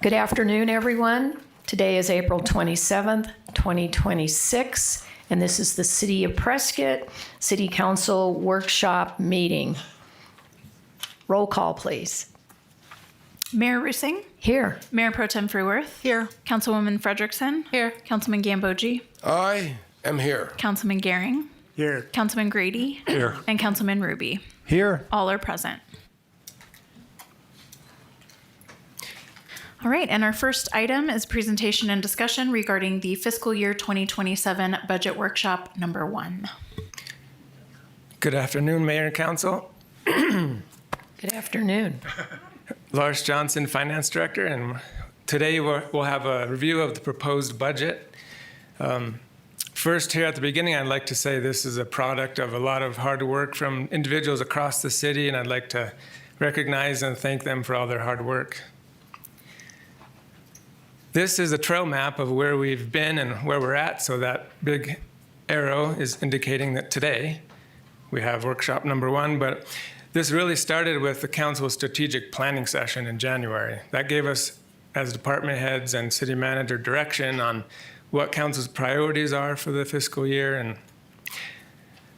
Good afternoon, everyone. Today is April 27th, 2026, and this is the City of Prescott City Council Workshop Meeting. Roll call, please. Mayor Rusing? Here. Mayor Pro Tem Freeworth? Here. Councilwoman Frederickson? Here. Councilman Gambogi? I am here. Councilman Gehring? Here. Councilman Grady? Here. And Councilman Ruby? Here. All are present. All right, and our first item is presentation and discussion regarding the fiscal year 2027 budget workshop number 1. Good afternoon, Mayor and Council. Good afternoon. Lars Johnson, Finance Director, and today we'll have a review of the proposed budget. First, here at the beginning, I'd like to say this is a product of a lot of hard work from individuals across the city, and I'd like to recognize and thank them for all their hard work. This is a trail map of where we've been and where we're at, so that big arrow is indicating that today we have workshop number 1, but this really started with the council's strategic planning session in January. That gave us, as department heads and city manager, direction on what council's priorities are for the fiscal year, and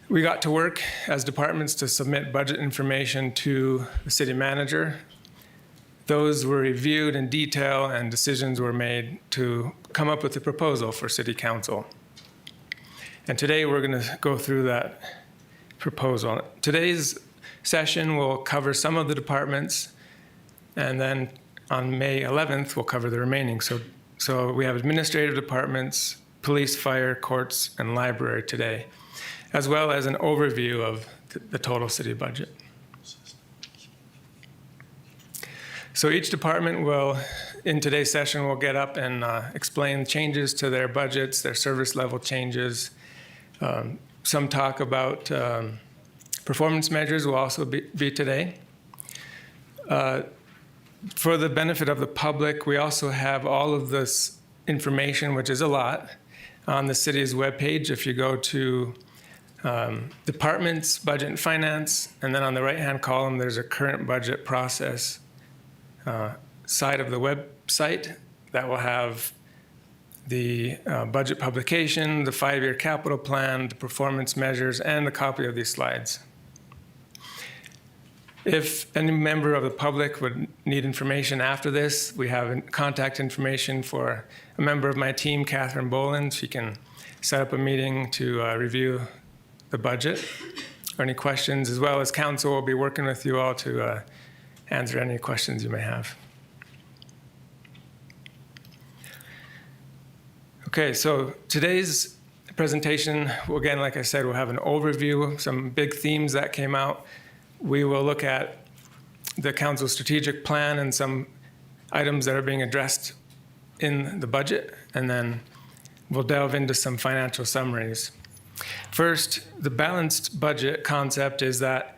we got to work as departments to submit budget information to the city manager. Those were reviewed in detail and decisions were made to come up with a proposal for City Council. And today we're going to go through that proposal. Today's session will cover some of the departments, and then on May 11th we'll cover the remaining. So we have administrative departments, police, fire, courts, and library today, as well as an overview of the total city budget. So each department will, in today's session, will get up and explain changes to their budgets, their service level changes. Some talk about performance measures will also be today. For the benefit of the public, we also have all of this information, which is a lot, on the city's webpage. If you go to departments, budget and finance, and then on the right-hand column, there's a current budget process side of the website that will have the budget publication, the 5-year capital plan, the performance measures, and the copy of these slides. If any member of the public would need information after this, we have contact information for a member of my team, Catherine Boland. She can set up a meeting to review the budget or any questions, as well as council will be working with you all to answer any questions you may have. Okay, so today's presentation, again, like I said, we'll have an overview, some big themes that came out. We will look at the council's strategic plan and some items that are being addressed in the budget, and then we'll delve into some financial summaries. First, the balanced budget concept is that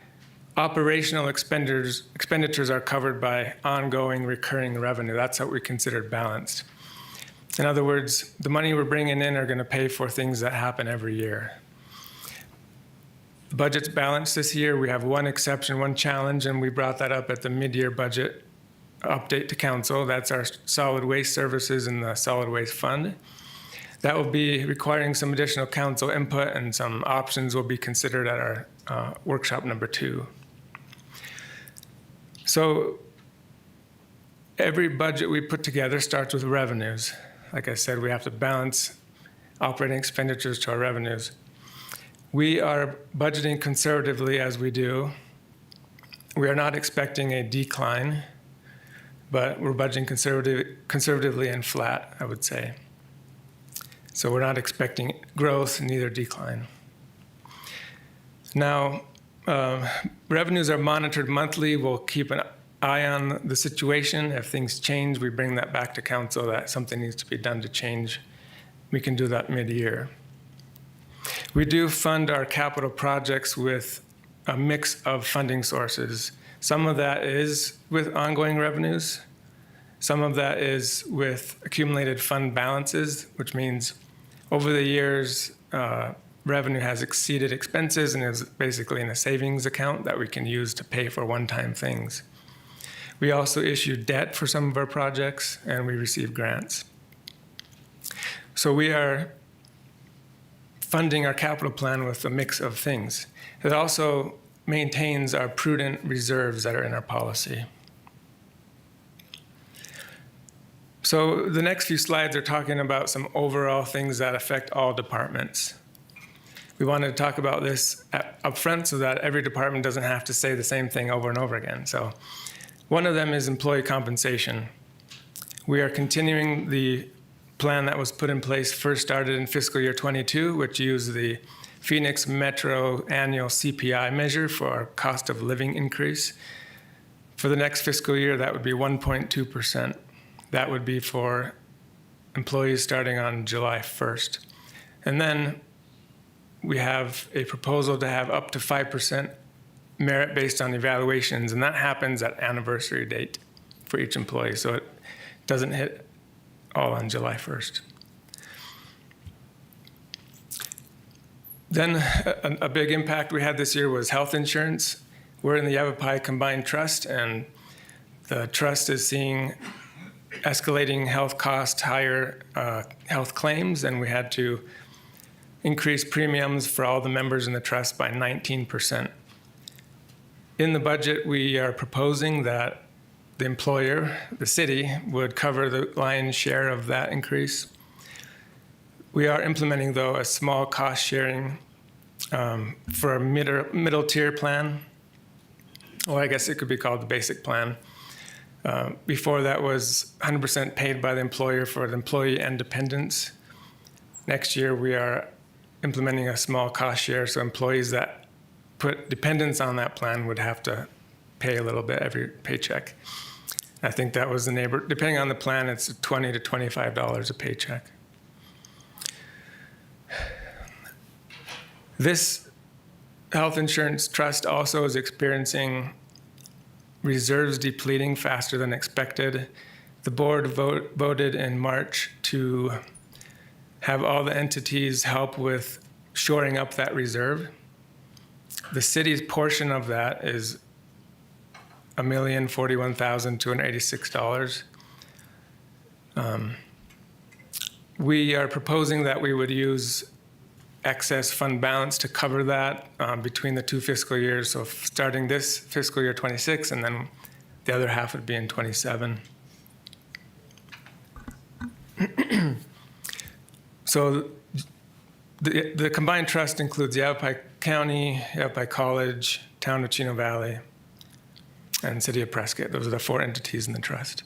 operational expenditures are covered by ongoing recurring revenue. That's what we consider balanced. In other words, the money we're bringing in are going to pay for things that happen every year. The budget's balanced this year. We have one exception, one challenge, and we brought that up at the mid-year budget update to council. That's our solid waste services and the solid waste fund. That will be requiring some additional council input, and some options will be considered at our workshop number 2. So every budget we put together starts with revenues. Like I said, we have to balance operating expenditures to our revenues. We are budgeting conservatively as we do. We are not expecting a decline, but we're budgeting conservatively and flat, I would say. So we're not expecting growth, neither decline. Now, revenues are monitored monthly. We'll keep an eye on the situation. If things change, we bring that back to council that something needs to be done to change. We can do that mid-year. We do fund our capital projects with a mix of funding sources. Some of that is with ongoing revenues. Some of that is with accumulated fund balances, which means over the years, revenue has exceeded expenses and is basically in a savings account that we can use to pay for one-time things. We also issue debt for some of our projects, and we receive grants. So we are funding our capital plan with a mix of things. It also maintains our prudent reserves that are in our policy. So the next few slides are talking about some overall things that affect all departments. We wanted to talk about this up front so that every department doesn't have to say the same thing over and over again. So one of them is employee compensation. We are continuing the plan that was put in place, first started in fiscal year 22, which used the Phoenix Metro annual CPI measure for our cost of living increase. For the next fiscal year, that would be 1.2%. That would be for employees starting on July 1st. And then we have a proposal to have up to 5% merit based on evaluations, and that happens at anniversary date for each employee, so it doesn't hit all on July 1st. Then a big impact we had this year was health insurance. We're in the Yavapai Combined Trust, and the trust is seeing escalating health costs, higher health claims, and we had to increase premiums for all the members in the trust by 19%. In the budget, we are proposing that the employer, the city, would cover the lion's share of that increase. We are implementing, though, a small cost sharing for a middle tier plan. Well, I guess it could be called the basic plan. Before that was 100% paid by the employer for the employee and dependents. Next year, we are implementing a small cost share, so employees that put dependents on that plan would have to pay a little bit every paycheck. I think that was depending on the plan, it's $20 to $25 a paycheck. This health insurance trust also is experiencing reserves depleting faster than expected. The board voted in March to have all the entities help with shoring up that reserve. The city's portion of that is $1,041,286. We are proposing that we would use excess fund balance to cover that between the two fiscal years. So starting this fiscal year 26, and then the other half would be in 27. So the combined trust includes Yavapai County, Yavapai College, Town of Chino Valley, and City of Prescott. Those are the four entities in the trust.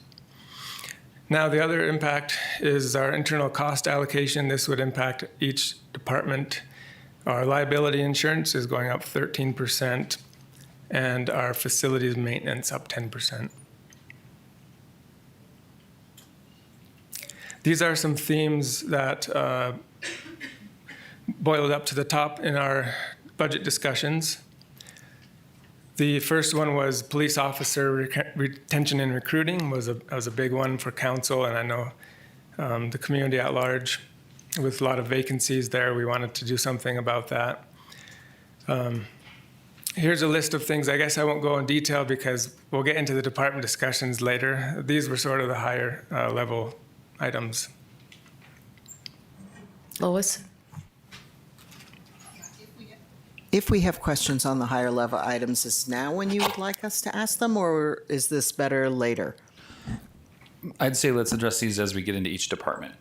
Now, the other impact is our internal cost allocation. This would impact each department. Our liability insurance is going up 13%, and our facilities maintenance up 10%. These are some themes that boiled up to the top in our budget discussions. The first one was police officer retention and recruiting was a big one for council, and I know the community at large. With a lot of vacancies there, we wanted to do something about that. Here's a list of things. I guess I won't go in detail because we'll get into the department discussions later. These were sort of the higher level items. Lois? If we have questions on the higher level items, is now when you would like us to ask them, or is this better later? I'd say let's address these as we get into each department.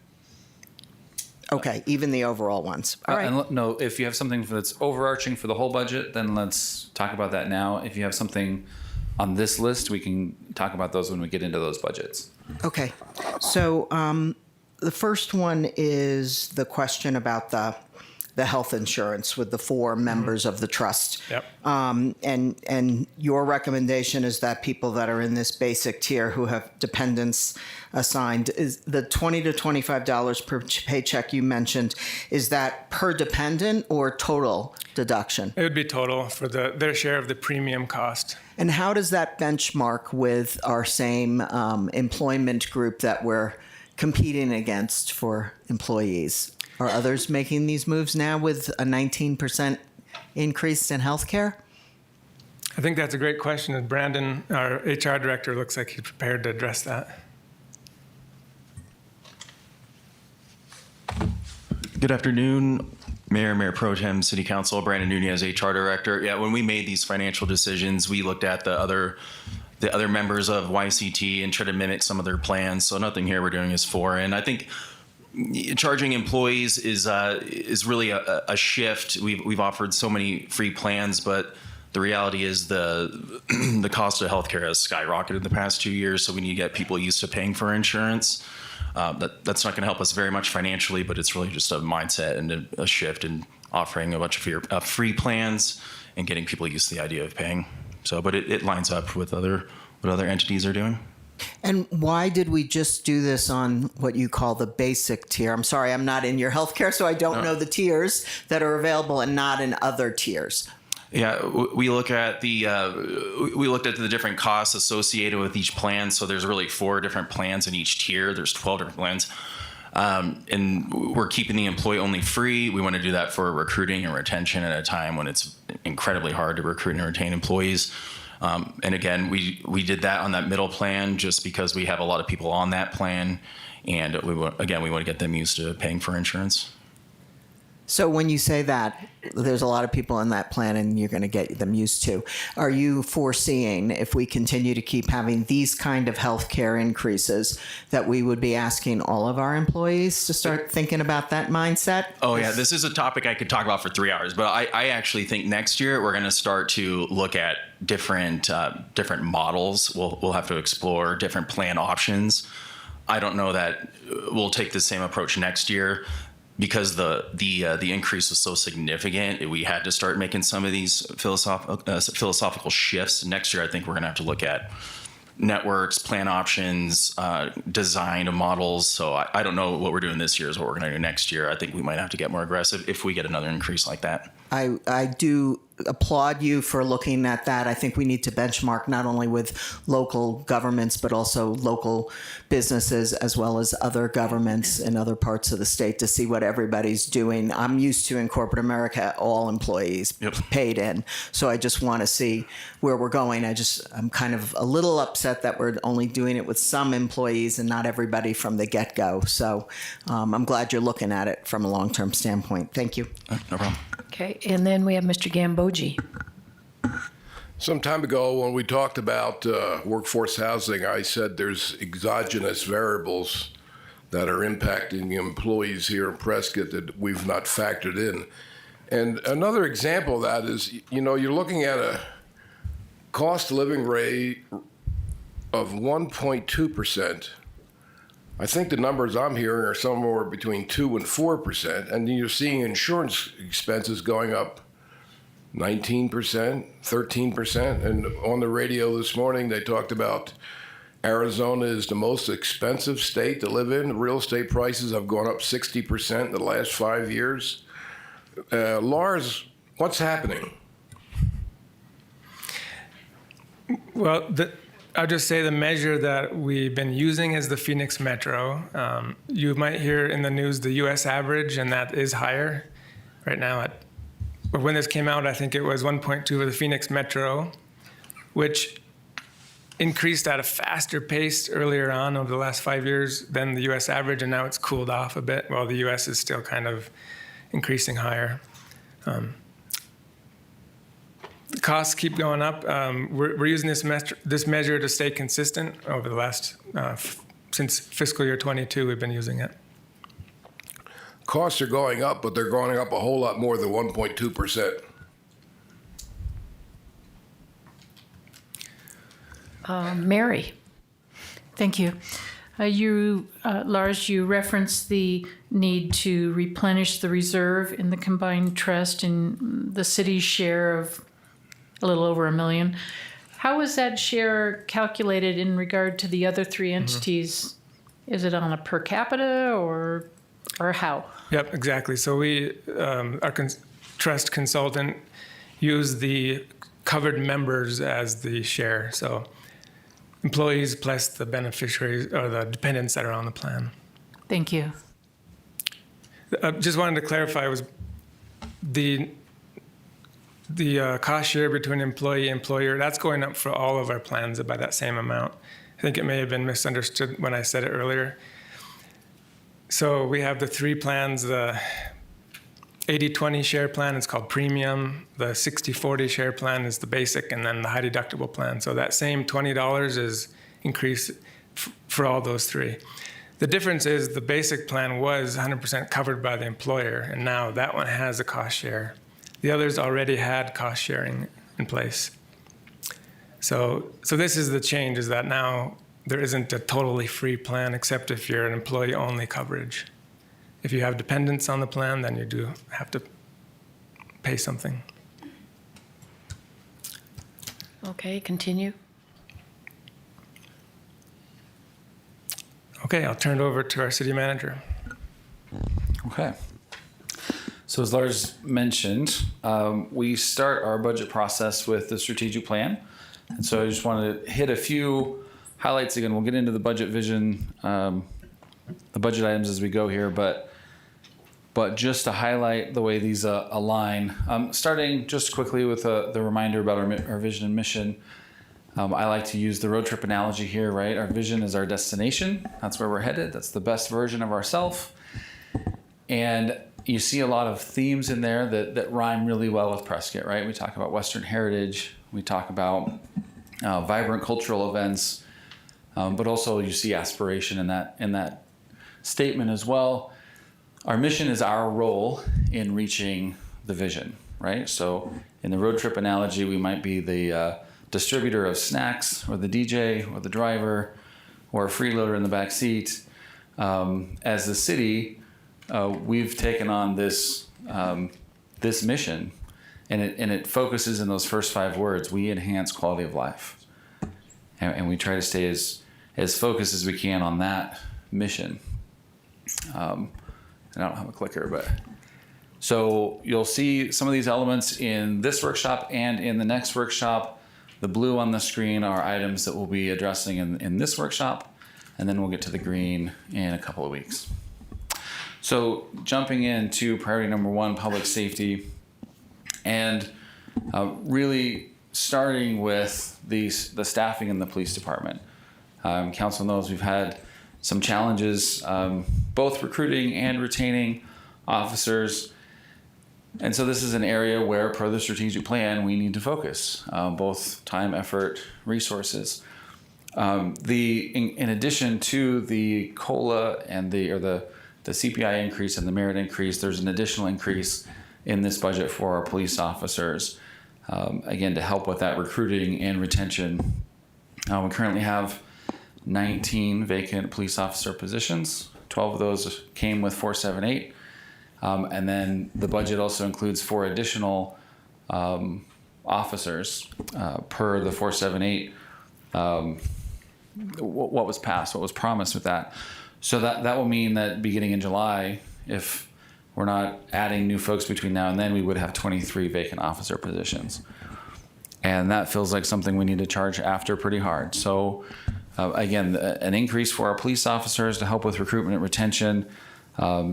Okay, even the overall ones. All right. And no, if you have something that's overarching for the whole budget, then let's talk about that now. If you have something on this list, we can talk about those when we get into those budgets. Okay. So the first one is the question about the health insurance with the four members of the trust. Yep. And your recommendation is that people that are in this basic tier who have dependents assigned, is the $20 to $25 per paycheck you mentioned, is that per dependent or total deduction? It would be total for their share of the premium cost. And how does that benchmark with our same employment group that we're competing against for employees? Are others making these moves now with a 19% increase in healthcare? I think that's a great question. And Brandon, our HR director, looks like he's prepared to address that. Good afternoon, Mayor, Mayor Pro Tem, City Council, Brandon Nunez, HR Director. Yeah, when we made these financial decisions, we looked at the other members of YCT and tried to mimic some of their plans. So nothing here we're doing is foreign. I think charging employees is really a shift. We've offered so many free plans, but the reality is the cost of healthcare has skyrocketed the past 2 years. So we need to get people used to paying for insurance. That's not going to help us very much financially, but it's really just a mindset and a shift in offering a bunch of free plans and getting people used to the idea of paying. So, but it lines up with what other entities are doing. And why did we just do this on what you call the basic tier? I'm sorry, I'm not in your healthcare, so I don't know the tiers that are available and not in other tiers. Yeah, we looked at the different costs associated with each plan. So there's really 4 different plans in each tier. There's 12 different plans. And we're keeping the employee only free. We want to do that for recruiting and retention at a time when it's incredibly hard to recruit and retain employees. And again, we did that on that middle plan just because we have a lot of people on that plan. And we want to get them used to paying for insurance. So when you say that, there's a lot of people in that plan and you're going to get them used to. Are you foreseeing, if we continue to keep having these kind of healthcare increases, that we would be asking all of our employees to start thinking about that mindset? Oh yeah, this is a topic I could talk about for 3 hours, but I actually think next year we're going to start to look at different models. We'll have to explore different plan options. I don't know that we'll take the same approach next year. Because the increase was so significant, we had to start making some of these philosophical shifts. Next year, I think we're going to have to look at networks, plan options, design of models. So I don't know what we're doing this year is what we're going to do next year. I think we might have to get more aggressive if we get another increase like that. I do applaud you for looking at that. I think we need to benchmark not only with local governments, but also local businesses as well as other governments in other parts of the state to see what everybody's doing. I'm used to in corporate America, all employees paid in. So I just want to see where we're going. I'm kind of a little upset that we're only doing it with some employees and not everybody from the get-go. So I'm glad you're looking at it from a long-term standpoint. Thank you. No problem. Okay, and then we have Mr. Gambogi. Some time ago, when we talked about workforce housing, I said there's exogenous variables that are impacting employees here in Prescott that we've not factored in. And another example of that is, you're looking at a cost of living rate of 1.2%. I think the numbers I'm hearing are somewhere between 2 and 4%, and you're seeing insurance expenses going up 19%, 13%. And on the radio this morning, they talked about Arizona is the most expensive state to live in. Real estate prices have gone up 60% in the last 5 years. Lars, what's happening? Well, I'll just say the measure that we've been using is the Phoenix Metro. You might hear in the news the U.S. average, and that is higher right now. But when this came out, I think it was 1.2 for the Phoenix Metro, which increased at a faster pace earlier on over the last 5 years than the U.S. average, and now it's cooled off a bit while the U.S. is still kind of increasing higher. The costs keep going up. We're using this measure to stay consistent over the last, since fiscal year 22, we've been using it. Costs are going up, but they're going up a whole lot more than 1.2%. Mary. Thank you. Lars, you referenced the need to replenish the reserve in the combined trust and the city's share of a little over $1 million. How is that share calculated in regard to the other 3 entities? Is it on a per capita or how? Yep, exactly. So we, our trust consultant, used the covered members as the share. So employees plus the beneficiaries or the dependents that are on the plan. Thank you. Just wanted to clarify, was the the cost share between employee and employer, that's going up for all of our plans by that same amount. I think it may have been misunderstood when I said it earlier. So we have the three plans, the 80-20 share plan is called premium, the 60-40 share plan is the basic, and then the high deductible plan. So that same $20 is increased for all those three. The difference is the basic plan was 100% covered by the employer, and now that one has a cost share. The others already had cost sharing in place. So this is the change, is that now there isn't a totally free plan except if you're an employee-only coverage. If you have dependents on the plan, then you do have to pay something. Okay, continue. Okay, I'll turn it over to our city manager. Okay. So as Lars mentioned, we start our budget process with the strategic plan. And so I just want to hit a few highlights again. We'll get into the budget vision, the budget items as we go here, but just to highlight the way these align, starting just quickly with the reminder about our vision and mission. I like to use the road trip analogy here, right? Our vision is our destination. That's where we're headed. That's the best version of ourselves. And you see a lot of themes in there that rhyme really well with Prescott, right? We talk about Western heritage. We talk about vibrant cultural events, but also you see aspiration in that statement as well. Our mission is our role in reaching the vision, right? So in the road trip analogy, we might be the distributor of snacks, or the DJ, or the driver, or a freeloader in the back seat. As the city, we've taken on this mission, and it focuses in those first 5 words: we enhance quality of life, and we try to stay as focused as we can on that mission. I don't have a clicker, but so you'll see some of these elements in this workshop and in the next workshop. The blue on the screen are items that we'll be addressing in this workshop, and then we'll get to the green in a couple of weeks. So jumping into priority number 1, public safety, and really starting with the staffing in the police department. Council knows we've had some challenges, both recruiting and retaining officers. And so this is an area where, per the strategic plan, we need to focus both time, effort, resources. In addition to the COLA and the CPI increase and the merit increase, there's an additional increase in this budget for our police officers, again, to help with that recruiting and retention. We currently have 19 vacant police officer positions. 12 of those came with 478. And then the budget also includes 4 additional officers per the 478. What was passed, what was promised with that. So that will mean that beginning in July, if we're not adding new folks between now and then, we would have 23 vacant officer positions. And that feels like something we need to charge after pretty hard. So again, an increase for our police officers to help with recruitment and retention.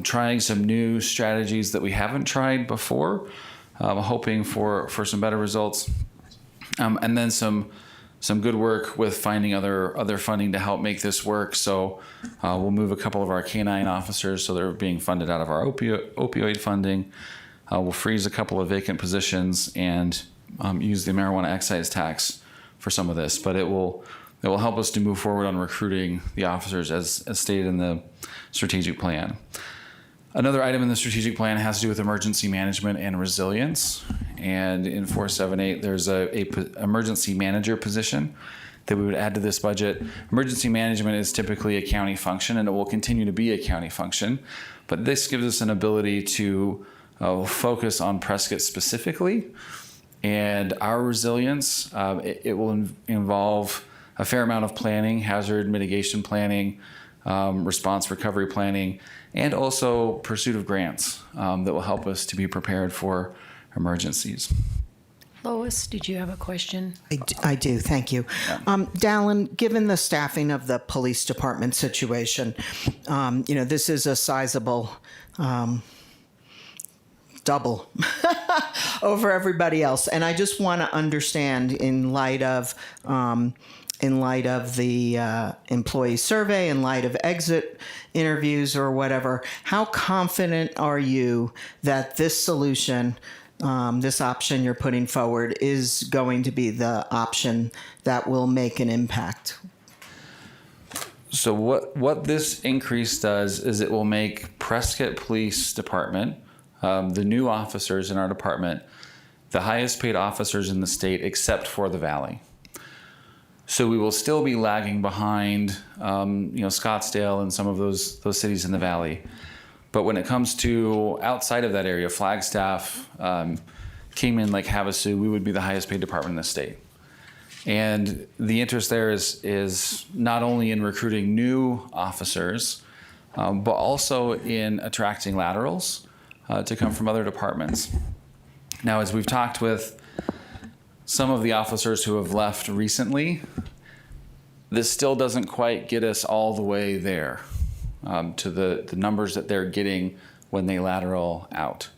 Trying some new strategies that we haven't tried before, hoping for some better results, and then some good work with finding other funding to help make this work. So we'll move a couple of our K-9 officers, so they're being funded out of our opioid funding. We'll freeze a couple of vacant positions and use the marijuana excise tax for some of this, but it will help us to move forward on recruiting the officers as stated in the strategic plan. Another item in the strategic plan has to do with emergency management and resilience. And in 478, there's a emergency manager position that we would add to this budget. Emergency management is typically a county function, and it will continue to be a county function. But this gives us an ability to focus on Prescott specifically. And our resilience, it will involve a fair amount of planning, hazard mitigation planning, response recovery planning, and also pursuit of grants that will help us to be prepared for emergencies. Lois, did you have a question? I do, thank you. Dallin, given the staffing of the police department situation, this is a sizable double over everybody else. And I just want to understand, in light of the employee survey, in light of exit interviews or whatever, how confident are you that this solution, this option you're putting forward, is going to be the option that will make an impact? So what this increase does is it will make Prescott Police Department, the new officers in our department, the highest paid officers in the state except for the Valley. So we will still be lagging behind, Scottsdale and some of those cities in the Valley. But when it comes to outside of that area, Flagstaff, Kingman, Lake Havasu, we would be the highest paid department in the state. And the interest there is not only in recruiting new officers, but also in attracting laterals to come from other departments. Now, as we've talked with some of the officers who have left recently, this still doesn't quite get us all the way there to the numbers that they're getting when they lateral out.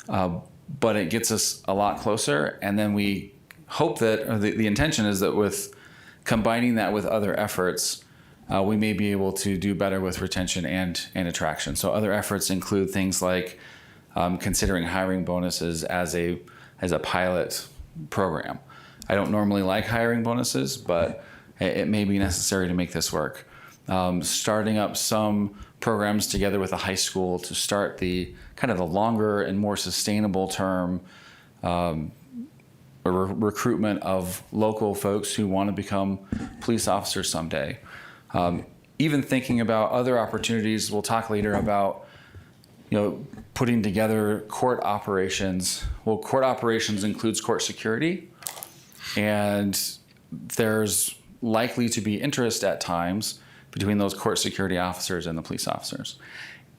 But it gets us a lot closer, and then we hope that, or the intention is that with combining that with other efforts, we may be able to do better with retention and attraction. So other efforts include things like considering hiring bonuses as a pilot program. I don't normally like hiring bonuses, but it may be necessary to make this work. Starting up some programs together with a high school to start the kind of the longer and more sustainable term recruitment of local folks who want to become police officers someday. Even thinking about other opportunities, we'll talk later about, putting together court operations. Well, court operations includes court security, and there's likely to be interest at times between those court security officers and the police officers.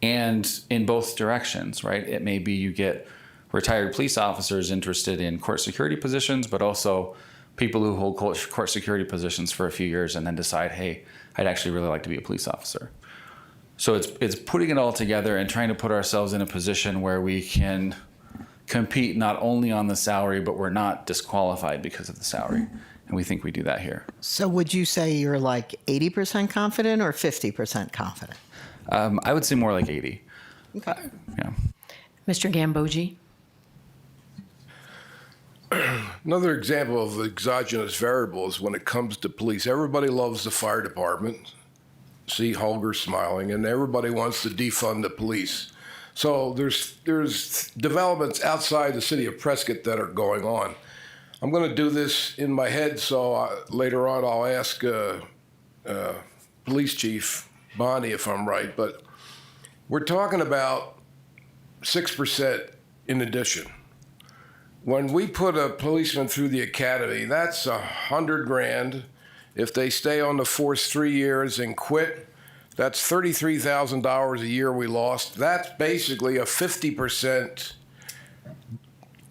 And in both directions, right? It may be you get retired police officers interested in court security positions, but also people who hold court security positions for a few years and then decide, hey, I'd actually really like to be a police officer. So it's putting it all together and trying to put ourselves in a position where we can compete not only on the salary, but we're not disqualified because of the salary. And we think we do that here. So would you say you're like 80% confident or 50% confident? I would say more like 80. Okay. Yeah. Mr. Gambogi? Another example of exogenous variables when it comes to police. Everybody loves the fire department. See Holger smiling, and everybody wants to defund the police. So there's developments outside the city of Prescott that are going on. I'm going to do this in my head, so later on I'll ask Police Chief Bonnie if I'm right. But we're talking about 6% in addition. When we put a policeman through the academy, that's $100,000. If they stay on the force 3 years and quit, that's $33,000 a year we lost. That's basically a 50%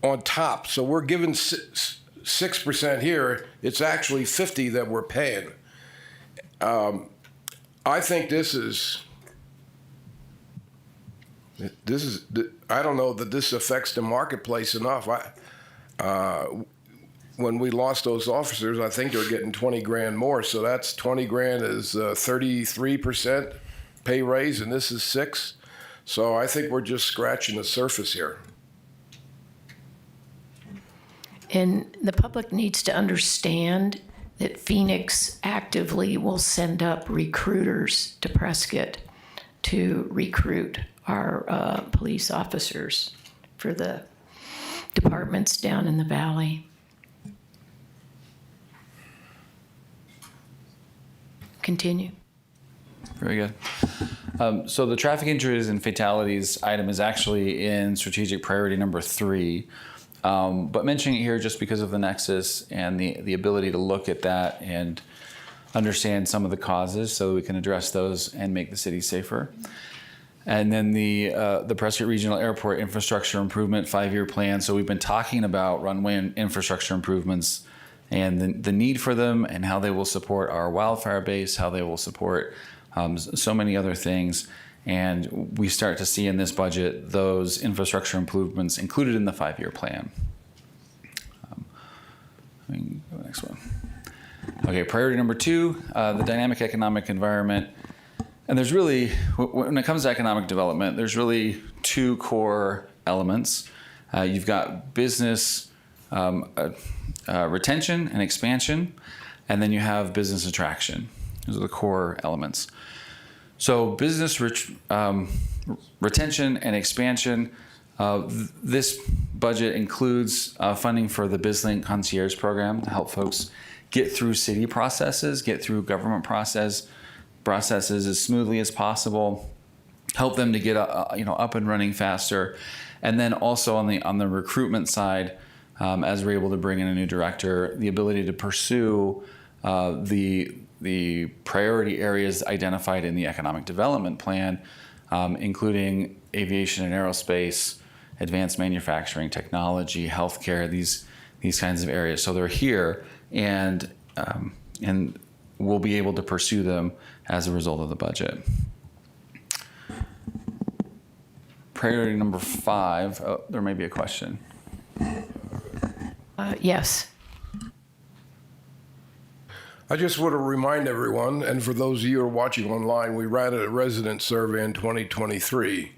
on top. So we're giving 6% here. It's actually 50 that we're paying. I think this is. I don't know that this affects the marketplace enough. When we lost those officers, I think they're getting $20,000 more. So that's $20,000 is 33% pay raise, and this is 6%. So I think we're just scratching the surface here. And the public needs to understand that Phoenix actively will send up recruiters to Prescott to recruit our police officers for the departments down in the valley. Continue. Very good. So the traffic injuries and fatalities item is actually in strategic priority number 3. But mentioning it here just because of the nexus and the ability to look at that and understand some of the causes so that we can address those and make the city safer. And then the Prescott Regional Airport Infrastructure Improvement 5-year plan. So we've been talking about runway and infrastructure improvements and the need for them and how they will support our wildfire base, how they will support so many other things. And we start to see in this budget those infrastructure improvements included in the 5-year plan. Let me go to the next one. Okay, priority number 2, the dynamic economic environment. And there's really, when it comes to economic development, there's really 2 core elements. You've got business retention and expansion, and then you have business attraction. Those are the core elements. So business retention and expansion, this budget includes funding for the BizLink Concierge program to help folks get through city processes, get through government processes as smoothly as possible, help them to get up and running faster. And then also on the recruitment side, as we're able to bring in a new director, the ability to pursue the priority areas identified in the economic development plan, including aviation and aerospace, advanced manufacturing, technology, healthcare, these kinds of areas. So they're here, and we'll be able to pursue them as a result of the budget. Priority number 5, there may be a question. Yes. I just want to remind everyone, and for those of you who are watching online, we ran a resident survey in 2023.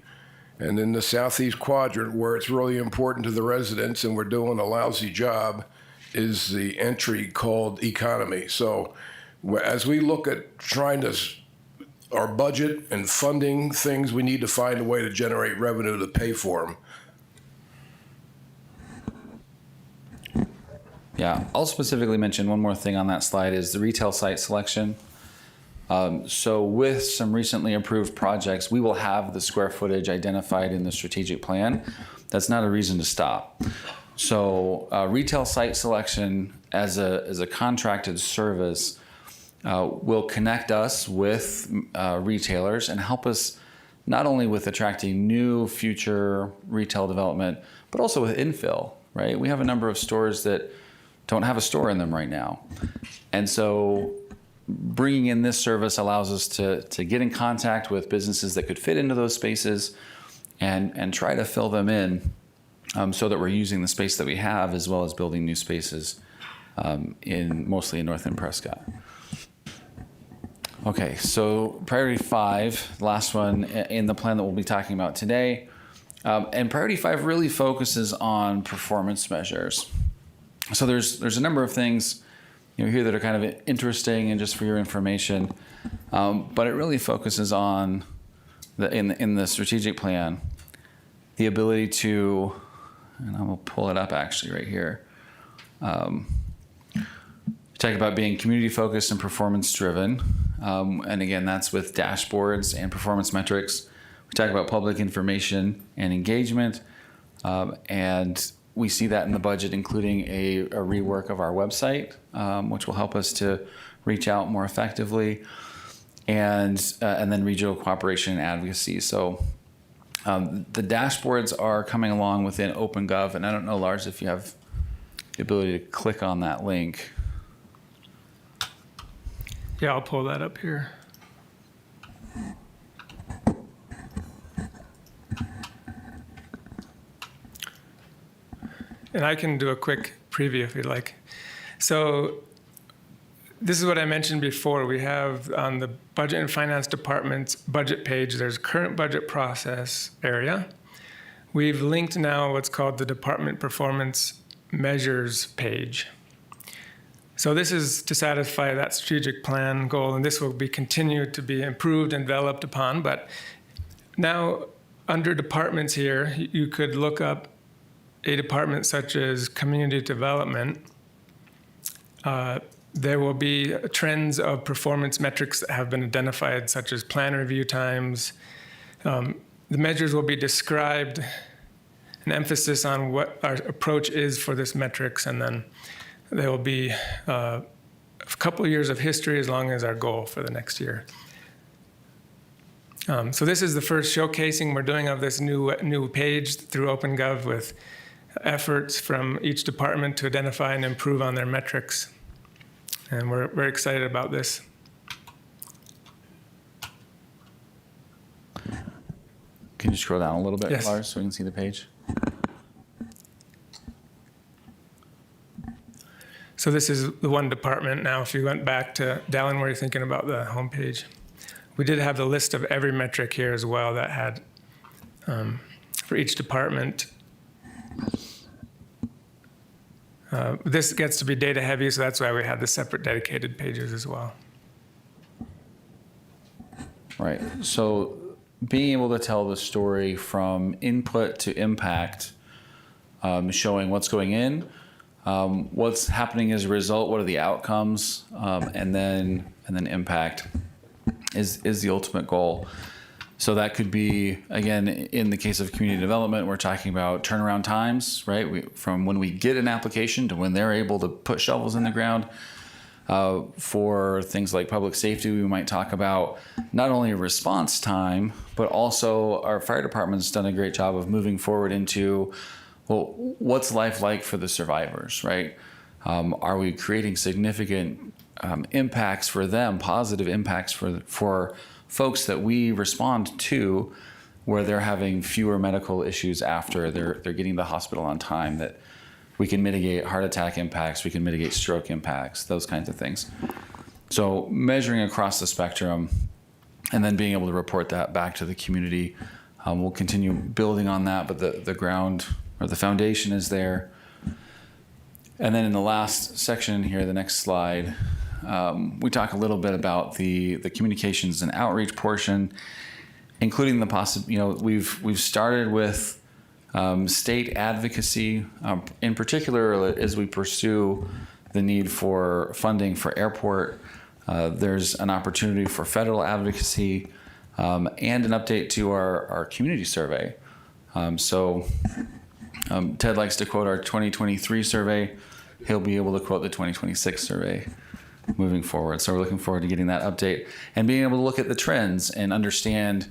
And in the southeast quadrant, where it's really important to the residents and we're doing a lousy job, is the entry called economy. So as we look at trying to, our budget and funding things, we need to find a way to generate revenue to pay for them. Yeah, I'll specifically mention one more thing on that slide is the retail site selection. So with some recently approved projects, we will have the square footage identified in the strategic plan. That's not a reason to stop. So retail site selection as a contracted service will connect us with retailers and help us not only with attracting new future retail development, but also with infill, right? We have a number of stores that don't have a store in them right now. And so bringing in this service allows us to get in contact with businesses that could fit into those spaces and try to fill them in so that we're using the space that we have as well as building new spaces mostly in North End Prescott. Okay, so priority 5, the last one in the plan that we'll be talking about today. And priority 5 really focuses on performance measures. So there's a number of things here that are kind of interesting and just for your information, but it really focuses on in the strategic plan the ability to, and I will pull it up actually right here. Talk about being community focused and performance driven, and again that's with dashboards and performance metrics. We talk about public information and engagement, and we see that in the budget, including a rework of our website, which will help us to reach out more effectively, and then regional cooperation and advocacy. So the dashboards are coming along within OpenGov, and I don't know, Lars, if you have the ability to click on that link. Yeah, I'll pull that up here. And I can do a quick preview if you'd like. So this is what I mentioned before. We have on the Budget and Finance Department's budget page, there's current budget process area. We've linked now what's called the Department Performance Measures page. So this is to satisfy that strategic plan goal, and this will be continued to be improved and developed upon. But now under departments here, you could look up a department such as community development. There will be trends of performance metrics that have been identified, such as plan review times. The measures will be described, an emphasis on what our approach is for this metrics, and then there will be a couple of years of history as long as our goal for the next year. So this is the first showcasing we're doing of this new page through OpenGov with efforts from each department to identify and improve on their metrics. And we're very excited about this. Can you scroll down a little bit, Yes. Lars, so we can see the page? So this is the one department. Now, if you went back to Dallin, where you're thinking about the homepage, we did have the list of every metric here as well that had for each department. This gets to be data heavy, so that's why we had the separate dedicated pages as well. Right. So being able to tell the story from input to impact, showing what's going in, what's happening as a result, what are the outcomes, and then impact is the ultimate goal. So that could be, again, in the case of community development, we're talking about turnaround times, right? From when we get an application to when they're able to put shovels in the ground. For things like public safety, we might talk about not only response time, but also our fire department's done a great job of moving forward into, well, what's life like for the survivors, right? Are we creating significant impacts for them, positive impacts for folks that we respond to, where they're having fewer medical issues after they're getting to the hospital on time, that we can mitigate heart attack impacts, we can mitigate stroke impacts, those kinds of things. So measuring across the spectrum and then being able to report that back to the community. We'll continue building on that, but the ground or the foundation is there. And then in the last section here, the next slide, we talk a little bit about the communications and outreach portion, including the we've started with state advocacy, in particular as we pursue the need for funding for airport. There's an opportunity for federal advocacy and an update to our community survey. Ted likes to quote our 2023 survey. He'll be able to quote the 2026 survey moving forward. So we're looking forward to getting that update and being able to look at the trends and understand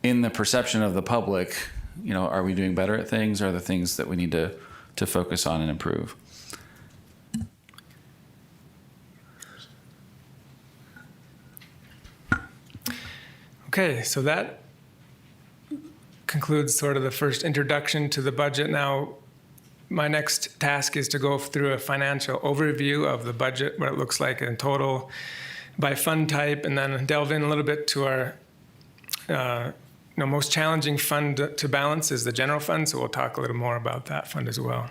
in the perception of the public, are we doing better at things? Or are there things that we need to focus on and improve? Okay, so that concludes sort of the first introduction to the budget. Now, my next task is to go through a financial overview of the budget, what it looks like in total by fund type, and then delve in a little bit to our most challenging fund to balance is the general fund, so we'll talk a little more about that fund as well.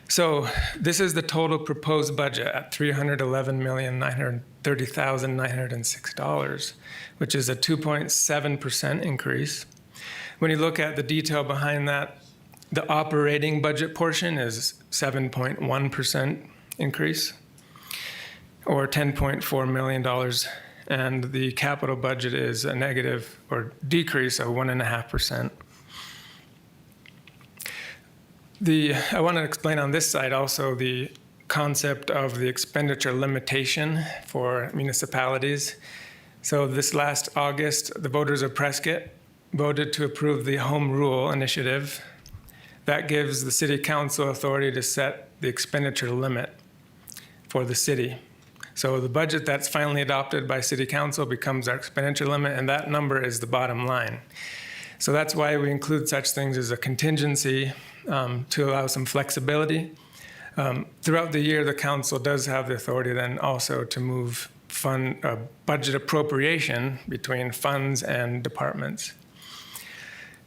So this is the total proposed budget at $311,930,906, which is a 2.7% increase. When you look at the detail behind that, the operating budget portion is 7.1% increase, or $10.4 million. And the capital budget is a negative or decrease of 1.5%. I want to explain on this side also the concept of the expenditure limitation for municipalities. So this last August, the voters of Prescott voted to approve the Home Rule Initiative. That gives the City Council authority to set the expenditure limit for the city. So the budget that's finally adopted by City Council becomes our expenditure limit, and that number is the bottom line. So that's why we include such things as a contingency to allow some flexibility. Throughout the year, the council does have the authority then also to move budget appropriation between funds and departments.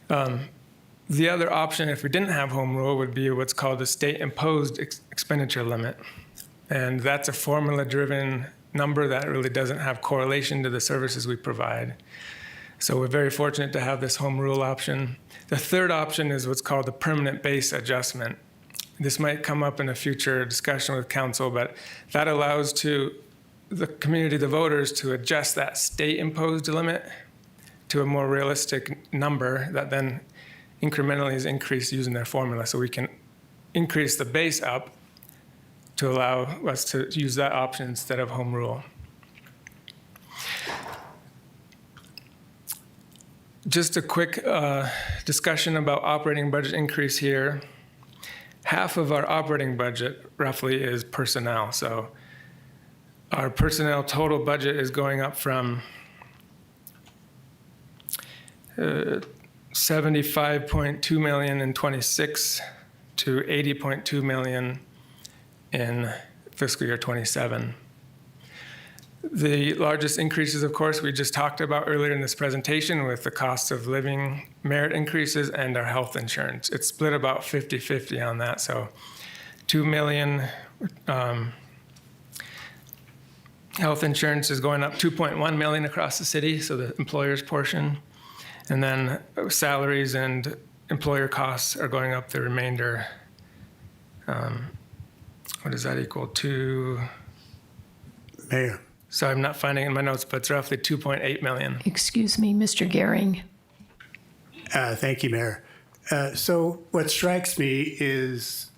The other option, if we didn't have home rule, would be what's called a state-imposed expenditure limit. And that's a formula-driven number that really doesn't have correlation to the services we provide. So we're very fortunate to have this home rule option. The third option is what's called the permanent base adjustment. This might come up in a future discussion with council, but that allows the community, the voters, to adjust that state-imposed limit to a more realistic number that then incrementally is increased using their formula. So we can increase the base up to allow us to use that option instead of home rule. Just a quick discussion about operating budget increase here. Half of our operating budget, roughly, is personnel. So our personnel total budget is going up from 75.2 million in 26 to 80.2 million in fiscal year 27. The largest increases, of course, we just talked about earlier in this presentation with the cost of living merit increases and our health insurance. It's split about 50-50 on that. So 2 million health insurance is going up 2.1 million across the city, so the employer's portion. And then salaries and employer costs are going up the remainder. What does that equal to? Mayor. So I'm not finding it in my notes, but it's roughly 2.8 million. Excuse me, Mr. Gehring. Thank you, Mayor. So what strikes me is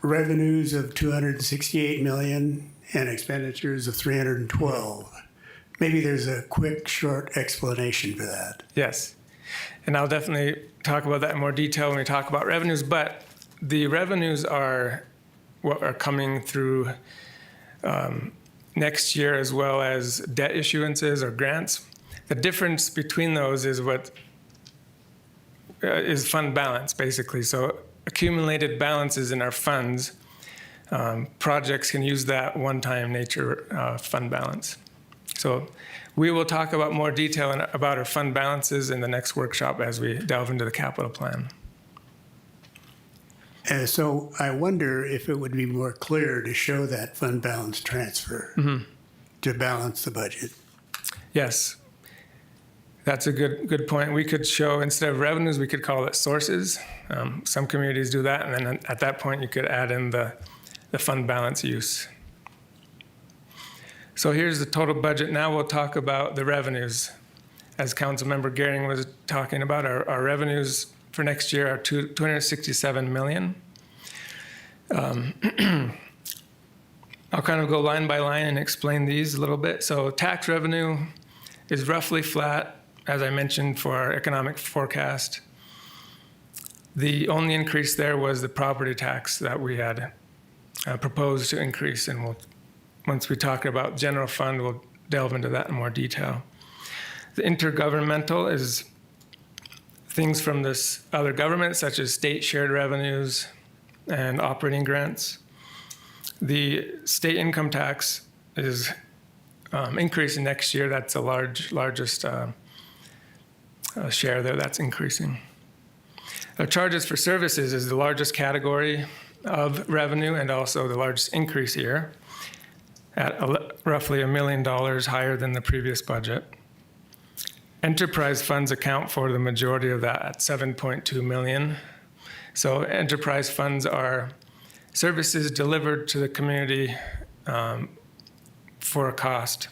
revenues of 268 million and expenditures of 312. Maybe there's a quick, short explanation for that. Yes. And I'll definitely talk about that in more detail when we talk about revenues, but the revenues are what are coming through next year, as well as debt issuances or grants. The difference between those is what is fund balance, basically. So accumulated balances in our funds, projects can use that one-time nature fund balance. So we will talk about more detail about our fund balances in the next workshop as we delve into the capital plan. So I wonder if it would be more clear to show that fund balance transfer to balance the budget. Yes, that's a good point. We could show, instead of revenues, we could call it sources. Some communities do that, and then at that point you could add in the fund balance use. So here's the total budget. Now we'll talk about the revenues. As Councilmember Gehring was talking about, our revenues for next year are 267 million. I'll kind of go line by line and explain these a little bit. So tax revenue is roughly flat, as I mentioned, for our economic forecast. The only increase there was the property tax that we had proposed to increase, and once we talk about general fund, we'll delve into that in more detail. The intergovernmental is things from this other government, such as state shared revenues and operating grants. The state income tax is increasing next year. That's the largest share there that's increasing. Our charges for services is the largest category of revenue and also the largest increase here at roughly $1 million higher than the previous budget. Enterprise funds account for the majority of that at 7.2 million. So enterprise funds are services delivered to the community for a cost.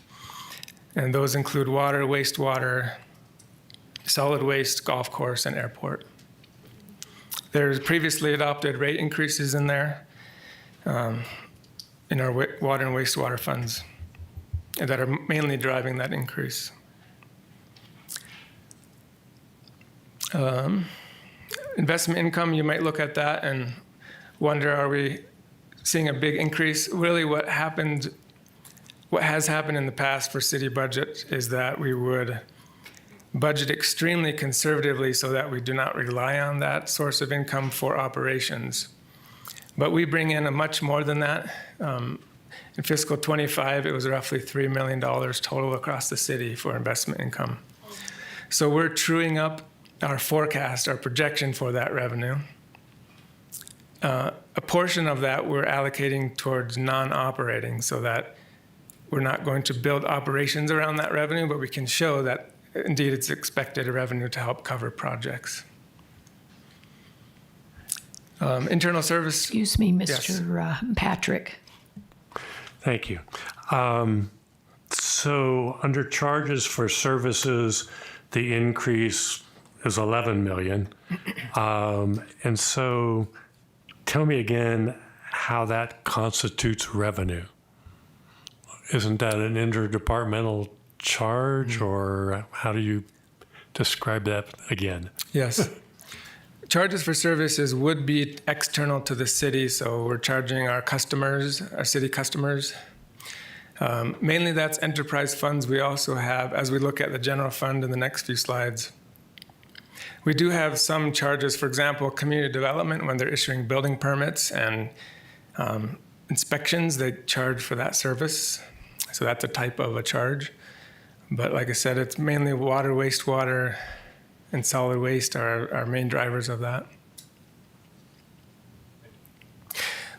And those include water, wastewater, solid waste, golf course, and airport. There's previously adopted rate increases in there in our water and wastewater funds that are mainly driving that increase. Investment income, you might look at that and wonder, are we seeing a big increase? Really what has happened in the past for city budget is that we would budget extremely conservatively so that we do not rely on that source of income for operations. But we bring in a much more than that. In fiscal 25, it was roughly $3 million total across the city for investment income. So we're truing up our forecast, our projection for that revenue. A portion of that we're allocating towards non-operating so that we're not going to build operations around that revenue, but we can show that indeed it's expected revenue to help cover projects. Internal service. Excuse me, Mr. Yes. Patrick. Thank you. So under charges for services, the increase is 11 million. And so tell me again how that constitutes revenue. Isn't that an interdepartmental charge, or how do you describe that again? Yes. Charges for services would be external to the city, so we're charging our customers, our city customers. Mainly that's enterprise funds. We also have, as we look at the general fund in the next few slides, We do have some charges, for example, community development, when they're issuing building permits and inspections, they charge for that service. So that's a type of a charge. But like I said, it's mainly water, wastewater, and solid waste are our main drivers of that.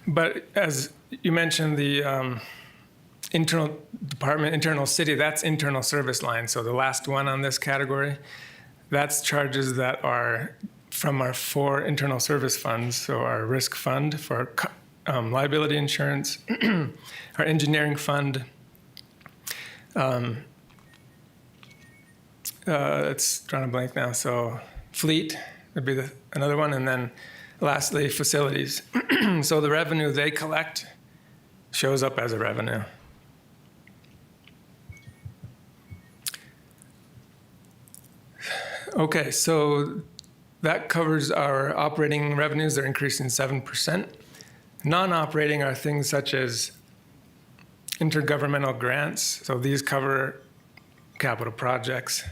But as you mentioned, the internal department, internal city, that's internal service line. So the last one on this category, that's charges that are from our 4 internal service funds. So our risk fund for liability insurance, our engineering fund, it's drawing a blank now. So fleet would be another one. And then lastly, facilities. So the revenue they collect shows up as a revenue. Okay, so that covers our operating revenues. They're increasing 7%. Non-operating are things such as intergovernmental grants. So these cover capital projects,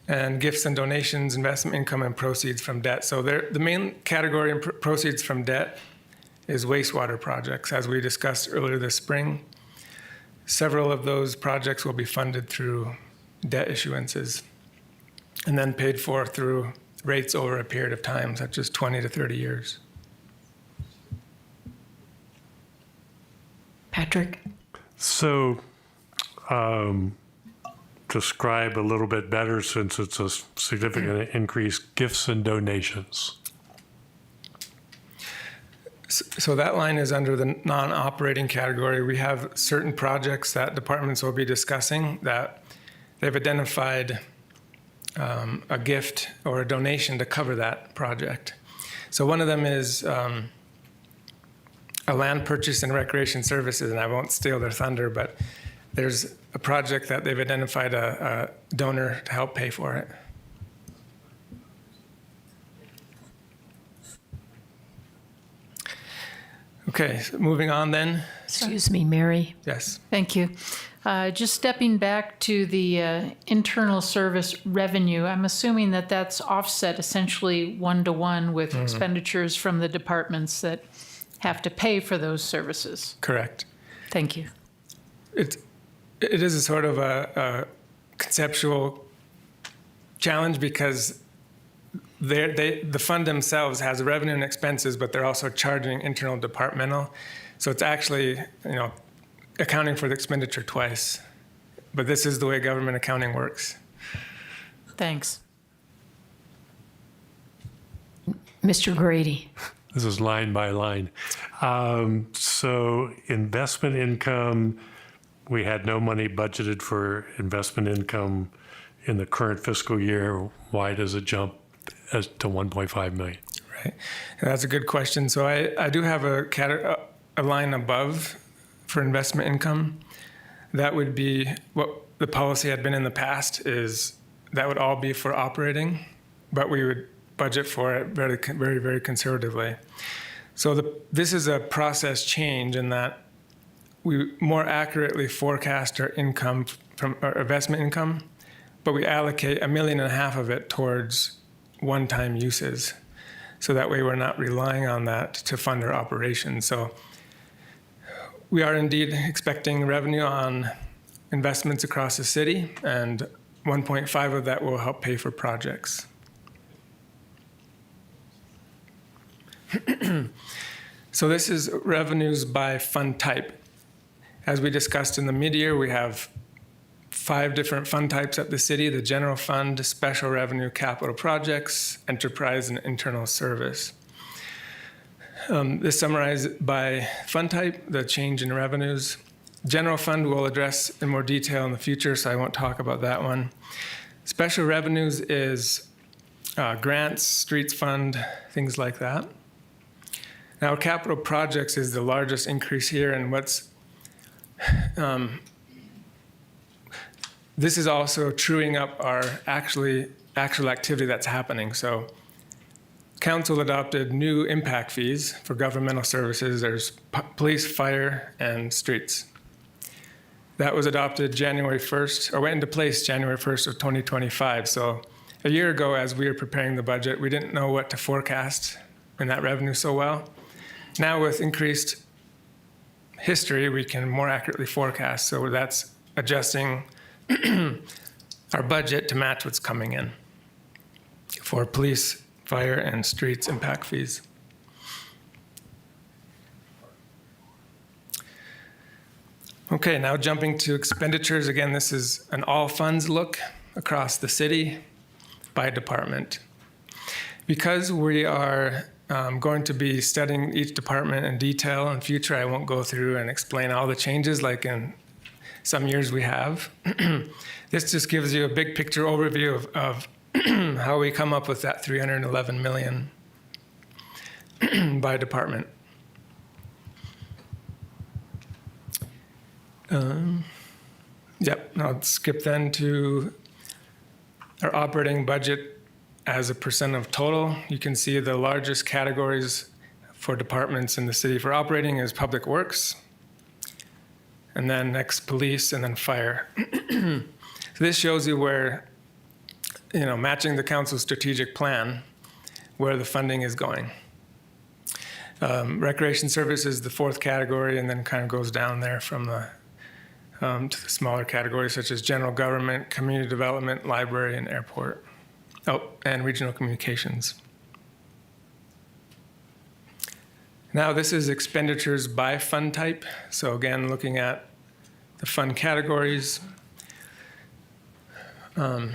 and gifts and donations, investment income, and proceeds from debt. So the main category in proceeds from debt is wastewater projects. As we discussed earlier this spring, several of those projects will be funded through debt issuances and then paid for through rates over a period of time, such as 20 to 30 years. Patrick? So, describe a little bit better, since it's a significant increase, gifts and donations. So that line is under the non-operating category. We have certain projects that departments will be discussing that they've identified a gift or a donation to cover that project. So one of them is a land purchase and recreation services, and I won't steal their thunder, but there's a project that they've identified a donor to help pay for it. Okay, so moving on then. Excuse me, Mary. Yes. Thank you. Just stepping back to the internal service revenue, I'm assuming that that's offset essentially 1-to-1 with expenditures from the departments that have to pay for those services. Correct. Thank you. It is a sort of a conceptual challenge, because the fund themselves has revenue and expenses, but they're also charging internal departmental. So it's actually, accounting for the expenditure twice. But this is the way government accounting works. Thanks. Mr. Grady? This is line by line. So investment income, we had no money budgeted for investment income in the current fiscal year. Why does it jump to 1.5 million? Right. And that's a good question. So I do have a line above for investment income. That would be what the policy had been in the past, is that would all be for operating, but we would budget for it very, very, very conservatively. So this is a process change in that we more accurately forecast our income from our investment income, but we allocate $1.5 million of it towards one-time uses. So that way we're not relying on that to fund our operations. So we are indeed expecting revenue on investments across the city, and 1.5 of that will help pay for projects. So this is revenues by fund type. As we discussed in the mid-year, we have 5 different fund types at the city: the general fund, special revenue, capital projects, enterprise, and internal service. This summarized by fund type, the change in revenues. General fund we'll address in more detail in the future, so I won't talk about that one. Special revenues is grants, streets fund, things like that. Now, capital projects is the largest increase here, and this is also truing up our actual activity that's happening. So Council adopted new impact fees for governmental services. There's police, fire, and streets. That was adopted January 1st, or went into place January 1st of 2025. So a year ago, as we were preparing the budget, we didn't know what to forecast in that revenue so well. Now with increased history, we can more accurately forecast. So that's adjusting our budget to match what's coming in for police, fire, and streets impact fees. Okay, now jumping to expenditures. Again, this is an all funds look across the city by department. Because we are going to be studying each department in detail in future, I won't go through and explain all the changes like in some years we have. This just gives you a big picture overview of how we come up with that 311 million by department. Yep, I'll skip then to our operating budget as a percent of total. You can see the largest categories for departments in the city for operating is public works, and then next police, and then fire. So this shows you where, matching the council's strategic plan, where the funding is going. Recreation services, the fourth category, and then kind of goes down there from the to the smaller categories such as general government, community development, library, and airport. Oh, and regional communications. Now this is expenditures by fund type. So again, looking at the fund categories. We'll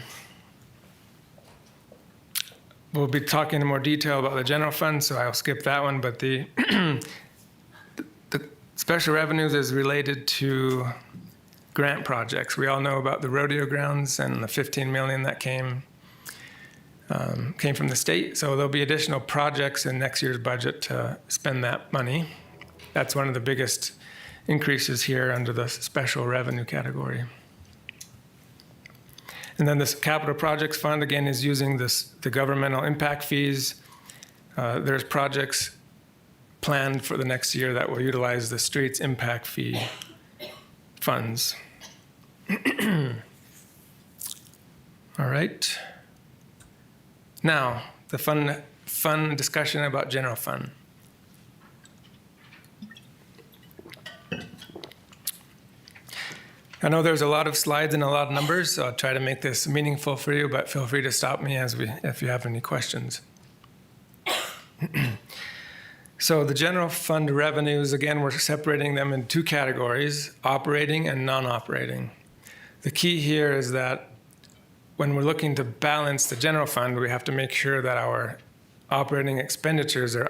be talking in more detail about the general fund, so I'll skip that one, but the special revenues is related to grant projects. We all know about the rodeo grounds and the 15 million that came from the state. So there'll be additional projects in next year's budget to spend that money. That's one of the biggest increases here under the special revenue category. And then this capital projects fund, again, is using the governmental impact fees. There's projects planned for the next year that will utilize the streets impact fee funds. All right. Now, the fun discussion about general fund. I know there's a lot of slides and a lot of numbers, so I'll try to make this meaningful for you, but feel free to stop me if you have any questions. So the general fund revenues, again, we're separating them in two categories, operating and non-operating. The key here is that when we're looking to balance the general fund, we have to make sure that our operating expenditures are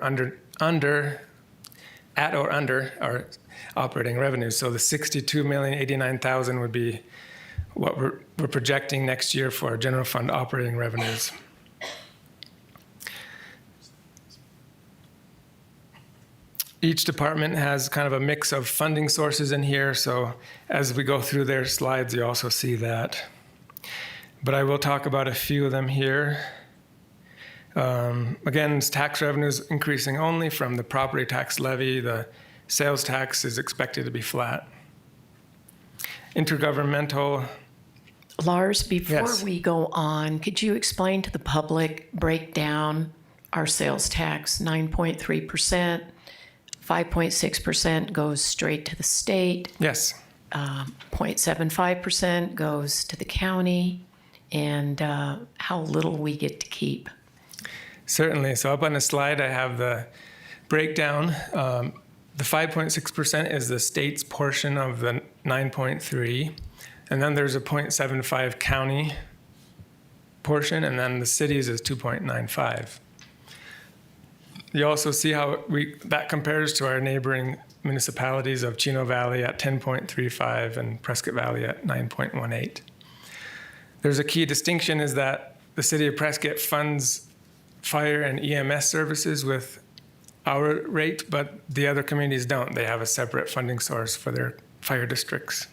at or under our operating revenues. So the 62,089,000 would be what we're projecting next year for our general fund operating revenues. Each department has kind of a mix of funding sources in here, so as we go through their slides, you also see that. But I will talk about a few of them here. Again, tax revenues increasing only from the property tax levy. The sales tax is expected to be flat. Intergovernmental. Lars, before Yes. we go on, could you explain to the public, break down our sales tax, 9.3%, 5.6% goes straight to the state, Yes. 0.75% goes to the county, and how little we get to keep. Certainly. So up on the slide, I have the breakdown. The 5.6% is the state's portion of the 9.3, and then there's a 0.75 county portion, and then the cities is 2.95. You also see how that compares to our neighboring municipalities of Chino Valley at 10.35 and Prescott Valley at 9.18. There's a key distinction is that the city of Prescott funds fire and EMS services with our rate, but the other communities don't. They have a separate funding source for their fire districts.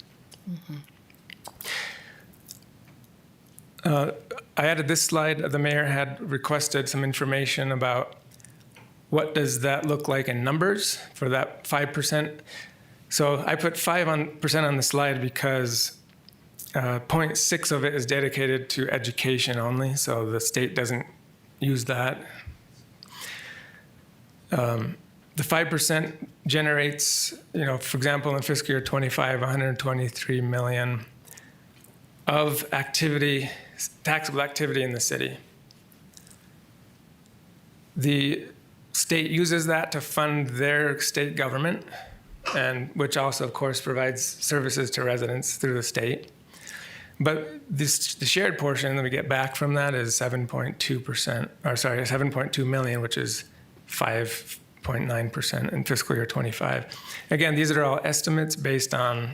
I added this slide. The mayor had requested some information about what does that look like in numbers for that 5%. So I put 5% on the slide because 0.6 of it is dedicated to education only, so the state doesn't use that. The 5% generates, for example, in fiscal year 25, 123 million of activity, taxable activity in the city. The state uses that to fund their state government, and which also, of course, provides services to residents through the state. But the shared portion that we get back from that is 7.2 million, which is 5.9% in fiscal year 25. Again, these are all estimates based on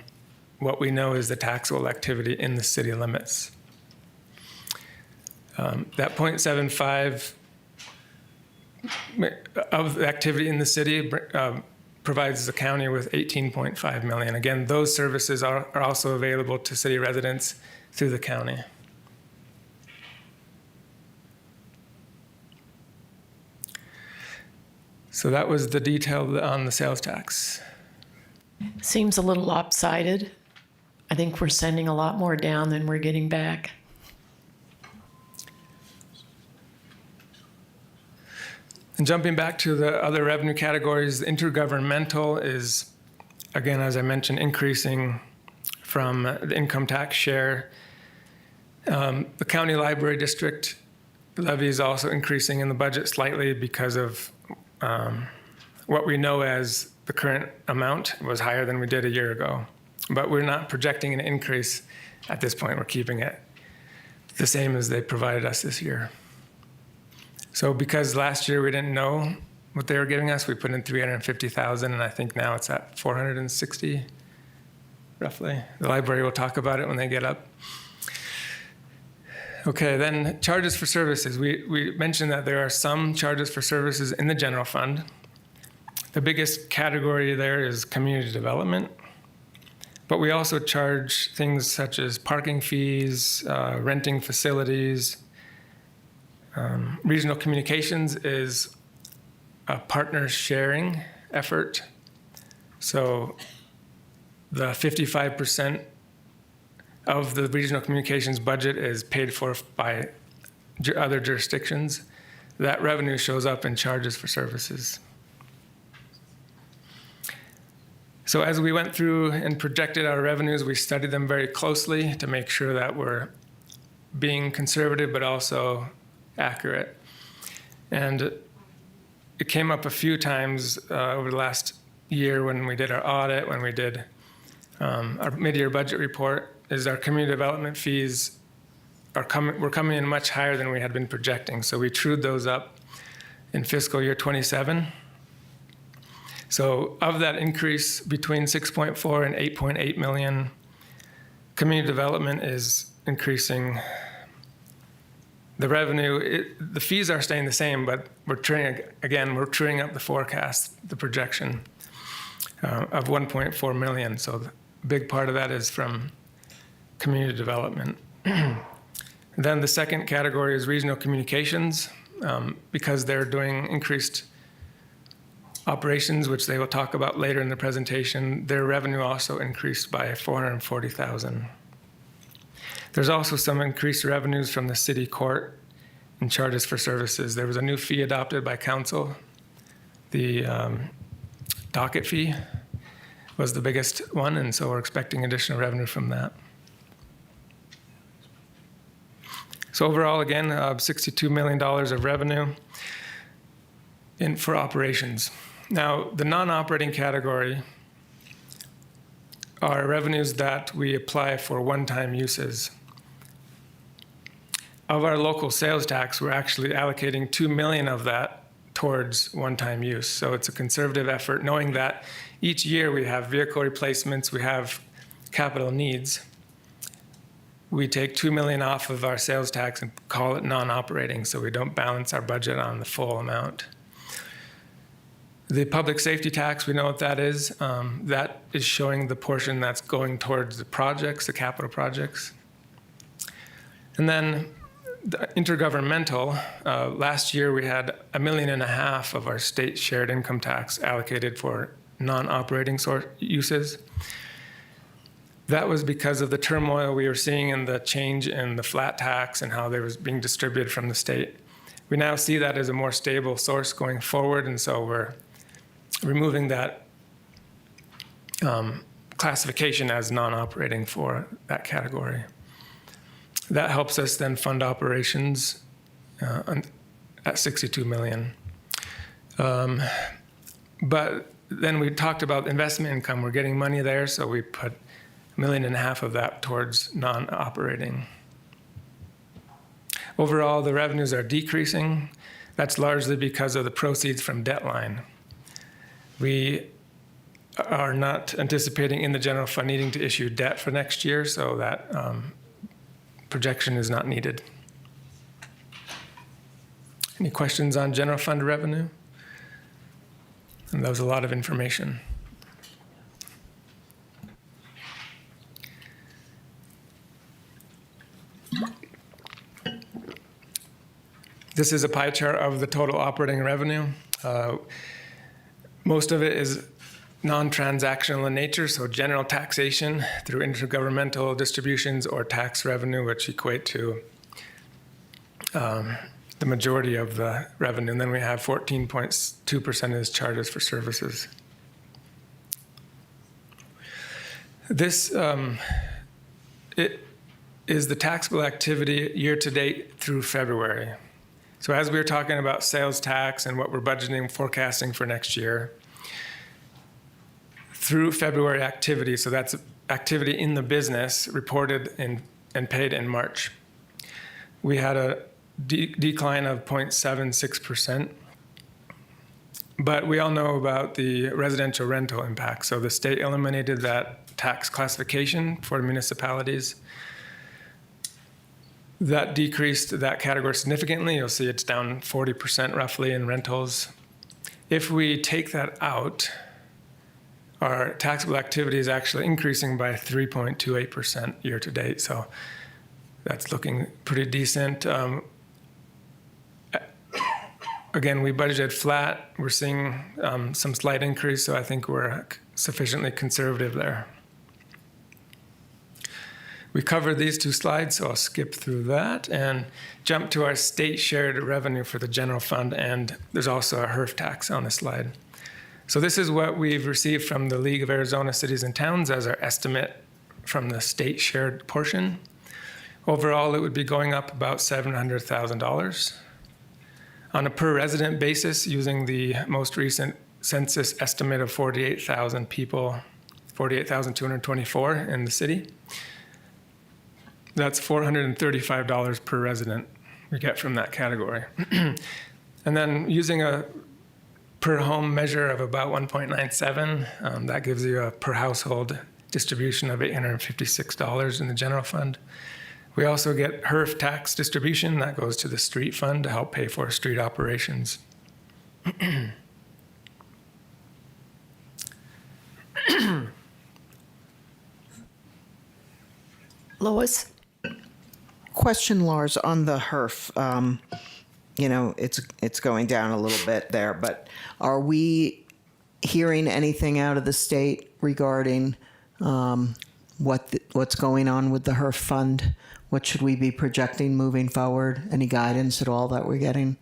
what we know is the taxable activity in the city limits. That 0.75 of the activity in the city provides the county with 18.5 million. Again, those services are also available to city residents through the county. So that was the detail on the sales tax. Seems a little lopsided. I think we're sending a lot more down than we're getting back. And jumping back to the other revenue categories, intergovernmental is, again, as I mentioned, increasing from the income tax share. The county library district levy is also increasing in the budget slightly because of what we know as the current amount was higher than we did a year ago. But we're not projecting an increase at this point. We're keeping it the same as they provided us this year. So because last year we didn't know what they were giving us, we put in 350,000, and I think now it's at 460, roughly. The library will talk about it when they get up. Okay, then charges for services. We mentioned that there are some charges for services in the general fund. The biggest category there is community development, but we also charge things such as parking fees, renting facilities. Regional communications is a partner sharing effort. So the 55% of the regional communications budget is paid for by other jurisdictions. That revenue shows up in charges for services. So as we went through and projected our revenues, we studied them very closely to make sure that we're being conservative but also accurate. And it came up a few times over the last year when we did our audit, when we did our mid-year budget report, is our community development fees were coming in much higher than we had been projecting. So we trued those up in fiscal year 27. So of that increase between 6.4 and 8.8 million, community development is increasing. The revenue, the fees are staying the same, but we're truing up the forecast, the projection of 1.4 million. So the big part of that is from community development. Then the second category is regional communications, because they're doing increased operations, which they will talk about later in the presentation. Their revenue also increased by 440,000. There's also some increased revenues from the city court and charges for services. There was a new fee adopted by council. The docket fee was the biggest one, and so we're expecting additional revenue from that. So overall, again, $62 million of revenue for operations. Now, the non-operating category are revenues that we apply for one-time uses. Of our local sales tax, we're actually allocating 2 million of that towards one-time use. So it's a conservative effort, knowing that each year we have vehicle replacements, we have capital needs. We take 2 million off of our sales tax and call it non-operating, so we don't balance our budget on the full amount. The public safety tax, we know what that is. That is showing the portion that's going towards the projects, the capital projects. And then the intergovernmental, last year we had $1.5 million of our state shared income tax allocated for non-operating uses. that was because of the turmoil we were seeing in the change in the flat tax and how they was being distributed from the state. We now see that as a more stable source going forward, and so we're removing that classification as non-operating for that category. That helps us then fund operations at 62 million. But then we talked about investment income. We're getting money there, so we put $1.5 million of that towards non-operating. Overall, the revenues are decreasing. That's largely because of the proceeds from debt line. We are not anticipating in the general fund needing to issue debt for next year, so that projection is not needed. Any questions on general fund revenue? And that was a lot of information. This is a pie chart of the total operating revenue. Most of it is non-transactional in nature, so general taxation through intergovernmental distributions or tax revenue, which equate to the majority of the revenue. And then we have 14.2% as charges for services. This it is the taxable activity year to date through February. So as we were talking about sales tax and what we're budgeting and forecasting for next year, through February activity, so that's activity in the business reported and paid in March, we had a decline of 0.76%. But we all know about the residential rental impact. So the state eliminated that tax classification for municipalities. That decreased that category significantly. You'll see it's down 40% roughly in rentals. If we take that out, our taxable activity is actually increasing by 3.28% year to date. So that's looking pretty decent. Again, we budgeted flat. We're seeing some slight increase, so I think we're sufficiently conservative there. We covered these two slides, so I'll skip through that and jump to our state shared revenue for the general fund, and there's also a HERF tax on the slide. So this is what we've received from the League of Arizona Cities and Towns as our estimate from the state shared portion. Overall, it would be going up about $700,000. On a per resident basis, using the most recent census estimate of 48,000 people, 48,224 in the city, that's $435 per resident we get from that category. And then using a per home measure of about 1.97, that gives you a per household distribution of $856 in the general fund. We also get HERF tax distribution that goes to the street fund to help pay for street operations. Lois? Question, Lars, on the HERF. You know, it's going down a little bit there, but are we hearing anything out of the state regarding what's going on with the HERF fund? What should we be projecting moving forward? Any guidance at all that we're getting?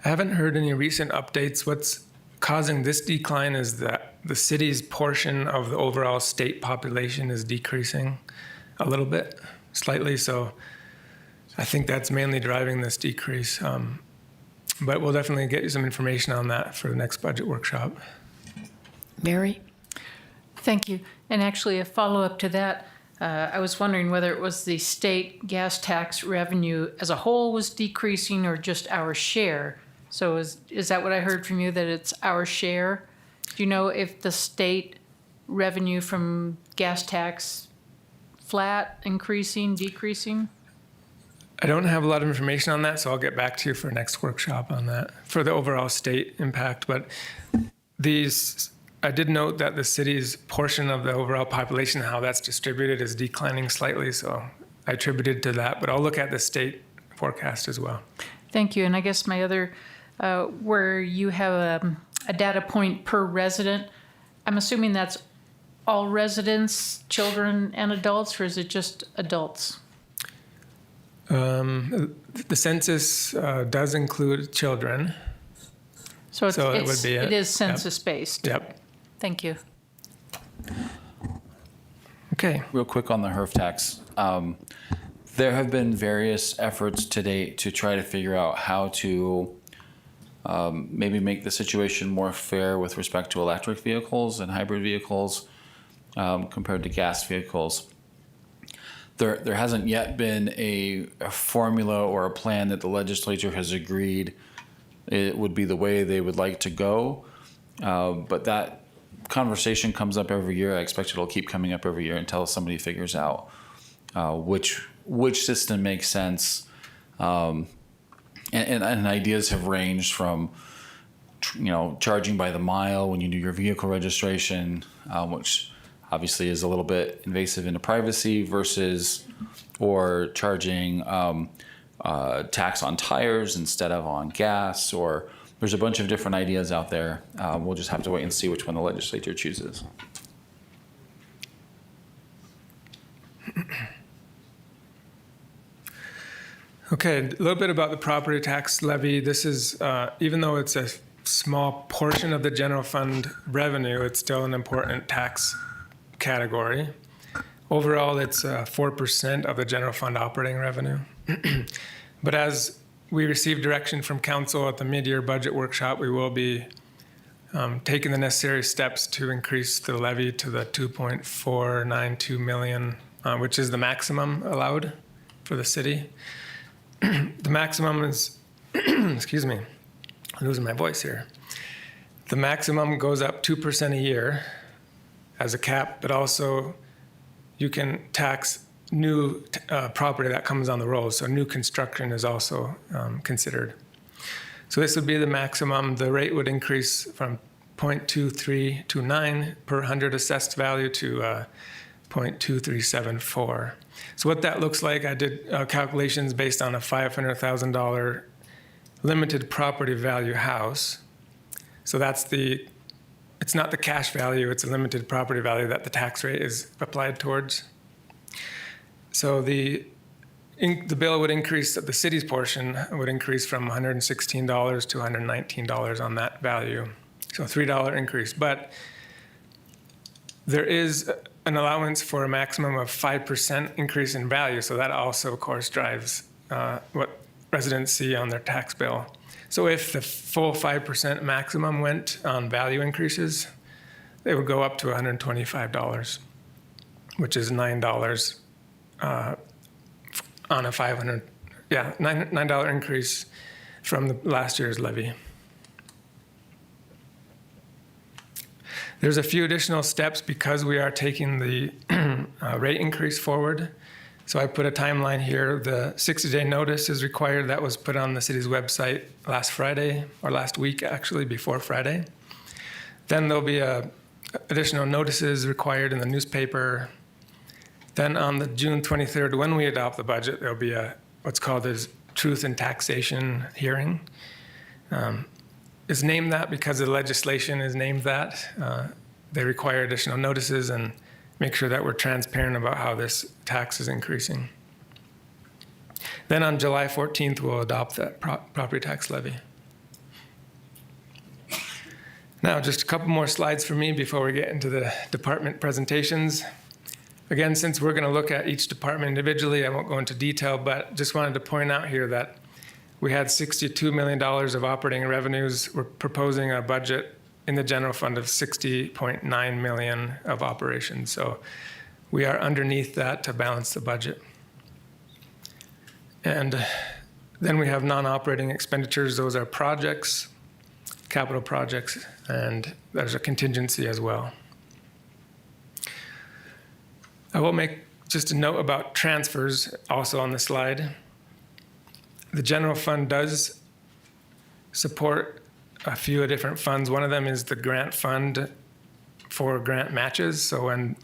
I haven't heard any recent updates. What's causing this decline is that the city's portion of the overall state population is decreasing a little bit, slightly. So I think that's mainly driving this decrease. But we'll definitely get you some information on that for the next budget workshop. Mary? Thank you. And actually, a follow-up to that, I was wondering whether it was the state gas tax revenue as a whole was decreasing or just our share. So is that what I heard from you, that it's our share? Do you know if the state revenue from gas tax flat, increasing, decreasing? I don't have a lot of information on that, so I'll get back to you for next workshop on that, for the overall state impact. But I did note that the city's portion of the overall population, how that's distributed, is declining slightly, so I attributed to that. But I'll look at the state forecast as well. Thank you. And I guess my other, where you have a data point per resident, I'm assuming that's all residents, children, and adults, or is it just adults? The census does include children. So, So it would be it a- is census-based. Yep. Thank you. Okay. Real quick on the HERF tax. There have been various efforts to date to try to figure out how to maybe make the situation more fair with respect to electric vehicles and hybrid vehicles compared to gas vehicles. There hasn't yet been a formula or a plan that the legislature has agreed it would be the way they would like to go. But that conversation comes up every year. I expect it'll keep coming up every year until somebody figures out which system makes sense. And ideas have ranged from, charging by the mile when you do your vehicle registration, which obviously is a little bit invasive into privacy, or charging tax on tires instead of on gas, or there's a bunch of different ideas out there. We'll just have to wait and see which one the legislature chooses. Okay, a little bit about the property tax levy. This is, even though it's a small portion of the general fund revenue, it's still an important tax category. Overall, it's 4% of the general fund operating revenue. But as we received direction from council at the mid-year budget workshop, we will be taking the necessary steps to increase the levy to the 2.492 million, which is the maximum allowed for the city. The maximum is, excuse me, I'm losing my voice here. The maximum goes up 2% a year as a cap, but also you can tax new property that comes on the roll. So new construction is also considered. So this would be the maximum. The rate would increase from 0.2329 per 100 assessed value to 0.2374. So what that looks like, I did calculations based on a $500,000 limited property value house. So it's not the cash value, it's a limited property value that the tax rate is applied towards. So the bill would increase, the city's portion would increase from $116 to $119 on that value. So a $3 increase. But there is an allowance for a maximum of 5% increase in value. So that also, of course, drives what residents see on their tax bill. So if the full 5% maximum went on value increases, they would go up to $125, which is $9 on a $9 increase from the last year's levy. There's a few additional steps because we are taking the rate increase forward. So I put a timeline here. The 60-day notice is required. That was put on the city's website last Friday, or last week actually, before Friday. Then there'll be additional notices required in the newspaper. Then on the June 23rd, when we adopt the budget, there'll be what's called a Truth in Taxation hearing. It's named that because the legislation is named that. They require additional notices and make sure that we're transparent about how this tax is increasing. Then on July 14th, we'll adopt that property tax levy. Now, just a couple more slides for me before we get into the department presentations. Again, since we're going to look at each department individually, I won't go into detail, but just wanted to point out here that we had $62 million of operating revenues. We're proposing a budget in the general fund of $60.9 million of operations. So we are underneath that to balance the budget. And then we have non-operating expenditures. Those are projects, capital projects, and there's a contingency as well. I will make just a note about transfers also on the slide. The general fund does support a few different funds. One of them is the grant fund for grant matches. So when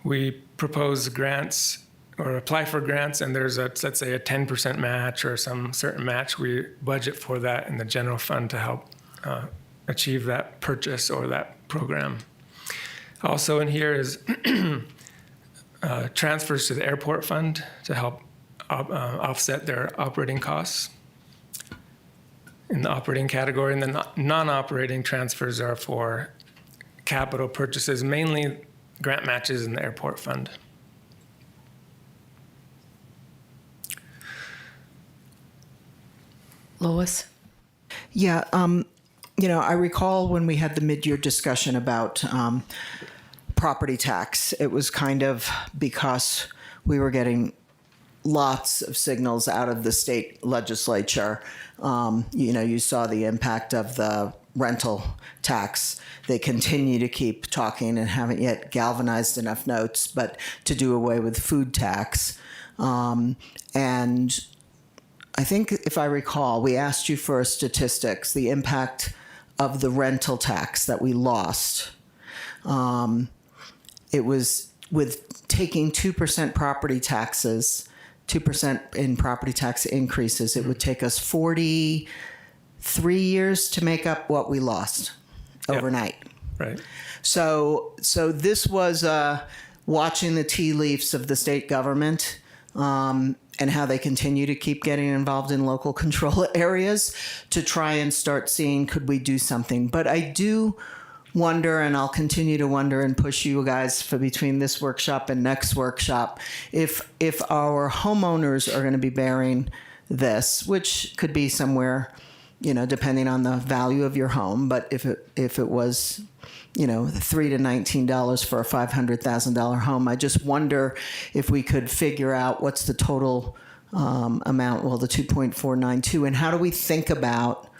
we propose grants or apply for grants and there's let's say a 10% match or some certain match, we budget for that in the general fund to help achieve that purchase or that program. Also in here is transfers to the airport fund to help offset their operating costs in the operating category. And the non-operating transfers are for capital purchases, mainly grant matches in the airport fund. Lois? Yeah, I recall when we had the mid-year discussion about property tax, it was kind of because we were getting lots of signals out of the state legislature. You saw the impact of the rental tax. They continue to keep talking and haven't yet galvanized enough notes, but to do away with food tax. And I think if I recall, we asked you for statistics, the impact of the rental tax that we lost. It was with taking 2% property taxes, 2% in property tax increases, it would take us 43 years to make up what we lost overnight. Right. So this was watching the tea leaves of the state government and how they continue to keep getting involved in local control areas to try and start seeing, could we do something? But I do wonder, and I'll continue to wonder and push you guys for between this workshop and next workshop, if our homeowners are going to be bearing this, which could be somewhere, depending on the value of your home, but if it was, $3 to $19 for a $500,000 home, I just wonder if we could figure out what's the total amount, well, the 2.492, and how do we think about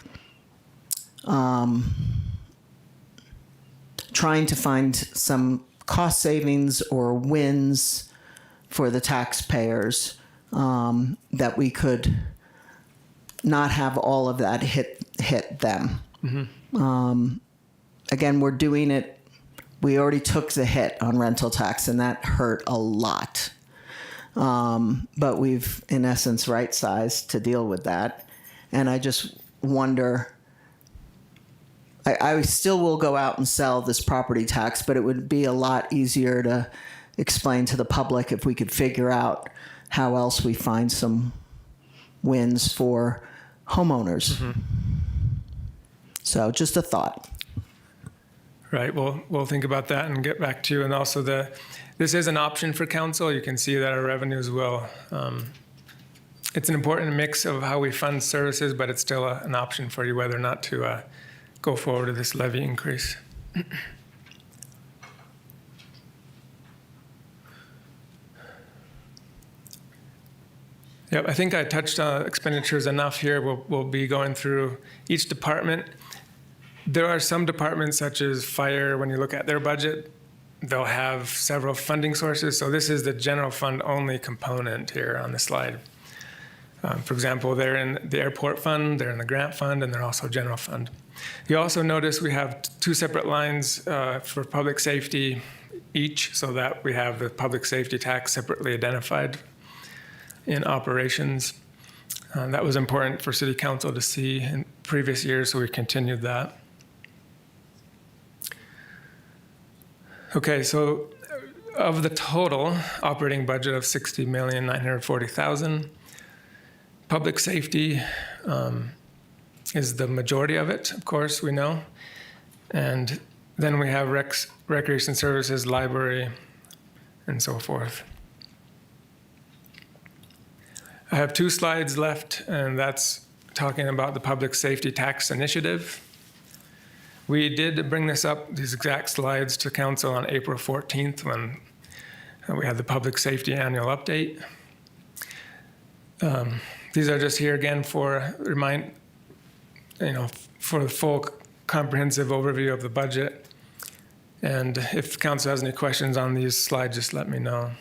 trying to find some cost savings or wins for the taxpayers that we could not have all of that hit them. Mm-hmm. Again, we're doing it. We already took the hit on rental tax, and that hurt a lot. But we've, in essence, right-sized to deal with that. And I just wonder, I still will go out and sell this property tax, but it would be a lot easier to explain to the public if we could figure out how else we find some wins for homeowners. Mm-hmm. So just a thought. Right. We'll think about that and get back to you. And also, this is an option for council. You can see that our revenues will. It's an important mix of how we fund services, but it's still an option for you whether or not to go forward with this levy increase. Yep, I think I touched on expenditures enough here. We'll be going through each department. There are some departments, such as fire, when you look at their budget, they'll have several funding sources. So this is the general fund only component here on the slide. For example, they're in the airport fund, they're in the grant fund, and they're also general fund. You also notice we have two separate lines for public safety each, so that we have the public safety tax separately identified in operations. That was important for City Council to see in previous years, so we continued that. Okay, so of the total operating budget of $60,940,000, public safety is the majority of it, of course, we know. And then we have recreation services, library, and so forth. I have 2 slides left, and that's talking about the public safety tax initiative. We did bring this up, these exact slides, to council on April 14th when we had the public safety annual update. These are just here again for for the full comprehensive overview of the budget. And if council has any questions on these slides, just let me know.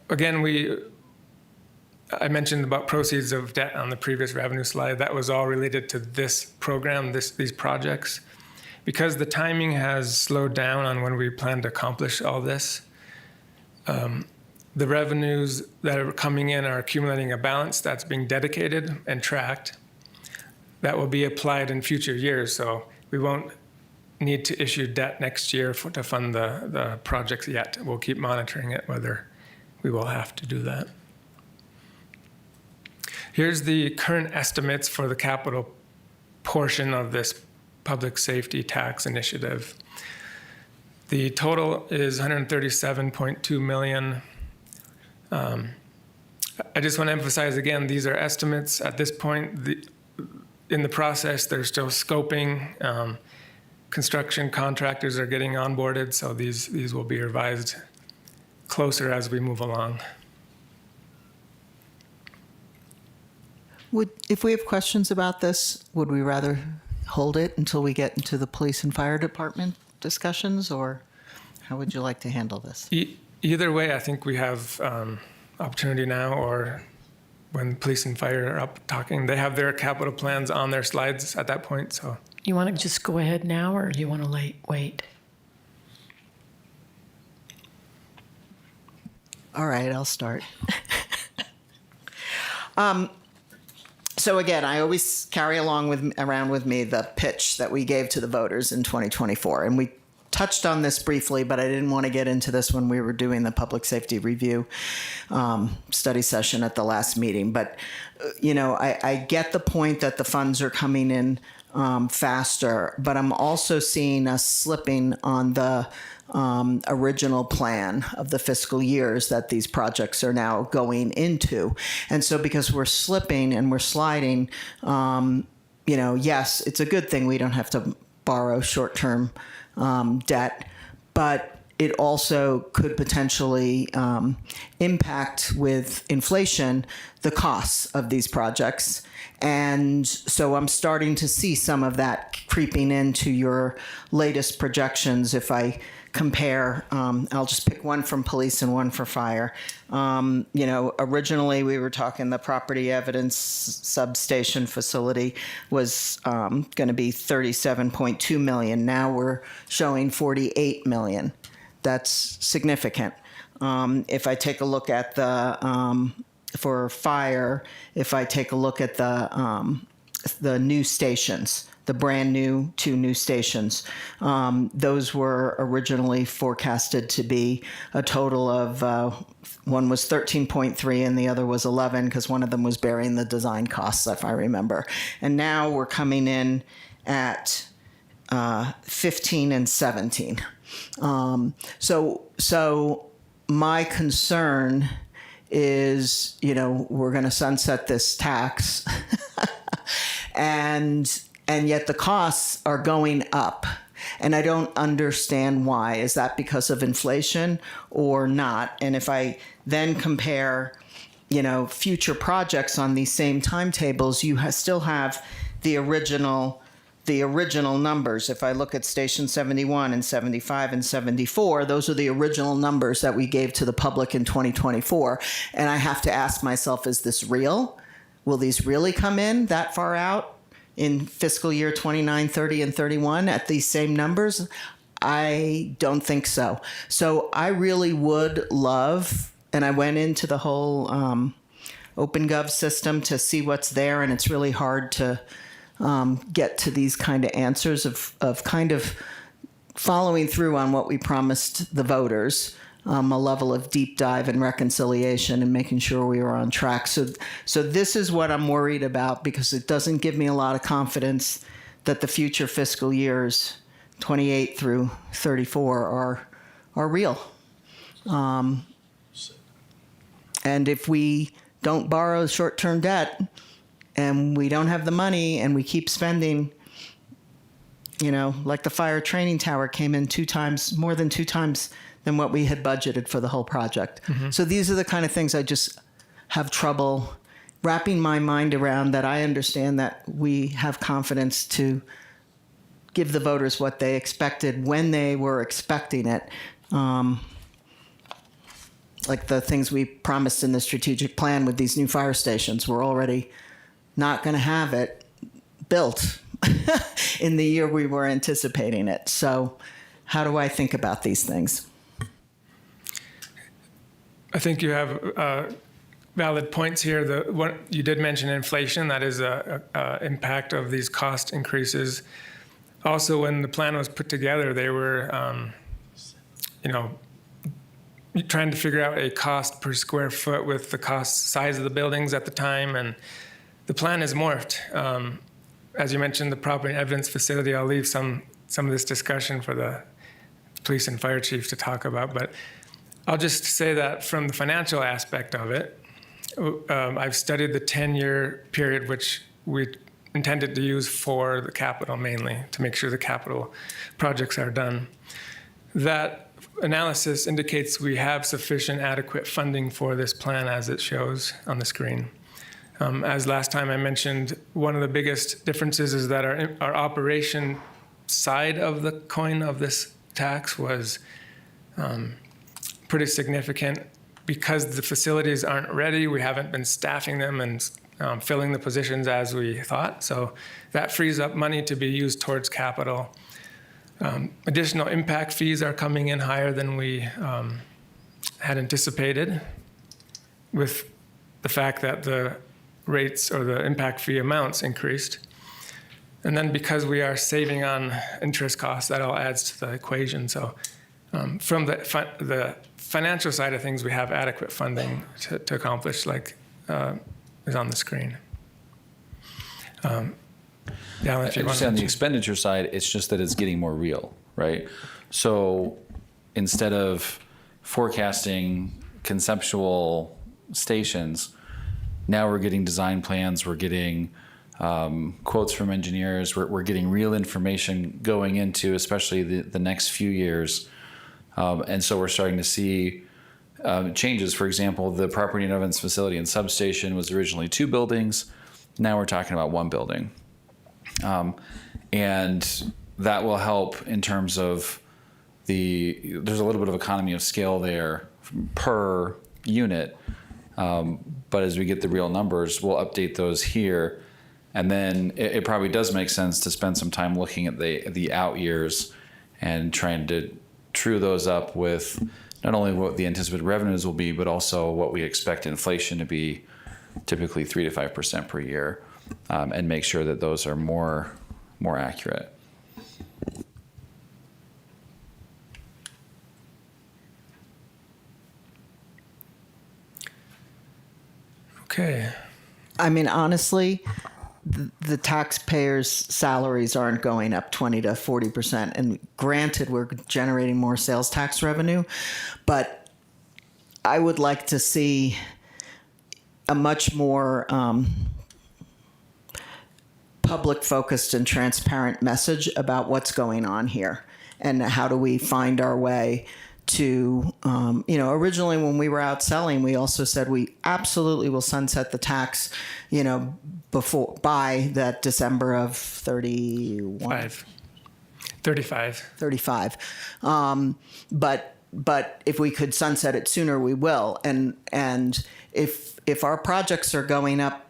Again, I mentioned about proceeds of debt on the previous revenue slide. That was all related to this program, these projects. Because the timing has slowed down on when we plan to accomplish all this, the revenues that are coming in are accumulating a balance that's being dedicated and tracked that will be applied in future years. So we won't need to issue debt next year to fund the projects yet. We'll keep monitoring it, whether we will have to do that. Here's the current estimates for the capital portion of this public safety tax initiative. The total is 137.2 million. I just want to emphasize again, these are estimates at this point. In the process, they're still scoping. Construction contractors are getting onboarded, so these will be revised closer as we move along. If we have questions about this, would we rather hold it until we get into the police and fire department discussions, or how would you like to handle this? Either way, I think we have opportunity now, or when police and fire are up talking. They have their capital plans on their slides at that point, so. You want to just go ahead now, or do you want to wait? All right, I'll start. So again, I always carry around with me the pitch that we gave to the voters in 2024. And we touched on this briefly, but I didn't want to get into this when we were doing the public safety review study session at the last meeting. But, I get the point that the funds are coming in faster, but I'm also seeing us slipping on the original plan of the fiscal years that these projects are now going into. And so because we're slipping and we're sliding, yes, it's a good thing we don't have to borrow short-term debt, but it also could potentially impact with inflation the costs of these projects. And so I'm starting to see some of that creeping into your latest projections. If I compare, I'll just pick one from police and one for fire. Originally we were talking the property evidence substation facility was going to be 37.2 million. Now we're showing 48 million. That's significant. If I take a look at the for fire, if I take a look at the new stations, the brand new 2 new stations, those were originally forecasted to be a total of one was 13.3 and the other was 11 because one of them was bearing the design costs, if I remember. And now we're coming in at 15 and 17. So my concern is, we're going to sunset this tax and yet the costs are going up. And I don't understand why. Is that because of inflation or not? And if I then compare, future projects on these same timetables, you still have the original numbers. If I look at Station 71 and 75 and 74, those are the original numbers that we gave to the public in 2024. And I have to ask myself, is this real? Will these really come in that far out in fiscal year 29, 30, and 31 at these same numbers? I don't think so. So I really would love, and I went into the whole OpenGov system to see what's there, and it's really hard to get to these kind of answers of kind of following through on what we promised the voters, a level of deep dive and reconciliation and making sure we were on track. So this is what I'm worried about, because it doesn't give me a lot of confidence that the future fiscal years 28 through 34 are real. And if we don't borrow short-term debt, and we don't have the money, and we keep spending, like the fire training tower came in more than 2 times than what we had budgeted for the whole project. Mm-hmm. So these are the kind of things I just have trouble wrapping my mind around, that I understand that we have confidence to give the voters what they expected when they were expecting it. Like the things we promised in the strategic plan with these new fire stations, we're already not going to have it built in the year we were anticipating it. So how do I think about these things? I think you have valid points here. What you did mention inflation, that is a impact of these cost increases. Also, when the plan was put together, they were, trying to figure out a cost per square foot with the cost size of the buildings at the time, and the plan has morphed. As you mentioned, the property and evidence facility, I'll leave some of this discussion for the police and fire chief to talk about, but I'll just say that from the financial aspect of it, I've studied the 10-year period, which we intended to use for the capital mainly, to make sure the capital projects are done. That analysis indicates we have sufficient adequate funding for this plan as it shows on the screen. As last time I mentioned, one of the biggest differences is that our operation side of the coin of this tax was pretty significant. Because the facilities aren't ready, we haven't been staffing them and filling the positions as we thought. So that frees up money to be used towards capital. Additional impact fees are coming in higher than we had anticipated, with the fact that the rates or the impact fee amounts increased. And then because we are saving on interest costs, that all adds to the equation. So from the financial side of things, we have adequate funding to accomplish, like is on the screen. Alan, if you want On the to. expenditure side, it's just that it's getting more real, right? So instead of forecasting conceptual stations, now we're getting design plans, we're getting quotes from engineers, we're getting real information going into especially the next few years. And so we're starting to see changes. For example, the property and evidence facility and substation was originally 2 buildings. Now we're talking about 1 building. And that will help in terms of there's a little bit of economy of scale there per unit. But as we get the real numbers, we'll update those here. And then it probably does make sense to spend some time looking at the out years and trying to true those up with not only what the anticipated revenues will be, but also what we expect inflation to be, typically 3 to 5% per year, and make sure that those are more accurate. Okay. I mean, honestly, the taxpayers' salaries aren't going up 20 to 40%. And granted, we're generating more sales tax revenue, but I would like to see a much more public-focused and transparent message about what's going on here and how do we find our way to, originally when we were out selling, we also said we absolutely will sunset the tax, by that December of 35. But if we could sunset it sooner, we will. And if our projects are going up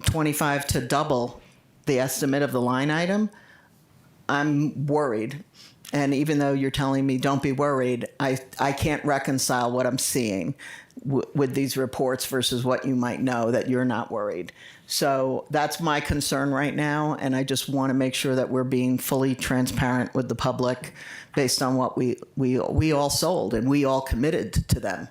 25 to double the estimate of the line item, I'm worried. And even though you're telling me don't be worried, I can't reconcile what I'm seeing with these reports versus what you might know that you're not worried. So that's my concern right now, and I just want to make sure that we're being fully transparent with the public based on what we all sold and we all committed to them,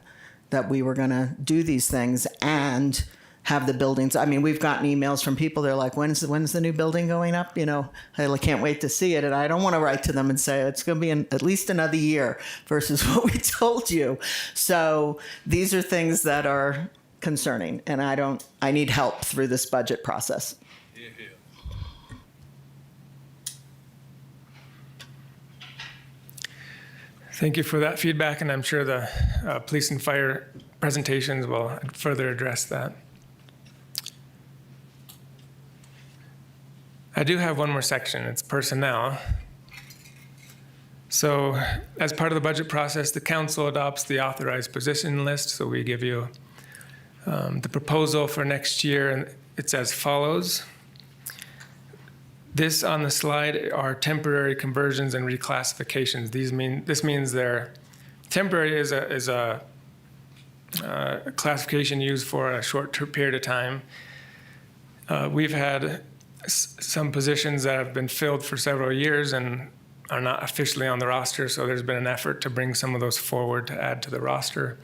that we were going to do these things and have the buildings. I mean, we've gotten emails from people. They're like, when's the new building going up? I can't wait to see it. And I don't want to write to them and say it's going to be at least another year versus what we told you. So these are things that are concerning, and I need help through this budget process. Thank you for that feedback, and I'm sure the police and fire presentations will further address that. I do have one more section. It's personnel. So as part of the budget process, the council adopts the authorized position list. So we give you the proposal for next year, and it's as follows. This on the slide are temporary conversions and reclassifications. This means they're temporary is a classification used for a short period of time. We've had some positions that have been filled for several years and are not officially on the roster, so there's been an effort to bring some of those forward to add to the roster.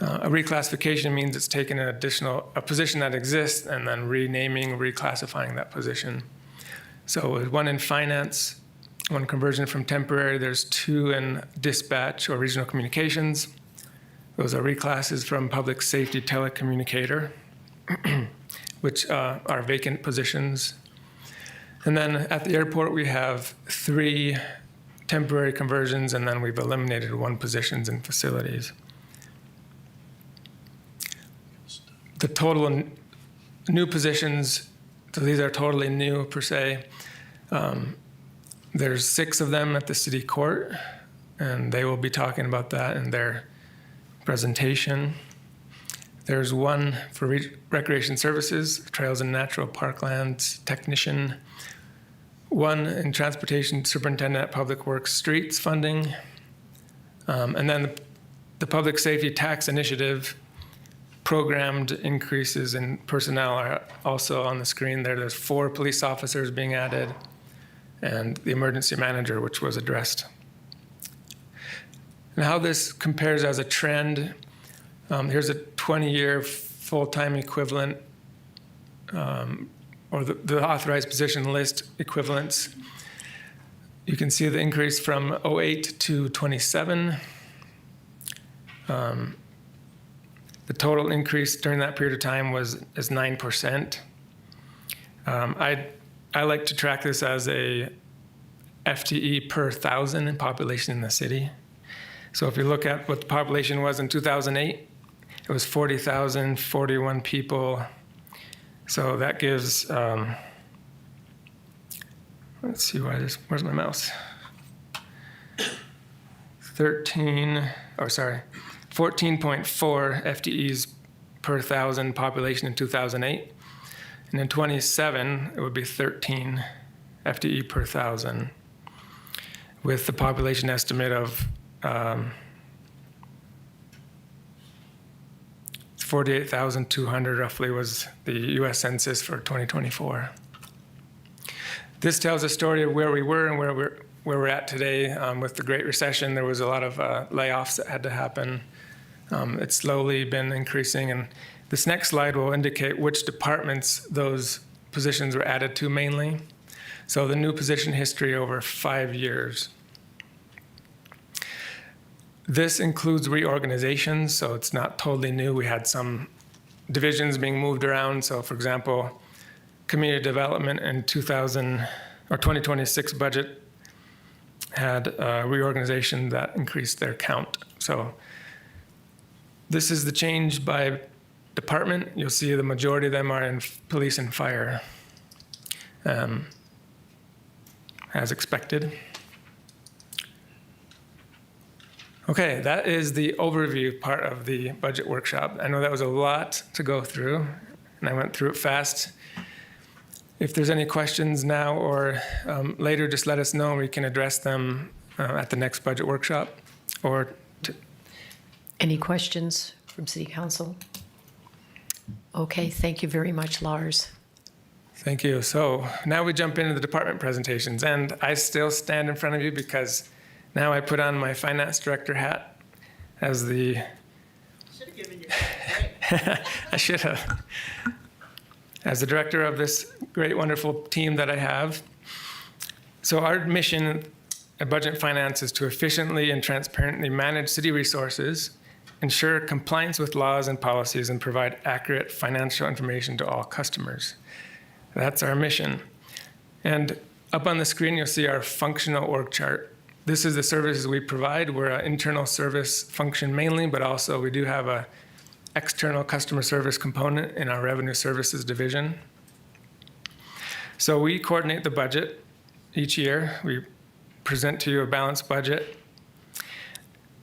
A reclassification means it's taking a position that exists and then renaming, reclassifying that position. So with one in finance, one conversion from temporary, there's 2 in dispatch or regional communications. Those are reclasses from public safety telecommunicator, which are vacant positions. And then at the airport, we have 3 temporary conversions, and then we've eliminated 1 positions in facilities. The total new positions, so these are totally new per se. There's 6 of them at the city court, and they will be talking about that in their presentation. There's 1 for recreation services, trails and natural parklands technician, 1 in transportation superintendent, public works streets funding, and then the public safety tax initiative programmed increases in personnel are also on the screen there. There's 4 police officers being added and the emergency manager, which was addressed. And how this compares as a trend, here's a 20-year full-time equivalent, or the authorized position list equivalents. You can see the increase from 08 to 27. The total increase during that period of time is 9%. I like to track this as a FTE per 1,000 in population in the city. So if you look at what the population was in 2008, it was 40,041 people. So that gives, let's see, where's my mouse? 14.4 FTEs per 1,000 population in 2008. And in 27, it would be 13 FTE per 1,000, with the population estimate of 48,200 roughly was the U.S. Census for 2024. This tells a story of where we were and where we're at today. With the Great Recession, there was a lot of layoffs that had to happen. It's slowly been increasing, and this next slide will indicate which departments those positions were added to mainly. So the new position history over 5 years. This includes reorganizations, so it's not totally new. We had some divisions being moved around. So for example, community development in 2026 budget had a reorganization that increased their count. So this is the change by department. You'll see the majority of them are in police and fire, as expected. Okay, that is the overview part of the budget workshop. I know that was a lot to go through, and I went through it fast. If there's any questions now or later, just let us know, and we can address them at the next budget workshop. Any questions from City Council? Okay, thank you very much, Lars. Thank you. So now we jump into the department presentations, and I still stand in front of you because now I put on my finance director hat as the... Should have given you that. I should have. As the director of this great, wonderful team that I have. So our mission at Budget and Finance is to efficiently and transparently manage city resources, ensure compliance with laws and policies, and provide accurate financial information to all customers. That's our mission. And up on the screen, you'll see our functional org chart. This is the services we provide. We're an internal service function mainly, but also we do have an external customer service component in our revenue services division. So we coordinate the budget each year. We present to you a balanced budget.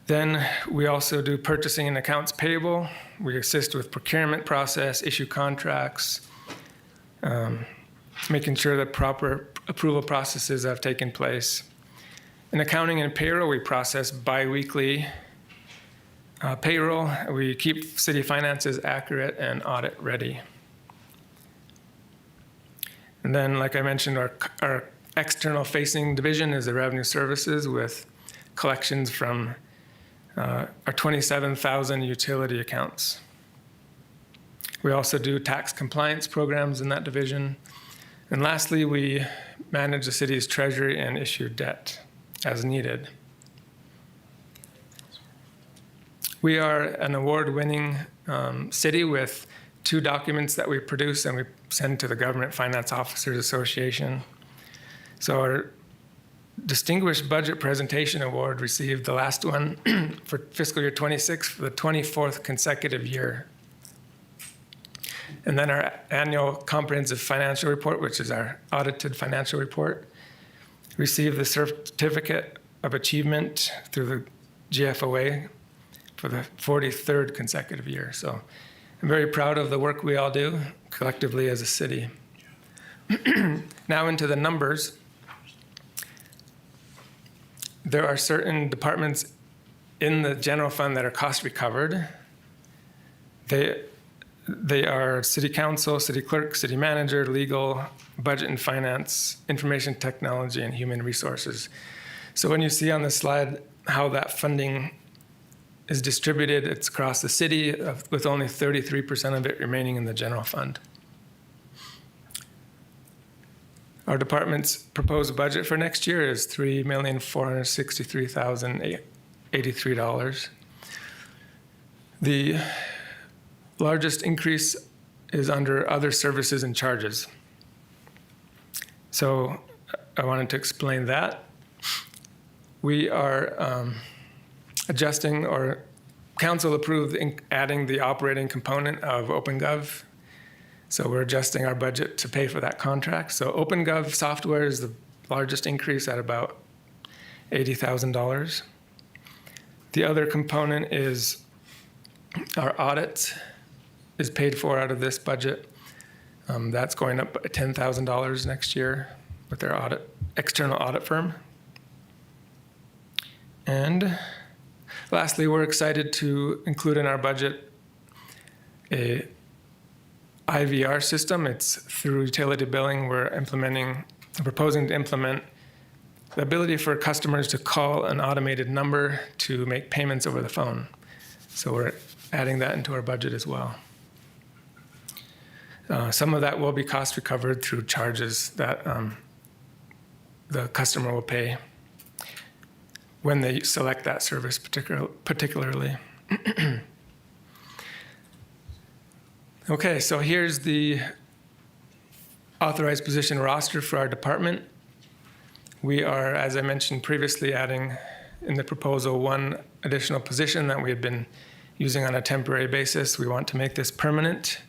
Then we also do purchasing and accounts payable. We assist with procurement process, issue contracts, making sure that proper approval processes have taken place. In accounting and payroll, we process bi-weekly payroll. We keep city finances accurate and audit ready. And then, like I mentioned, our external facing division is the revenue services with collections from our 27,000 utility accounts. We also do tax compliance programs in that division. And lastly, we manage the city's treasury and issue debt as needed. We are an award-winning city with 2 documents that we produce and we send to the Government Finance Officers Association. So our Distinguished Budget Presentation Award received the last one for fiscal year 26 for the 24th consecutive year. And then our annual comprehensive financial report, which is our audited financial report, received the Certificate of Achievement through the GFOA for the 43rd consecutive year. So I'm very proud of the work we all do collectively as a city. Now into the numbers. There are certain departments in the general fund that are cost recovered. They are city council, city clerk, city manager, legal, budget and finance, information technology, and human resources. So when you see on the slide how that funding is distributed, it's across the city with only 33% of it remaining in the general fund. Our department's proposed budget for next year is $3,463,083. The largest increase is under other services and charges. So I wanted to explain that. We are adjusting, or council approved adding the operating component of OpenGov. So we're adjusting our budget to pay for that contract. So OpenGov software is the largest increase at about $80,000. The other component is our audit is paid for out of this budget. That's going up $10,000 next year with our external audit firm. And lastly, we're excited to include in our budget a IVR system. It's through utility billing. We're proposing to implement the ability for customers to call an automated number to make payments over the phone. So we're adding that into our budget as well. Some of that will be cost recovered through charges that the customer will pay when they select that service particularly. Okay, so here's the authorized position roster for our department. We are, as I mentioned previously, adding in the proposal 1 additional position that we have been using on a temporary basis. We want to make this permanent,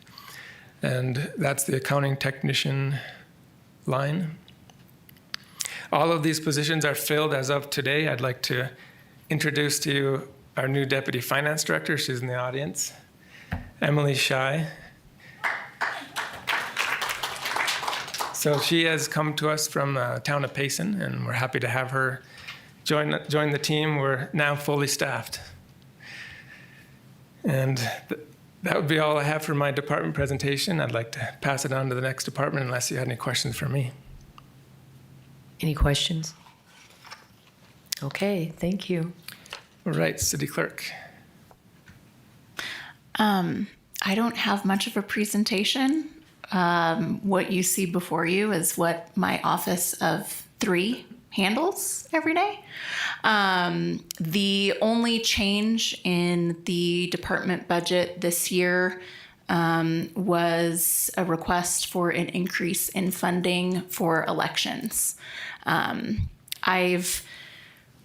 and that's the accounting technician line. All of these positions are filled as of today. I'd like to introduce to you our new Deputy Finance Director. She's in the audience, Emily Shai. So she has come to us from the town of Payson, and we're happy to have her join the team. We're now fully staffed. And that would be all I have for my department presentation. I'd like to pass it on to the next department unless you had any questions for me. Any questions? Okay, thank you. All right, City Clerk. I don't have much of a presentation. What you see before you is what my office of 3 handles every day. The only change in the department budget this year was a request for an increase in funding for elections. I've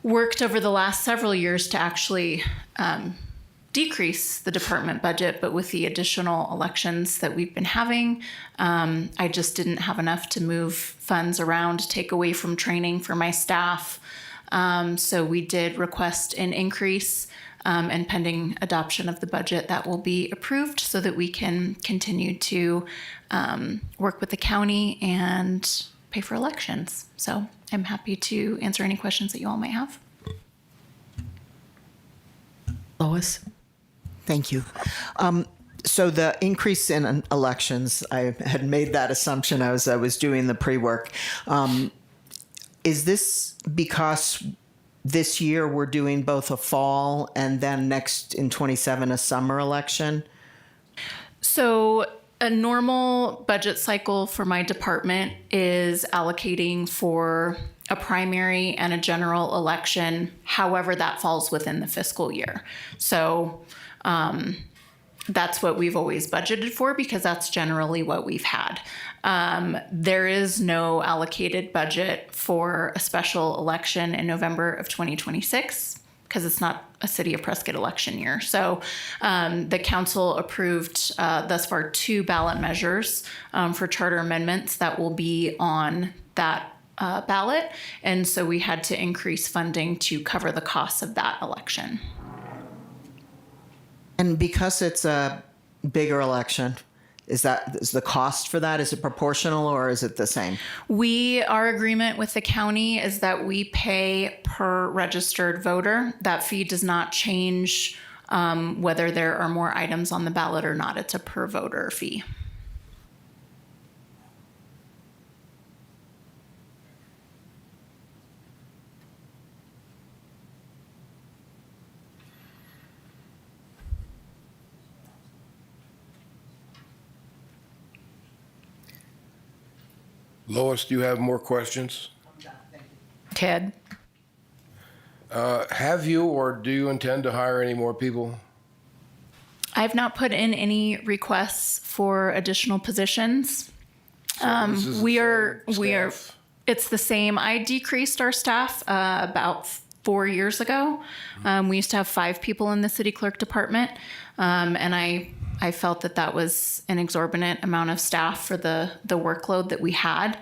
worked over the last several years to actually decrease the department budget, but with the additional elections that we've been having, I just didn't have enough to move funds around, take away from training for my staff. So we did request an increase, and pending adoption of the budget, that will be approved so that we can continue to work with the county and pay for elections. So I'm happy to answer any questions that you all might have. Lois? Thank you. So the increase in elections, I had made that assumption as I was doing the pre-work. Is this because this year we're doing both a fall and then next in 27 a summer election? So a normal budget cycle for my department is allocating for a primary and a general election, however that falls within the fiscal year. So that's what we've always budgeted for because that's generally what we've had. There is no allocated budget for a special election in November of 2026 because it's not a City of Prescott election year. So the council approved thus far 2 ballot measures for charter amendments that will be on that ballot. And so we had to increase funding to cover the costs of that election. And because it's a bigger election, is the cost for that, is it proportional or is it the same? Our agreement with the county is that we pay per registered voter. That fee does not change whether there are more items on the ballot or not. It's a per voter fee. Lois, do you have more questions? Ted? Have you or do you intend to hire any more people? I've not put in any requests for additional positions. This is We the are, same staff? it's the same. I decreased our staff about 4 years ago. We used to have 5 people in the city clerk department. And I felt that was an exorbitant amount of staff for the workload that we had.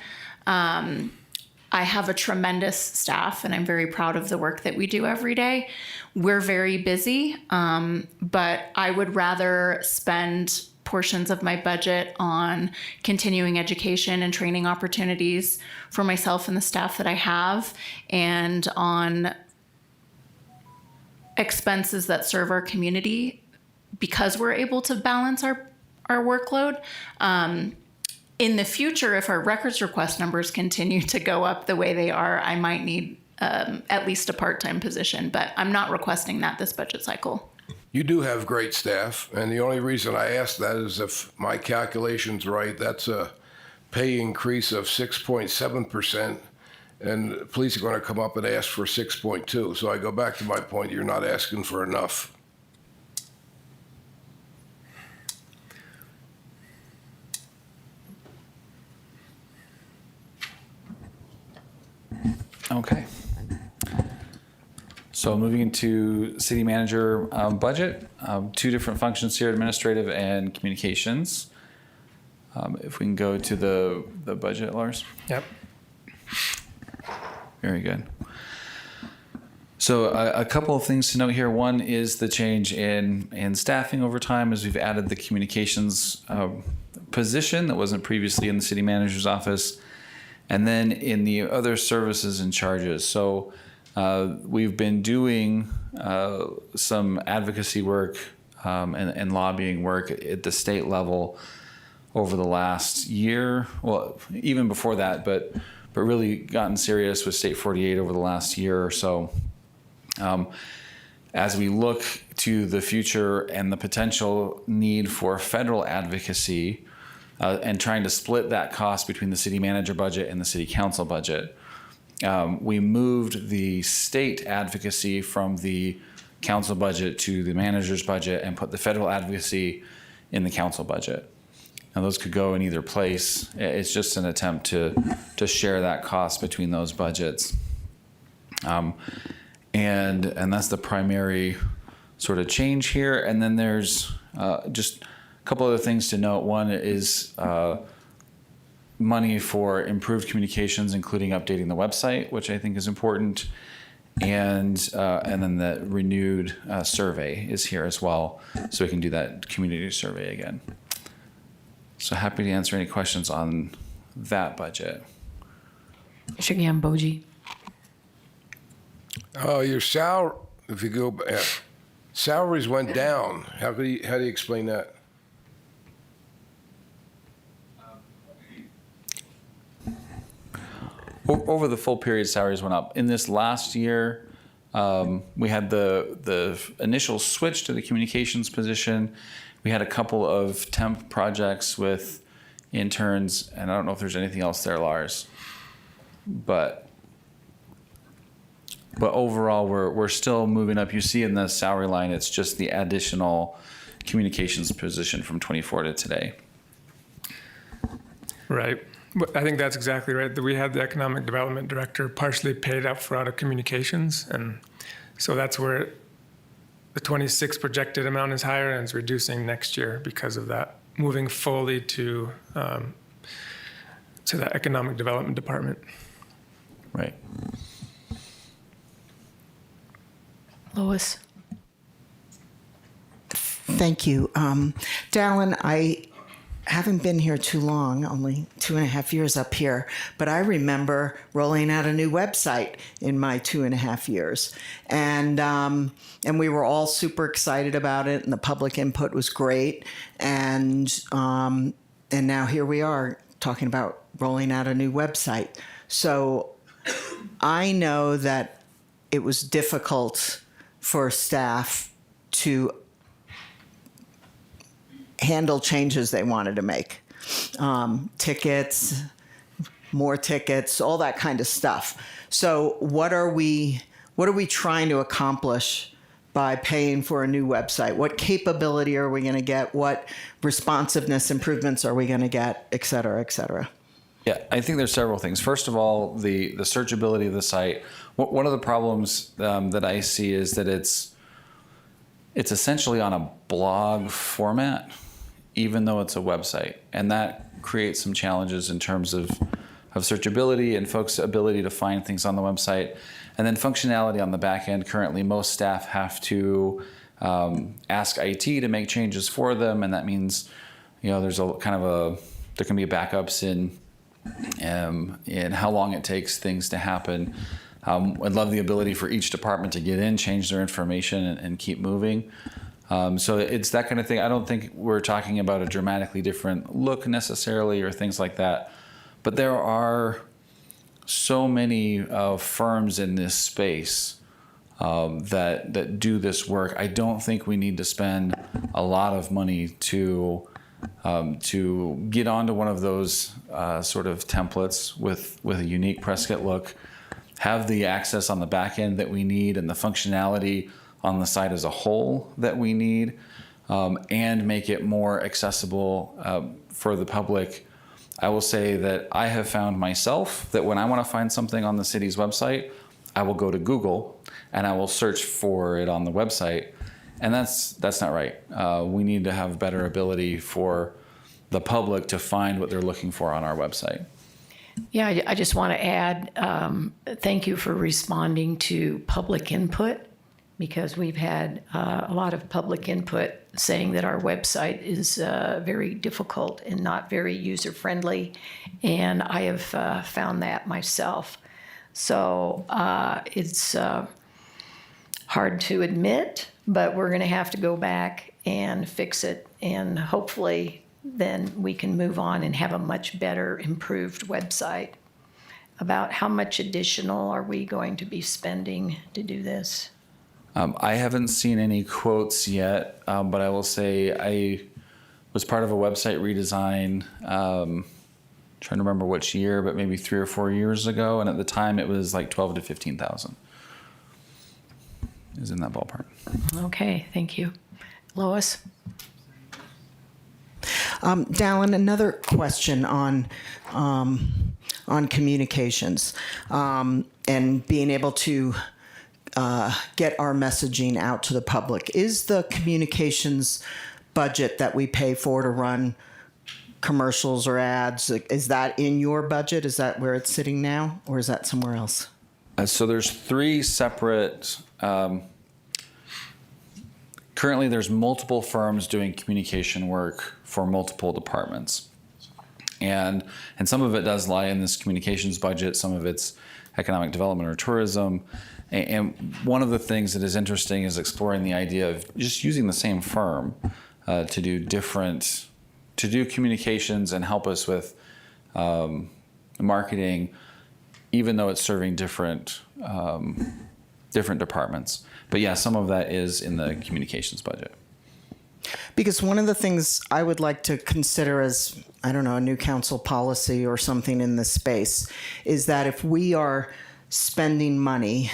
I have a tremendous staff and I'm very proud of the work that we do every day. We're very busy, but I would rather spend portions of my budget on continuing education and training opportunities for myself and the staff that I have, and on expenses that serve our community because we're able to balance our workload. In the future, if our records request numbers continue to go up the way they are, I might need at least a part-time position, but I'm not requesting that this budget cycle. You do have great staff, and the only reason I ask that is if my calculation's right, that's a pay increase of 6.7%, and the police are going to come up and ask for 6.2. So I go back to my point, you're not asking for enough. Okay. So moving into city manager budget, 2 different functions here, administrative and communications. If we can go to the budget, Lars. Yep. Very good. So a couple of things to note here. One is the change in staffing over time as we've added the communications position that wasn't previously in the city manager's office. And then in the other services and charges. So we've been doing some advocacy work and lobbying work at the state level over the last year. Well, even before that, but really gotten serious with State 48 over the last year or so. As we look to the future and the potential need for federal advocacy, and trying to split that cost between the city manager budget and the city council budget. We moved the state advocacy from the council budget to the manager's budget and put the federal advocacy in the council budget. Now those could go in either place. It's just an attempt to share that cost between those budgets. And that's the primary sort of change here. And then there's just couple other things to note. One is money for improved communications, including updating the website, which I think is important, and then the renewed survey is here as well, so we can do that community survey again. So happy to answer any questions on that budget. Shagan Boji. Your salary, if you go back, salaries went down. How do you explain that? over the full period, salaries went up. In this last year, we had the initial switch to the communications position. We had a couple of temp projects with interns, and I don't know if there's anything else there, Lars. But overall, we're still moving up. You see in the salary line, it's just the additional communications position from 24 to today. Right. But I think that's exactly right. That we had the economic development director partially paid up for out of communications, and so that's where the 26 projected amount is higher, and it's reducing next year because of that, moving fully to the economic development department. Right. Lois? Thank you. Dallin, I haven't been here too long, only 2.5 years up here, but I remember rolling out a new website in my 2.5 years. And we were all super excited about it, and the public input was great. And now here we are talking about rolling out a new website. So I know that it was difficult for staff to handle changes they wanted to make. Tickets, more tickets, all that kind of stuff. So what are we trying to accomplish by paying for a new website? What capability are we going to get? What responsiveness improvements are we going to get, et cetera, et cetera? Yeah, I think there's several things. First of all, the searchability of the site. One of the problems that I see is that it's essentially on a blog format, even though it's a website. And that creates some challenges in terms of searchability and folks' ability to find things on the website. And then functionality on the back end. Currently, most staff have to ask IT to make changes for them. And that means, there's there can be backups in how long it takes things to happen. I'd love the ability for each department to get in, change their information, and keep moving. So it's that kind of thing. I don't think we're talking about a dramatically different look necessarily or things like that. But there are so many firms in this space that do this work. I don't think we need to spend a lot of money to get onto one of those sort of templates with a unique Prescott look, have the access on the back end that we need and the functionality on the site as a whole that we need, and make it more accessible for the public. I will say that I have found myself that when I want to find something on the city's website, I will go to Google and I will search for it on the website. And that's not right. We need to have better ability for the public to find what they're looking for on our website. Yeah, I just want to add, thank you for responding to public input, because we've had a lot of public input saying that our website is very difficult and not very user-friendly, and I have found that myself. So it's hard to admit, but we're going to have to go back and fix it, and hopefully then we can move on and have a much better, improved website. About how much additional are we going to be spending to do this? I haven't seen any quotes yet, but I will say I was part of a website redesign, trying to remember which year, but maybe 3 or 4 years ago, and at the time it was like 12 to 15,000. Is in that ballpark. Okay, thank you. Lois? Dallin, another question on communications and being able to get our messaging out to the public. Is the communications budget that we pay for to run commercials or ads, is that in your budget? Is that where it's sitting now, or is that somewhere else? So there's 3 separate. Currently, there's multiple firms doing communication work for multiple departments, and some of it does lie in this communications budget. Some of it's economic development or tourism. And one of the things that is interesting is exploring the idea of just using the same firm to do communications and help us with marketing even though it's serving different different departments. But yeah, some of that is in the communications budget. Because one of the things I would like to consider as, I don't know, a new council policy or something in this space is that if we are spending money,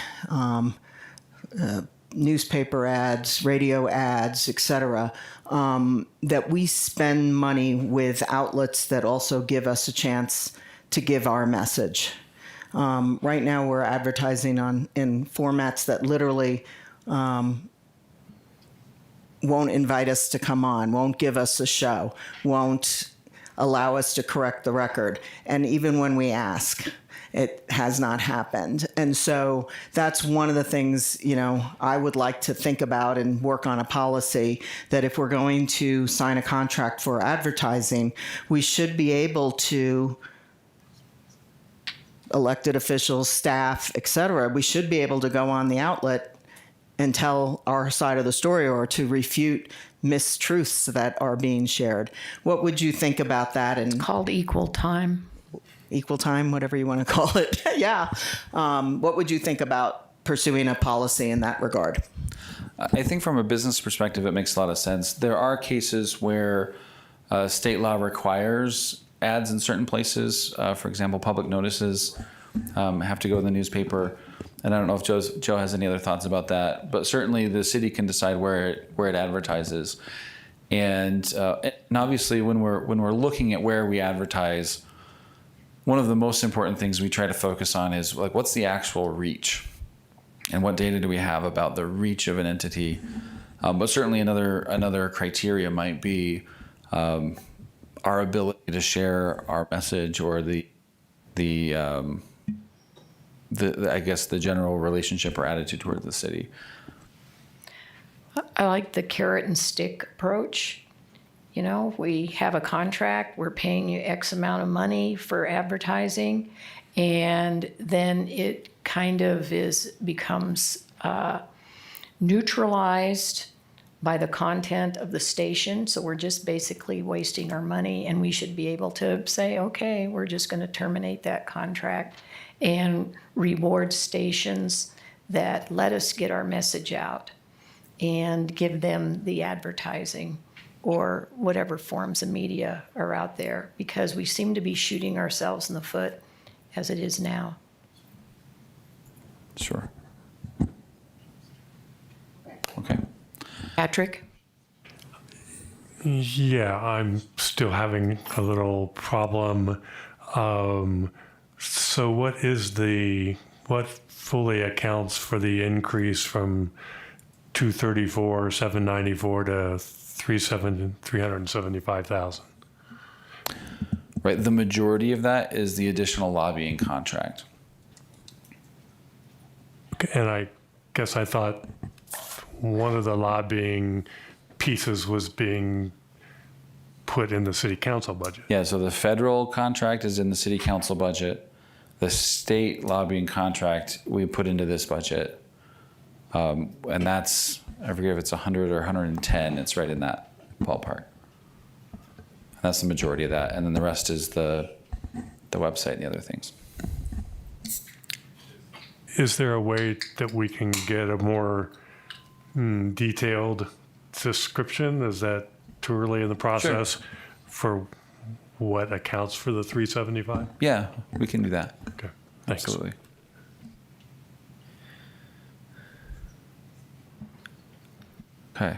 newspaper ads, radio ads, etc., that we spend money with outlets that also give us a chance to give our message. Right now, we're advertising in formats that literally won't invite us to come on, won't give us a show, won't allow us to correct the record. And even when we ask, it has not happened. And so that's one of the things, I would like to think about and work on a policy that if we're going to sign a contract for advertising, we should be able to, elected officials, staff, et cetera, we should be able to go on the outlet and tell our side of the story or to refute mistruths that are being shared. What would you think about that? And Called equal time. equal time, whatever you want to call it. Yeah. What would you think about pursuing a policy in that regard? I think from a business perspective, it makes a lot of sense. There are cases where state law requires ads in certain places. For example, public notices have to go in the newspaper. And I don't know if Joe has any other thoughts about that, but certainly the city can decide where it advertises. And obviously, when we're looking at where we advertise, one of the most important things we try to focus on is like, what's the actual reach, and what data do we have about the reach of an entity? But certainly, another criteria might be our ability to share our message, or the I guess the general relationship or attitude toward the city. I like the carrot and stick approach. We have a contract, we're paying you X amount of money for advertising, and then it kind of becomes neutralized by the content of the station. So we're just basically wasting our money, and we should be able to say, okay, we're just going to terminate that contract and reward stations that let us get our message out and give them the advertising or whatever forms of media are out there, because we seem to be shooting ourselves in the foot as it is now. Sure. Okay. Patrick? Yeah, I'm still having a little problem. So what fully accounts for the increase from 234,794 to 375,000? Right. The majority of that is the additional lobbying contract. And I guess I thought one of the lobbying pieces was being put in the city council budget. Yeah. So the federal contract is in the city council budget. The state lobbying contract we put into this budget. And that's, I forget if it's 100 or 110. It's right in that ballpark. That's the majority of that. And then the rest is the website and the other things. Is there a way that we can get a more detailed description? Is that too early in the process for what accounts for the 375? Yeah, we can do that. Okay, thanks. Absolutely. Okay.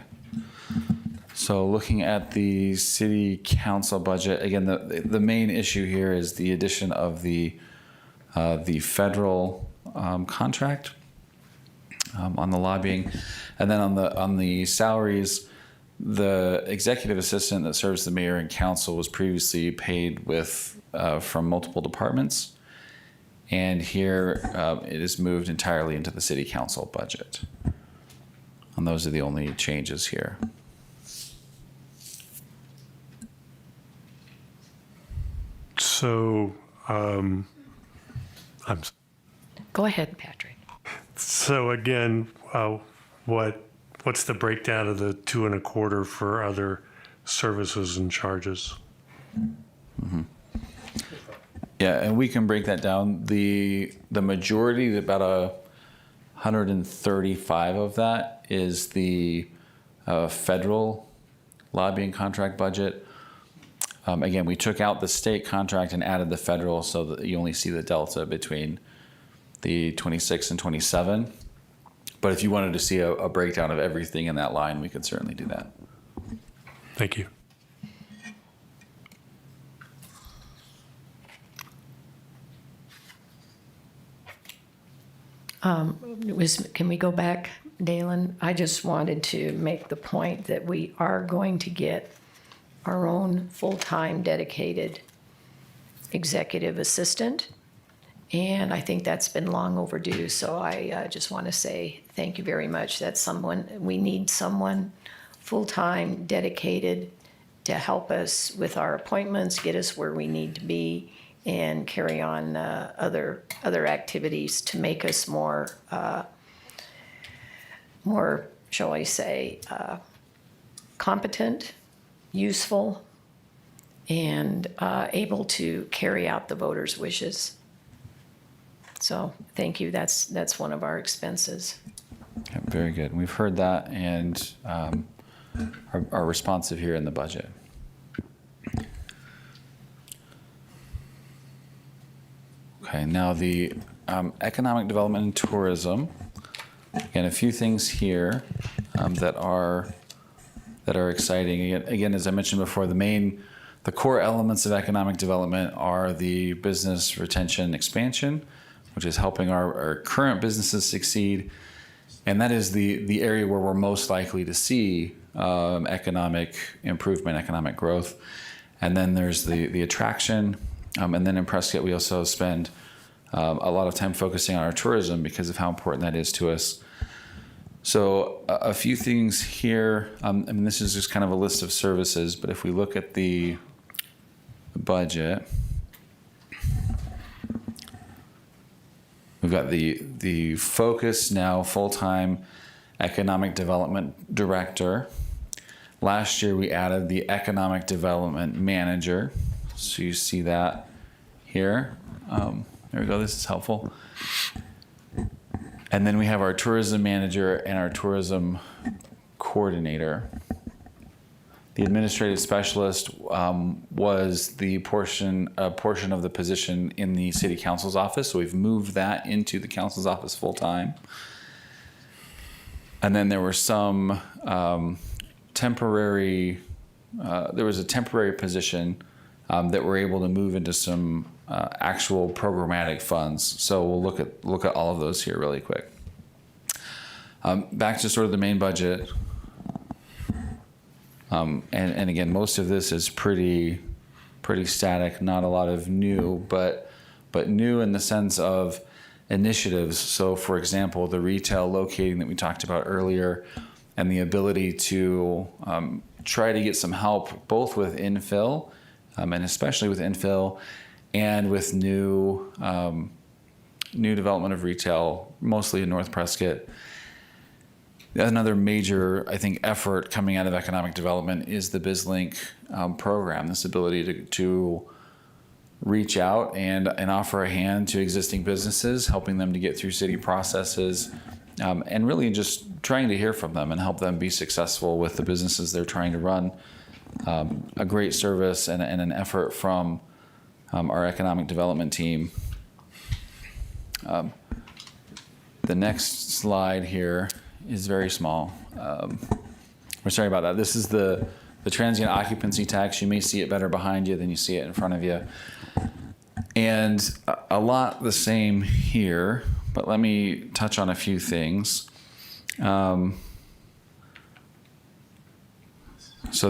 So looking at the city council budget, again, the main issue here is the addition of the federal contract on the lobbying, and then on the salaries, the executive assistant that serves the mayor and council was previously paid with from multiple departments, and here it is moved entirely into the city council budget. And those are the only changes here. So, Go ahead, Patrick. so again, what's the breakdown of the 2.25 for other services and charges? Yeah, and we can break that down. The majority, about 135 of that, is the federal lobbying contract budget. Again, we took out the state contract and added the federal, so that you only see the delta between the 26 and 27. But if you wanted to see a breakdown of everything in that line, we could certainly do that. Thank you. Can we go back, Dalen? I just wanted to make the point that we are going to get our own full-time dedicated executive assistant. And I think that's been long overdue. So I just want to say thank you very much. That's someone, we need someone full-time dedicated to help us with our appointments, get us where we need to be, and carry on other activities to make us more, shall I say, competent, useful, and able to carry out the voters' wishes. So thank you. That's one of our expenses. Okay, very good. We've heard that and are responsive here in the budget. Okay, now the economic development and tourism. Again, a few things here that are exciting. Again, as I mentioned before, the core elements of economic development are the business retention expansion, which is helping our current businesses succeed, and that is the area where we're most likely to see economic improvement, economic growth. And then there's the attraction. And then in Prescott, we also spend a lot of time focusing on our tourism because of how important that is to us. So a few things here. I mean, this is just kind of a list of services, but if we look at the budget, we've got the focus now full-time economic development director. Last year, we added the economic development manager. So you see that here. There we go. This is helpful. And then we have our tourism manager and our tourism coordinator. The administrative specialist was a portion of the position in the city council's office. So we've moved that into the council's office full time. And then there were some temporary position that we're able to move into some actual programmatic funds. So we'll look at all of those here really quick. Back to sort of the main budget. And again, most of this is pretty static, not a lot of new, but new in the sense of initiatives. So for example, the retail locating that we talked about earlier, and the ability to try to get some help both with infill, and especially with infill, and with new development of retail, mostly in North Prescott. Another major, I think, effort coming out of economic development is the BizLink program, this ability to reach out and offer a hand to existing businesses, helping them to get through city processes, and really just trying to hear from them and help them be successful with the businesses they're trying to run. A great service and an effort from our economic development team. The next slide here is very small. We're sorry about that. This is the transient occupancy tax. You may see it better behind you than you see it in front of you. And a lot the same here, but let me touch on a few things. So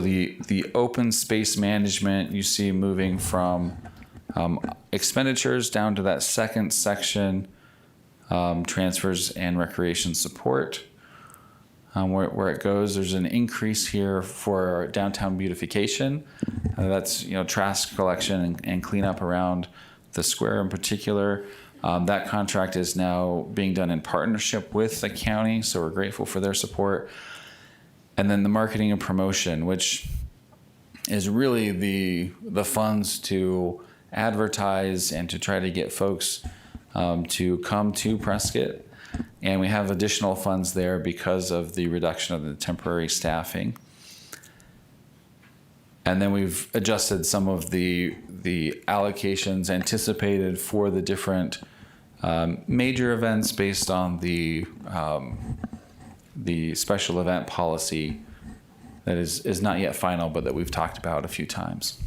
the open space management, you see moving from expenditures down to that second section, transfers and recreation support. Where it goes, there's an increase here for downtown beautification. That's trash collection and cleanup around the square in particular. That contract is now being done in partnership with the county, so we're grateful for their support. And then the marketing and promotion, which is really the funds to advertise and to try to get folks to come to Prescott. And we have additional funds there because of the reduction of the temporary staffing. And then we've adjusted some of the allocations anticipated for the different major events based on the special event policy that is not yet final, but that we've talked about a few times.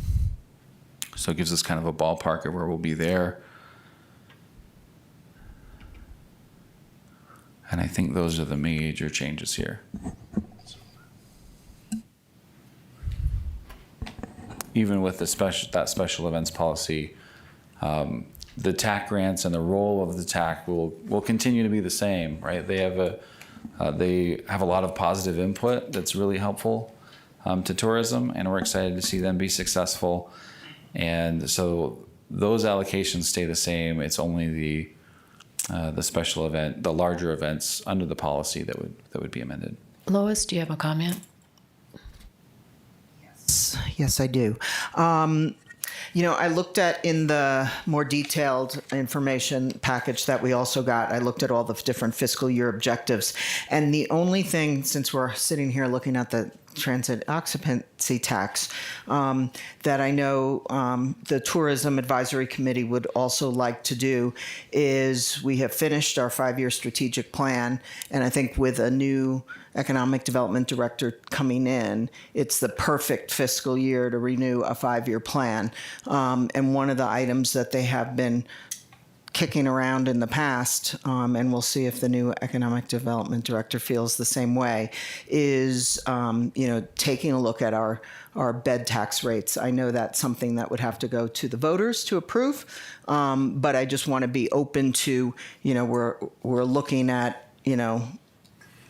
So it gives us kind of a ballpark of where we'll be there. And I think those are the major changes here. Even with that special events policy, the TAC grants and the role of the TAC will continue to be the same, right? They have a lot of positive input that's really helpful to tourism, and we're excited to see them be successful. And so those allocations stay the same. It's only the special event, the larger events under the policy that would be amended. Lois, do you have a comment? Yes, I do. I looked at in the more detailed information package that we also got, I looked at all the different fiscal year objectives. And the only thing, since we're sitting here looking at the transit occupancy tax, that I know the Tourism Advisory Committee would also like to do is we have finished our 5-year strategic plan. And I think with a new economic development director coming in, it's the perfect fiscal year to renew a 5-year plan. And one of the items that they have been kicking around in the past, and we'll see if the new economic development director feels the same way, is taking a look at our bed tax rates. I know that's something that would have to go to the voters to approve, but I just want to be open to, we're looking at,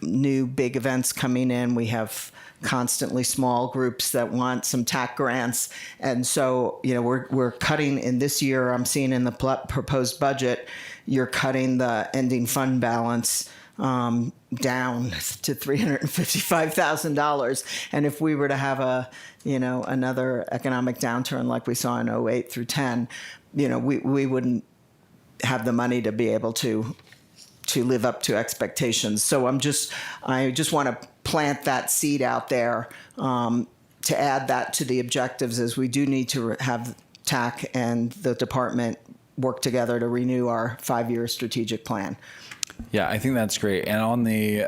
new big events coming in. We have constantly small groups that want some TAC grants. And so, we're cutting in this year, I'm seeing in the proposed budget, you're cutting the ending fund balance down to $355,000. And if we were to have another economic downturn like we saw in 08 through 10, we wouldn't have the money to be able to live up to expectations. So I just want to plant that seed out there to add that to the objectives, as we do need to have TAC and the department work together to renew our 5-year strategic plan. Yeah, I think that's great. And on the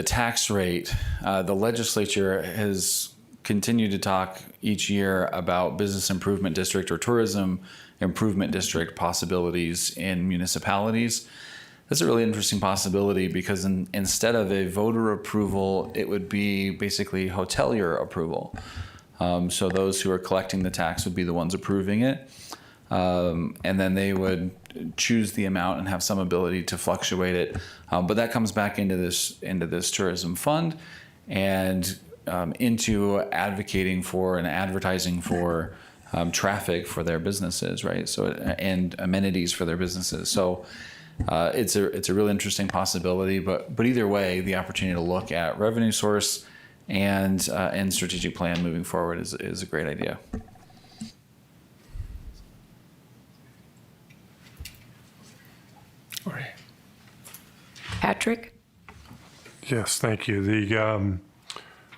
tax rate, the legislature has continued to talk each year about business improvement district or tourism improvement district possibilities in municipalities. That's a really interesting possibility because instead of a voter approval, it would be basically hotelier approval. So those who are collecting the tax would be the ones approving it. And then they would choose the amount and have some ability to fluctuate it. But that comes back into this tourism fund and into advocating for and advertising for traffic for their businesses, right? So and amenities for their businesses. So it's a really interesting possibility. But either way, the opportunity to look at revenue source and strategic plan moving forward is a great idea. All right. Patrick? Yes, thank you.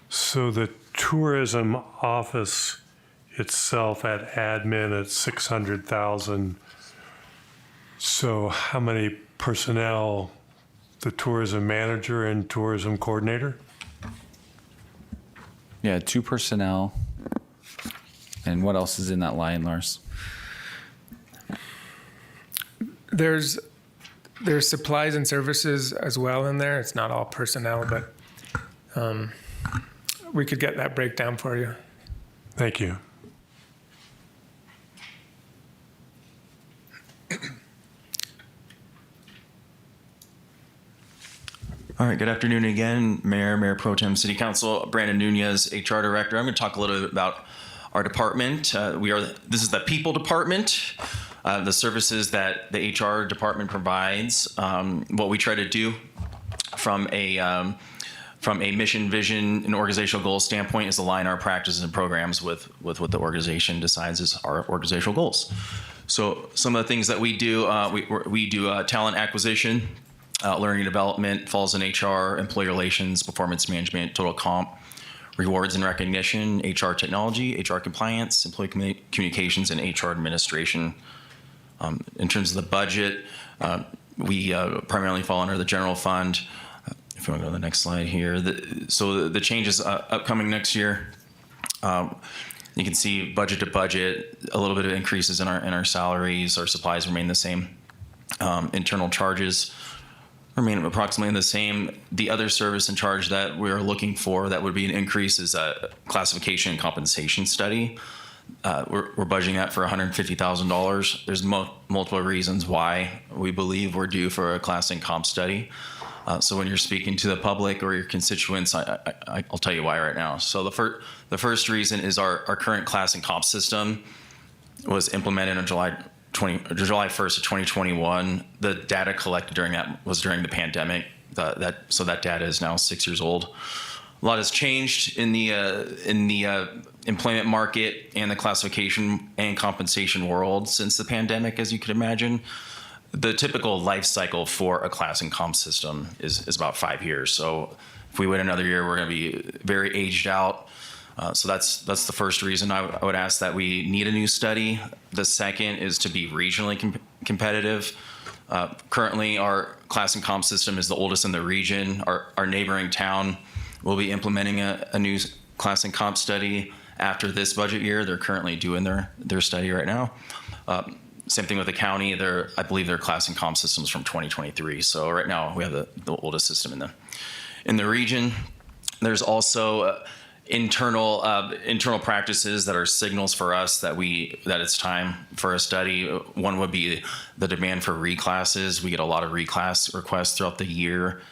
So the tourism office itself at admin at 600,000. So how many personnel? The tourism manager and tourism coordinator? Yeah, 2 personnel. And what else is in that line, Lars? There's supplies and services as well in there. It's not all personnel, but we could get that breakdown for you. Thank you. All right, good afternoon again, Mayor Pro Tem, City Council. Brandon Nunez, HR Director. I'm going to talk a little bit about our department. This is the People Department, the services that the HR department provides. What we try to do from from a mission, vision, and organizational goal standpoint is align our practices and programs with what the organization decides is our organizational goals. So some of the things that we do, we do talent acquisition, learning and development, falls in HR, employee relations, performance management, total comp, rewards and recognition, HR technology, HR compliance, employee communications, and HR administration. In terms of the budget, we primarily fall under the general fund. If you want to go to the next slide here. So the changes upcoming next year, you can see budget to budget, a little bit of increases in our salaries. Our supplies remain the same. Internal charges remain approximately the same. The other service and charge that we're looking for that would be an increase is a classification and compensation study. We're budgeting that for $150,000. There's multiple reasons why we believe we're due for a class and comp study. So when you're speaking to the public or your constituents, I'll tell you why right now. So the first reason is our current class and comp system was implemented on July 1st of 2021. The data collected during the pandemic. So that data is now 6 years old. A lot has changed in the employment market and the classification and compensation world since the pandemic, as you could imagine. The typical life cycle for a class and comp system is about 5 years. So if we wait another year, we're going to be very aged out. So that's the first reason I would ask that we need a new study. The second is to be regionally competitive. Currently, our class and comp system is the oldest in the region. Our neighboring town will be implementing a new class and comp study after this budget year. They're currently doing their study right now. Same thing with the county. I believe their class and comp systems from 2023. So right now we have the oldest system in the region. There's also internal practices that are signals for us that it's time for a study. One would be the demand for reclasses. We get a lot of reclass requests throughout the year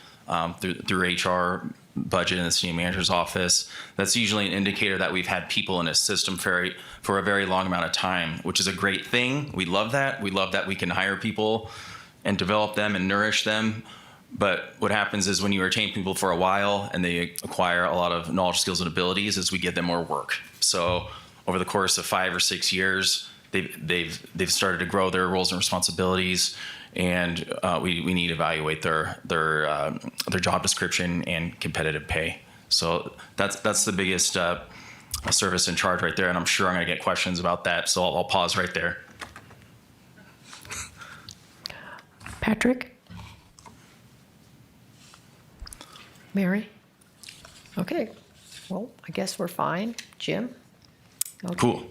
through HR budget in the city manager's office. That's usually an indicator that we've had people in a system for a very long amount of time, which is a great thing. We love that. We love that we can hire people and develop them and nourish them. But what happens is when you retain people for a while and they acquire a lot of knowledge, skills, and abilities, is we give them more work. So over the course of 5 or 6 years, they've started to grow their roles and responsibilities, and we need to evaluate their job description and competitive pay. So that's the biggest service in charge right there, and I'm sure I'm going to get questions about that. So I'll pause right there. Patrick? Mary? Okay. Well, I guess we're fine. Jim? Okay. Cool.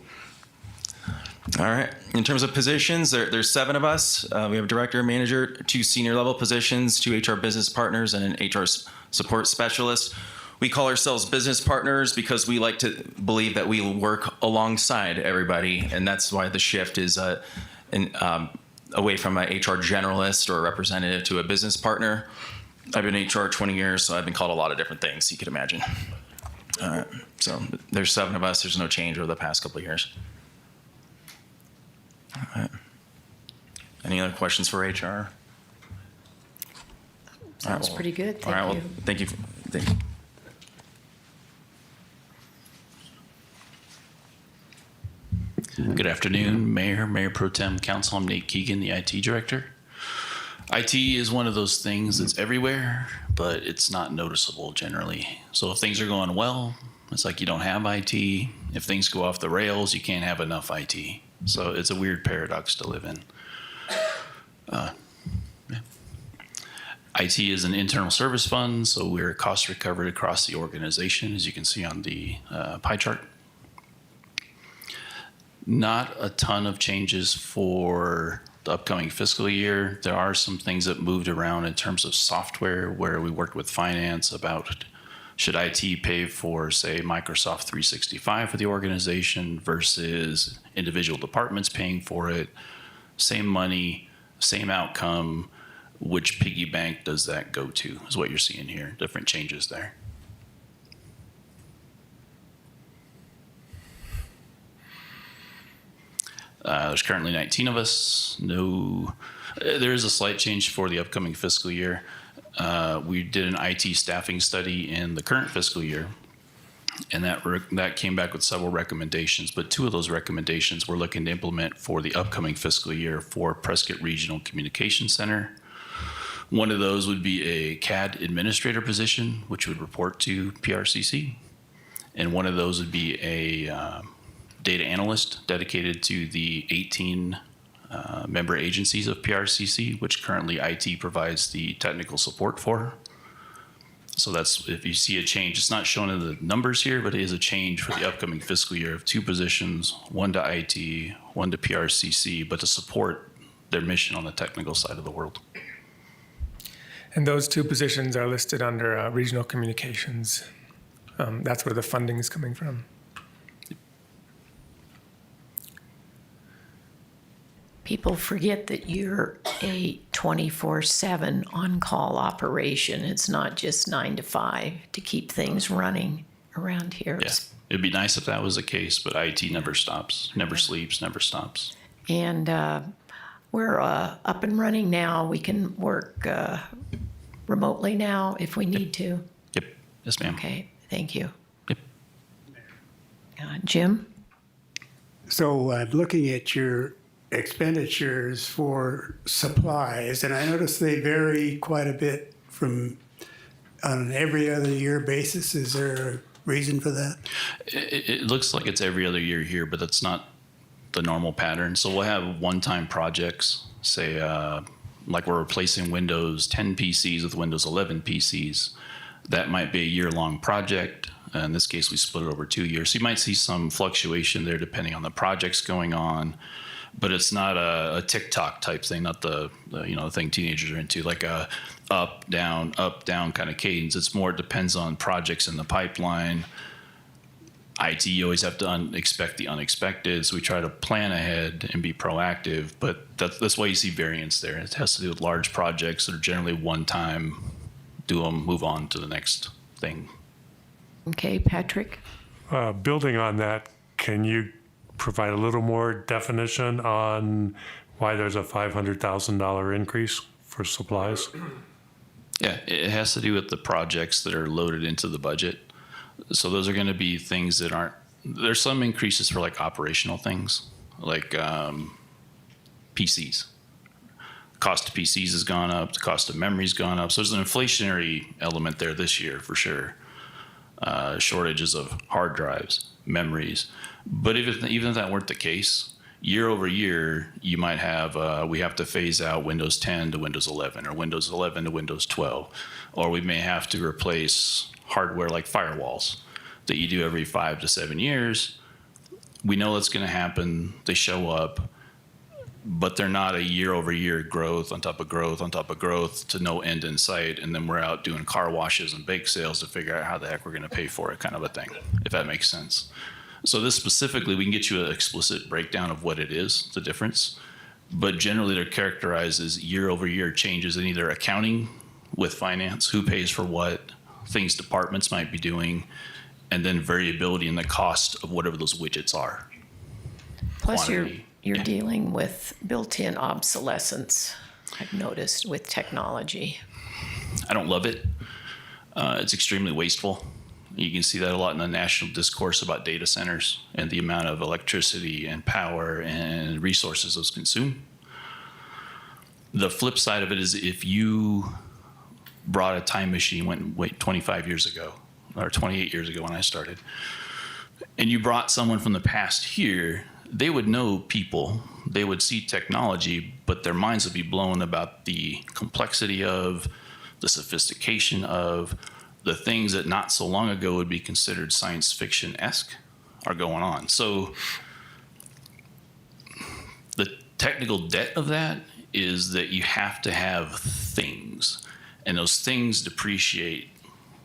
All right. In terms of positions, there's 7 of us. We have a director, manager, 2 senior level positions, 2 HR business partners, and an HR support specialist. We call ourselves business partners because we like to believe that we work alongside everybody, and that's why the shift is away from an HR generalist or a representative to a business partner. I've been in HR 20 years, so I've been called a lot of different things, you could imagine. All right. So there's 7 of us. There's no change over the past couple of years. All right. Any other questions for HR? Sounds pretty good. Thank all right, you. well, thank you. Thank you. Good afternoon, Mayor, Mayor Pro Tem, Council. I'm Nate Keegan, the IT Director. IT is one of those things that's everywhere, but it's not noticeable generally. So if things are going well, it's like you don't have IT. If things go off the rails, you can't have enough IT. So it's a weird paradox to live in. IT is an internal service fund, so we're cost recovered across the organization, as you can see on the pie chart. Not a ton of changes for the upcoming fiscal year. There are some things that moved around in terms of software where we worked with finance about should IT pay for, say, Microsoft 365 for the organization versus individual departments paying for it. Same money, same outcome. Which piggy bank does that go to is what you're seeing here. Different changes there. There's currently 19 of us. There is a slight change for the upcoming fiscal year. We did an IT staffing study in the current fiscal year, and that came back with several recommendations. But two of those recommendations we're looking to implement for the upcoming fiscal year for Prescott Regional Communication Center. One of those would be a CAD administrator position, which would report to PRCC. And one of those would be a data analyst dedicated to the 18 member agencies of PRCC, which currently IT provides the technical support for. So that's, if you see a change, it's not shown in the numbers here, but it is a change for the upcoming fiscal year of 2 positions, 1 to IT, 1 to PRCC, but to support their mission on the technical side of the world. And those 2 positions are listed under regional communications. That's where the funding is coming from. People forget that you're a 24/7 on-call operation. It's not just 9 to 5 to keep things running around here. Yeah, it'd be nice if that was the case, but IT never stops, never sleeps, never stops. And we're up and running now. We can work remotely now if we need to. Yep, yes ma'am. Okay, thank you. Yep. Jim? So I'm looking at your expenditures for supplies, and I notice they vary quite a bit from on an every other year basis. Is there a reason for that? It looks like it's every other year here, but that's not the normal pattern. So we'll have one-time projects, say like we're replacing Windows 10 PCs with Windows 11 PCs. That might be a year-long project. In this case, we split it over 2 years. So you might see some fluctuation there depending on the projects going on. But it's not a TikTok type thing, not the thing teenagers are into, like a up, down kind of cadence. It's more, it depends on projects in the pipeline. IT, you always have to expect the unexpected, so we try to plan ahead and be proactive, but that's why you see variance there. It has to do with large projects that are generally one time, do them, move on to the next thing. Okay, Patrick? Building on that, can you provide a little more definition on why there's a $500,000 increase for supplies? Yeah, it has to do with the projects that are loaded into the budget. So those are going to be things that aren't, there's some increases for like operational things, like PCs. Cost of PCs has gone up, the cost of memory's gone up. So there's an inflationary element there this year for sure. Shortages of hard drives, memories. But even if that weren't the case, year over year, you might have, we have to phase out Windows 10 to Windows 11 or Windows 11 to Windows 12. Or we may have to replace hardware like firewalls that you do every 5 to 7 years. We know that's going to happen. They show up, but they're not a year over year growth on top of growth on top of growth to no end in sight. And then we're out doing car washes and bake sales to figure out how the heck we're going to pay for it, kind of a thing, if that makes sense. So this specifically, we can get you an explicit breakdown of what it is, the difference. But generally, they're characterized as year over year changes in either accounting with finance, who pays for what, things departments might be doing, and then variability in the cost of whatever those widgets are. Plus, Quantity. you're Yeah. dealing with built-in obsolescence, I've noticed, with technology. I don't love it. It's extremely wasteful. You can see that a lot in the national discourse about data centers and the amount of electricity and power and resources those consume. The flip side of it is if you brought a time machine, went 25 years ago, or 28 years ago when I started, and you brought someone from the past here, they would know people, they would see technology, but their minds would be blown about the complexity of, the sophistication of, the things that not so long ago would be considered science fiction-esque are going on. So the technical debt of that is that you have to have things, and those things depreciate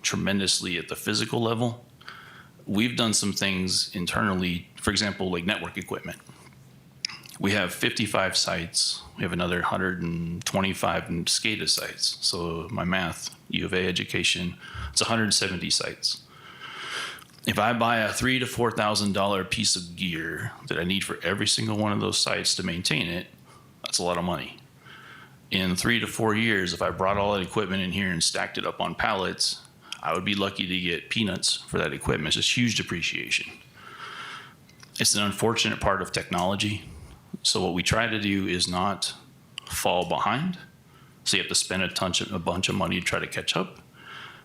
tremendously at the physical level. We've done some things internally, for example, like network equipment. We have 55 sites. We have another 125 SCADA sites. So my math, U of A education, it's 170 sites. If I buy a $3,000 to $4,000 piece of gear that I need for every single one of those sites to maintain it, that's a lot of money. In 3 to 4 years, if I brought all that equipment in here and stacked it up on pallets, I would be lucky to get peanuts for that equipment. It's just huge depreciation. It's an unfortunate part of technology. So what we try to do is not fall behind. So you have to spend a bunch of money to try to catch up.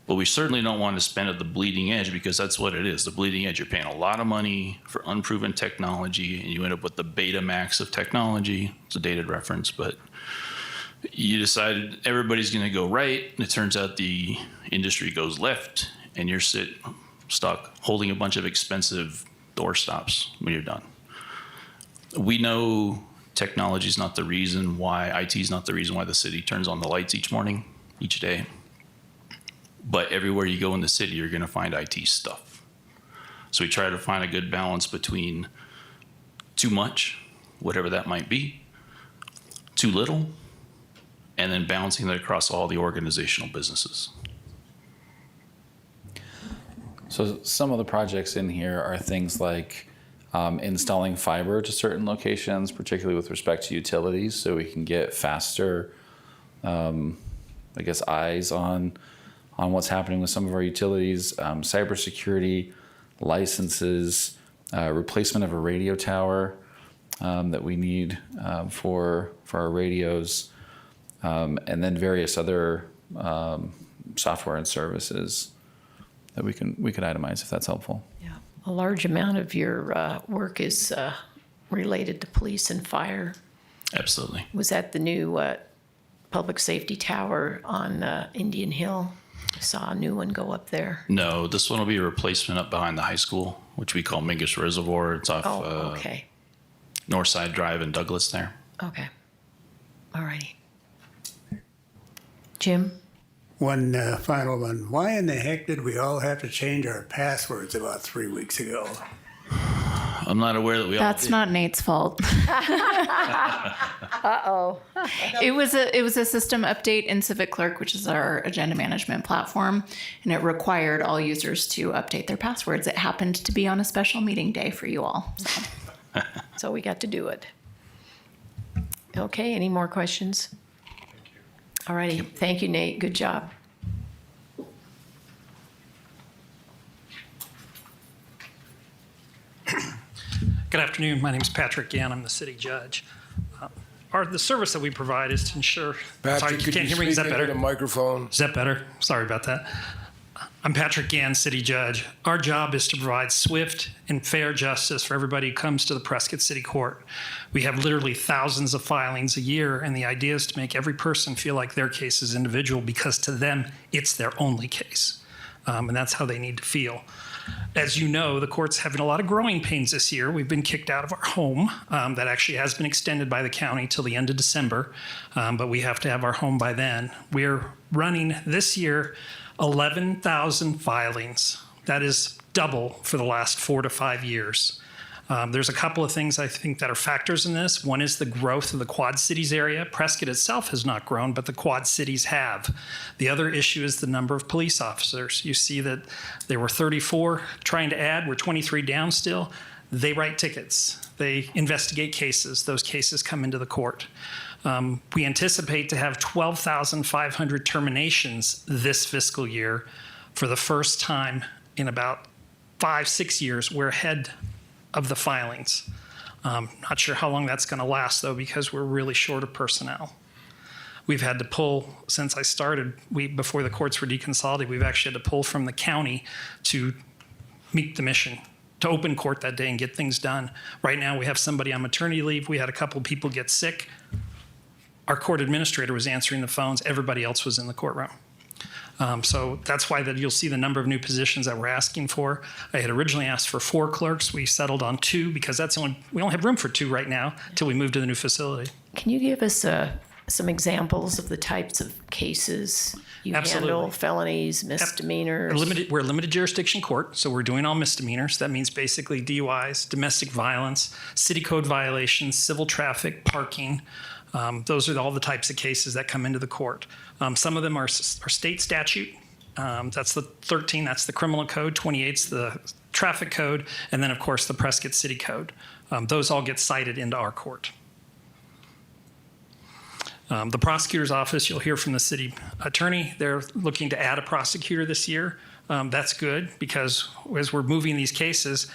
But we certainly don't want to spend at the bleeding edge, because that's what it is. The bleeding edge, you're paying a lot of money for unproven technology, and you end up with the Betamax of technology. It's a dated reference, but you decided everybody's going to go right, and it turns out the industry goes left, and you're stuck holding a bunch of expensive door stops when you're done. We know technology is not the reason why, IT is not the reason why the city turns on the lights each morning, each day. But everywhere you go in the city, you're going to find IT stuff. So we try to find a good balance between too much, whatever that might be, too little, and then balancing that across all the organizational businesses. So some of the projects in here are things like installing fiber to certain locations, particularly with respect to utilities, so we can get faster, eyes on what's happening with some of our utilities, cybersecurity, licenses, replacement of a radio tower that we need for our radios, and then various other software and services that we could itemize if that's helpful. Yeah, a large amount of your work is related to police and fire. Absolutely. Was that the new public safety tower on Indian Hill? I saw a new one go up there. No, this one will be a replacement up behind the high school, which we call Mingus Reservoir. It's off Okay. Northside Drive in Douglas there. Okay. All righty. Jim? One final one. Why in the heck did we all have to change our passwords about 3 weeks ago? I'm not aware that we all That's did. not Nate's fault. Uh-oh. It was a system update in Civic Clerk, which is our agenda management platform, and it required all users to update their passwords. It happened to be on a special meeting day for you all. So we got to do it. Okay, any more questions? All righty. Thank you, Nate. Good job. Good afternoon. My name is Patrick Gann. I'm the city judge. The service that we provide is to ensure. Patrick, Sorry, could can't you hear me? Is speak that into better? the microphone? Is that better? Sorry about that. I'm Patrick Gann, city judge. Our job is to provide swift and fair justice for everybody who comes to the Prescott City Court. We have literally thousands of filings a year, and the idea is to make every person feel like their case is individual, because to them, it's their only case. And that's how they need to feel. As you know, the court's having a lot of growing pains this year. We've been kicked out of our home. That actually has been extended by the county till the end of December, but we have to have our home by then. We're running this year 11,000 filings. That is double for the last 4 to 5 years. There's a couple of things I think that are factors in this. One is the growth of the Quad Cities area. Prescott itself has not grown, but the Quad Cities have. The other issue is the number of police officers. You see that there were 34 trying to add. We're 23 down still. They write tickets. They investigate cases. Those cases come into the court. We anticipate to have 12,500 terminations this fiscal year for the first time in about 5-6 years. We're ahead of the filings. Not sure how long that's going to last, though, because we're really short of personnel. We've had to pull, since I started, before the courts were deconsolidated, we've actually had to pull from the county to meet the mission, to open court that day and get things done. Right now, we have somebody on maternity leave. We had a couple people get sick. Our court administrator was answering the phones. Everybody else was in the courtroom. So that's why you'll see the number of new positions that we're asking for. I had originally asked for 4 clerks. We settled on 2 because we only have room for 2 right now until we move to the new facility. Can you give us some examples of the types of cases you Absolutely. handle? Felonies, misdemeanors? We're a limited jurisdiction court, so we're doing all misdemeanors. That means basically DUIs, domestic violence, city code violations, civil traffic, parking. Those are all the types of cases that come into the court. Some of them are state statute. That's the 13, that's the criminal code. 28's the traffic code. And then, of course, the Prescott City Code. Those all get cited into our court. The prosecutor's office, you'll hear from the city attorney, they're looking to add a prosecutor this year. That's good because as we're moving these cases,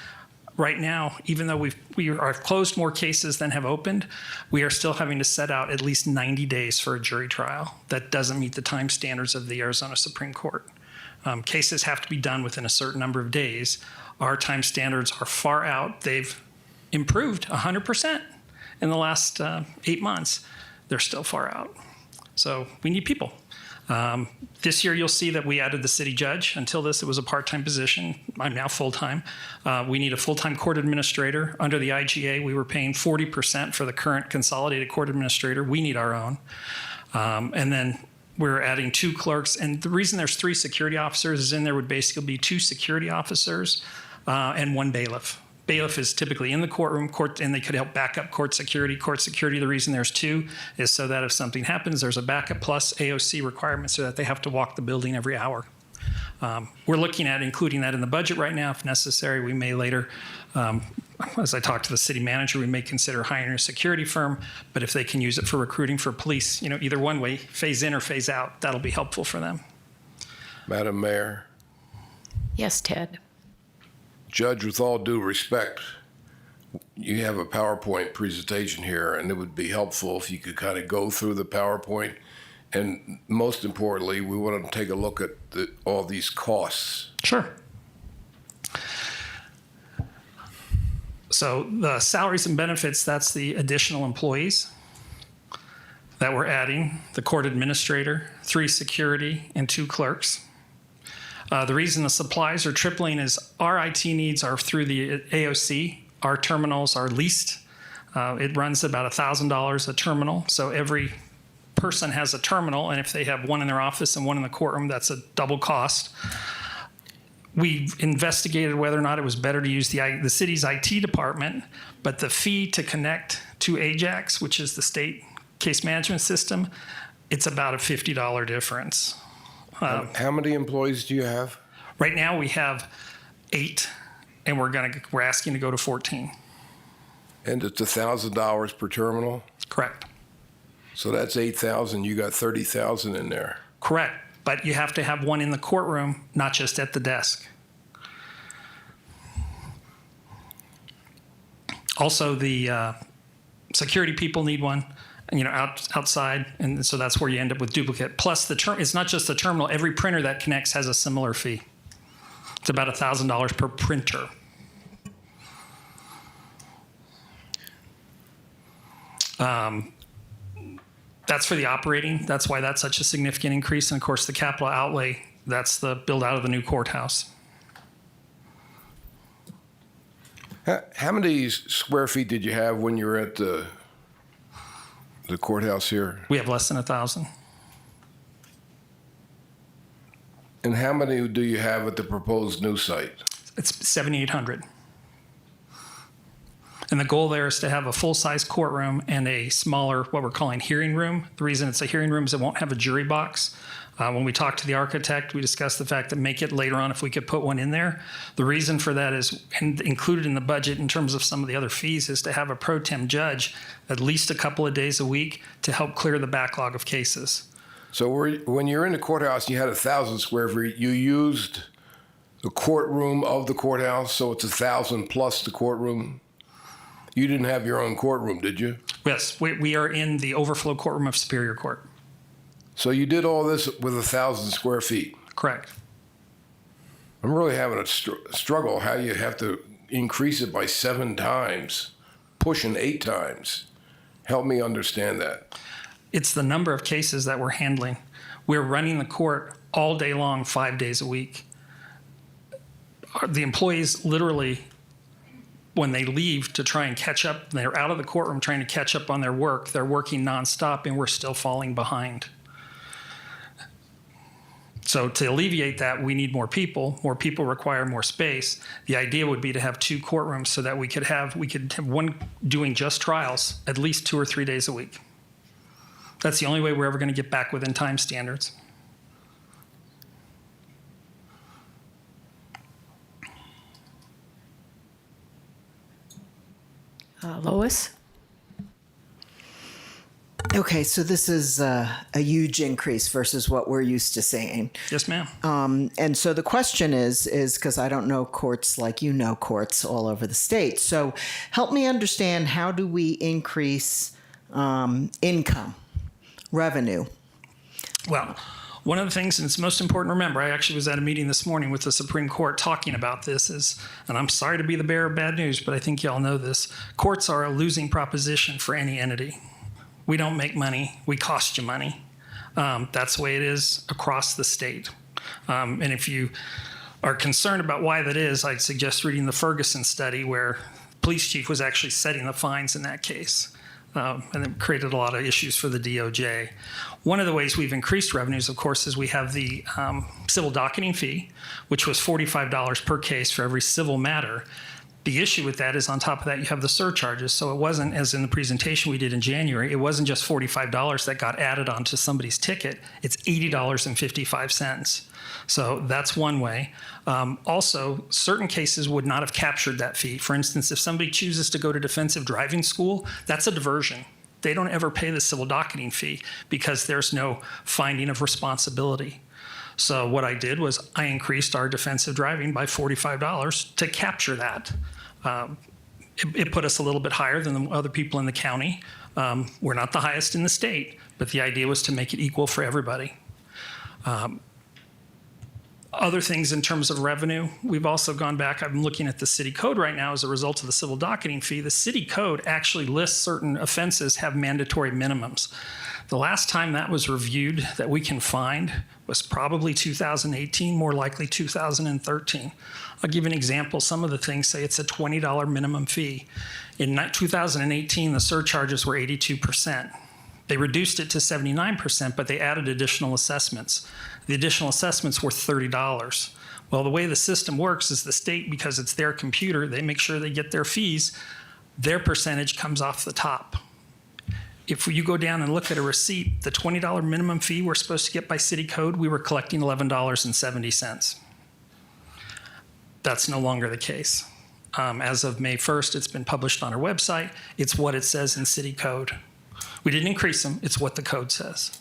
right now, even though we are closed more cases than have opened, we are still having to set out at least 90 days for a jury trial. That doesn't meet the time standards of the Arizona Supreme Court. Cases have to be done within a certain number of days. Our time standards are far out. They've improved 100% in the last 8 months. They're still far out. So we need people. This year, you'll see that we added the city judge. Until this, it was a part-time position. I'm now full-time. We need a full-time court administrator. Under the IGA, we were paying 40% for the current consolidated court administrator. We need our own. And then we're adding 2 clerks. And the reason there's 3 security officers is in there would basically be 2 security officers and 1 bailiff. Bailiff is typically in the courtroom, and they could help back up court security. Court security, the reason there's 2 is so that if something happens, there's a backup plus AOC requirement so that they have to walk the building every hour. We're looking at including that in the budget right now. If necessary, we may later, as I talk to the city manager, we may consider hiring a security firm, but if they can use it for recruiting for police, either one way, phase in or phase out, that'll be helpful for them. Madam Mayor, Yes, Ted. Judge, with all due respect, you have a PowerPoint presentation here, and it would be helpful if you could kind of go through the PowerPoint. And most importantly, we want to take a look at all these costs. Sure. So the salaries and benefits, that's the additional employees that we're adding, the court administrator, 3 security, and 2 clerks. The reason the supplies are tripling is our IT needs are through the AOC. Our terminals are leased. It runs about $1,000 a terminal. So every person has a terminal, and if they have one in their office and one in the courtroom, that's a double cost. We investigated whether or not it was better to use the city's IT department, but the fee to connect to Ajax, which is the state case management system, it's about a $50 difference. How many employees do you have? Right now we have 8, and we're asking to go to 14. And it's $1,000 per terminal? Correct. So that's 8,000. You got 30,000 in there. Correct. But you have to have one in the courtroom, not just at the desk. Also, the security people need one, outside, and so that's where you end up with duplicate. Plus, it's not just the terminal. Every printer that connects has a similar fee. It's about $1,000 per printer. That's for the operating. That's why that's such a significant increase. And of course, the capital outlay, that's the build out of the new courthouse. How many square feet did you have when you were at the courthouse here? We have less than 1,000. And how many do you have at the proposed new site? It's 7,800. And the goal there is to have a full-size courtroom and a smaller, what we're calling hearing room. The reason it's a hearing room is it won't have a jury box. When we talked to the architect, we discussed the fact that make it later on if we could put one in there. The reason for that is, and included in the budget in terms of some of the other fees, is to have a pro tem judge at least a couple of days a week to help clear the backlog of cases. So when you're in the courthouse, you had 1,000 square feet. You used the courtroom of the courthouse, so it's 1,000 plus the courtroom. You didn't have your own courtroom, did you? Yes, we are in the overflow courtroom of Superior Court. So you did all this with 1,000 square feet? Correct. I'm really having a struggle how you have to increase it by 7 times, pushing 8 times. Help me understand that. It's the number of cases that we're handling. We're running the court all day long, 5 days a week. The employees literally, when they leave to try and catch up, they're out of the courtroom trying to catch up on their work. They're working nonstop, and we're still falling behind. So to alleviate that, we need more people. More people require more space. The idea would be to have 2 courtrooms so that we could have one doing just trials at least 2 or 3 days a week. That's the only way we're ever going to get back within time standards. Lois? Okay, so this is a huge increase versus what we're used to seeing. Yes, ma'am. And so the question is because I don't know courts like you know courts all over the state. So help me understand, how do we increase income, revenue? Well, one of the things, and it's most important to remember, I actually was at a meeting this morning with the Supreme Court talking about this, and I'm sorry to be the bearer of bad news, but I think y'all know this. Courts are a losing proposition for any entity. We don't make money, we cost you money. That's the way it is across the state. And if you are concerned about why that is, I'd suggest reading the Ferguson study, where the police chief was actually setting the fines in that case. And it created a lot of issues for the DOJ. One of the ways we've increased revenues, of course, is we have the civil docketing fee, which was $45 per case for every civil matter. The issue with that is, on top of that, you have the surcharges. So it wasn't, as in the presentation we did in January, it wasn't just $45 that got added onto somebody's ticket. It's $80.55. So that's one way. Also, certain cases would not have captured that fee. For instance, if somebody chooses to go to defensive driving school, that's a diversion. They don't ever pay the civil docketing fee because there's no finding of responsibility. So what I did was I increased our defensive driving by $45 to capture that. It put us a little bit higher than the other people in the county. We're not the highest in the state, but the idea was to make it equal for everybody. Other things in terms of revenue, we've also gone back. I'm looking at the city code right now as a result of the civil docketing fee. The city code actually lists certain offenses have mandatory minimums. The last time that was reviewed that we can find was probably 2018, more likely 2013. I'll give you an example. Some of the things say it's a $20 minimum fee. In 2018, the surcharges were 82%. They reduced it to 79%, but they added additional assessments. The additional assessments were $30. Well, the way the system works is the state, because it's their computer, they make sure they get their fees. Their percentage comes off the top. If you go down and look at a receipt, the $20 minimum fee we're supposed to get by city code, we were collecting $11.70. That's no longer the case. As of May 1st, it's been published on our website. It's what it says in city code. We didn't increase them, it's what the code says.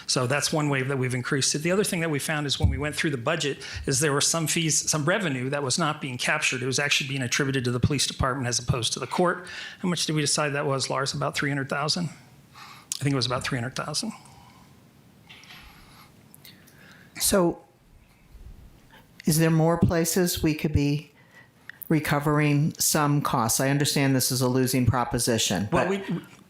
So that's one way that we've increased it. The other thing that we found is when we went through the budget is there were some fees, some revenue that was not being captured. It was actually being attributed to the police department as opposed to the court. How much did we decide that was, Lars? About 300,000? I think it was about 300,000. So is there more places we could be recovering some costs? I understand this is a losing proposition. Well,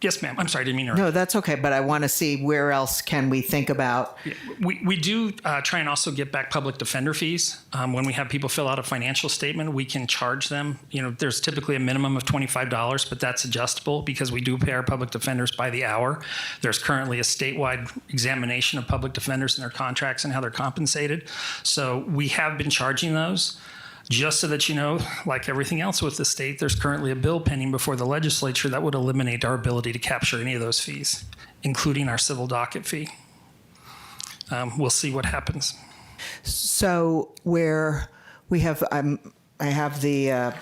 yes, ma'am. I'm sorry, I didn't mean to interrupt. No, that's okay, but I want to see where else can we think about. We do try and also get back public defender fees. When we have people fill out a financial statement, we can charge them. You know, there's typically a minimum of $25, but that's adjustable because we do pay our public defenders by the hour. There's currently a statewide examination of public defenders and their contracts and how they're compensated. So we have been charging those. Just so that you know, like everything else with the state, there's currently a bill pending before the legislature that would eliminate our ability to capture any of those fees, including our civil docket fee. We'll see what happens. So where we have, I have the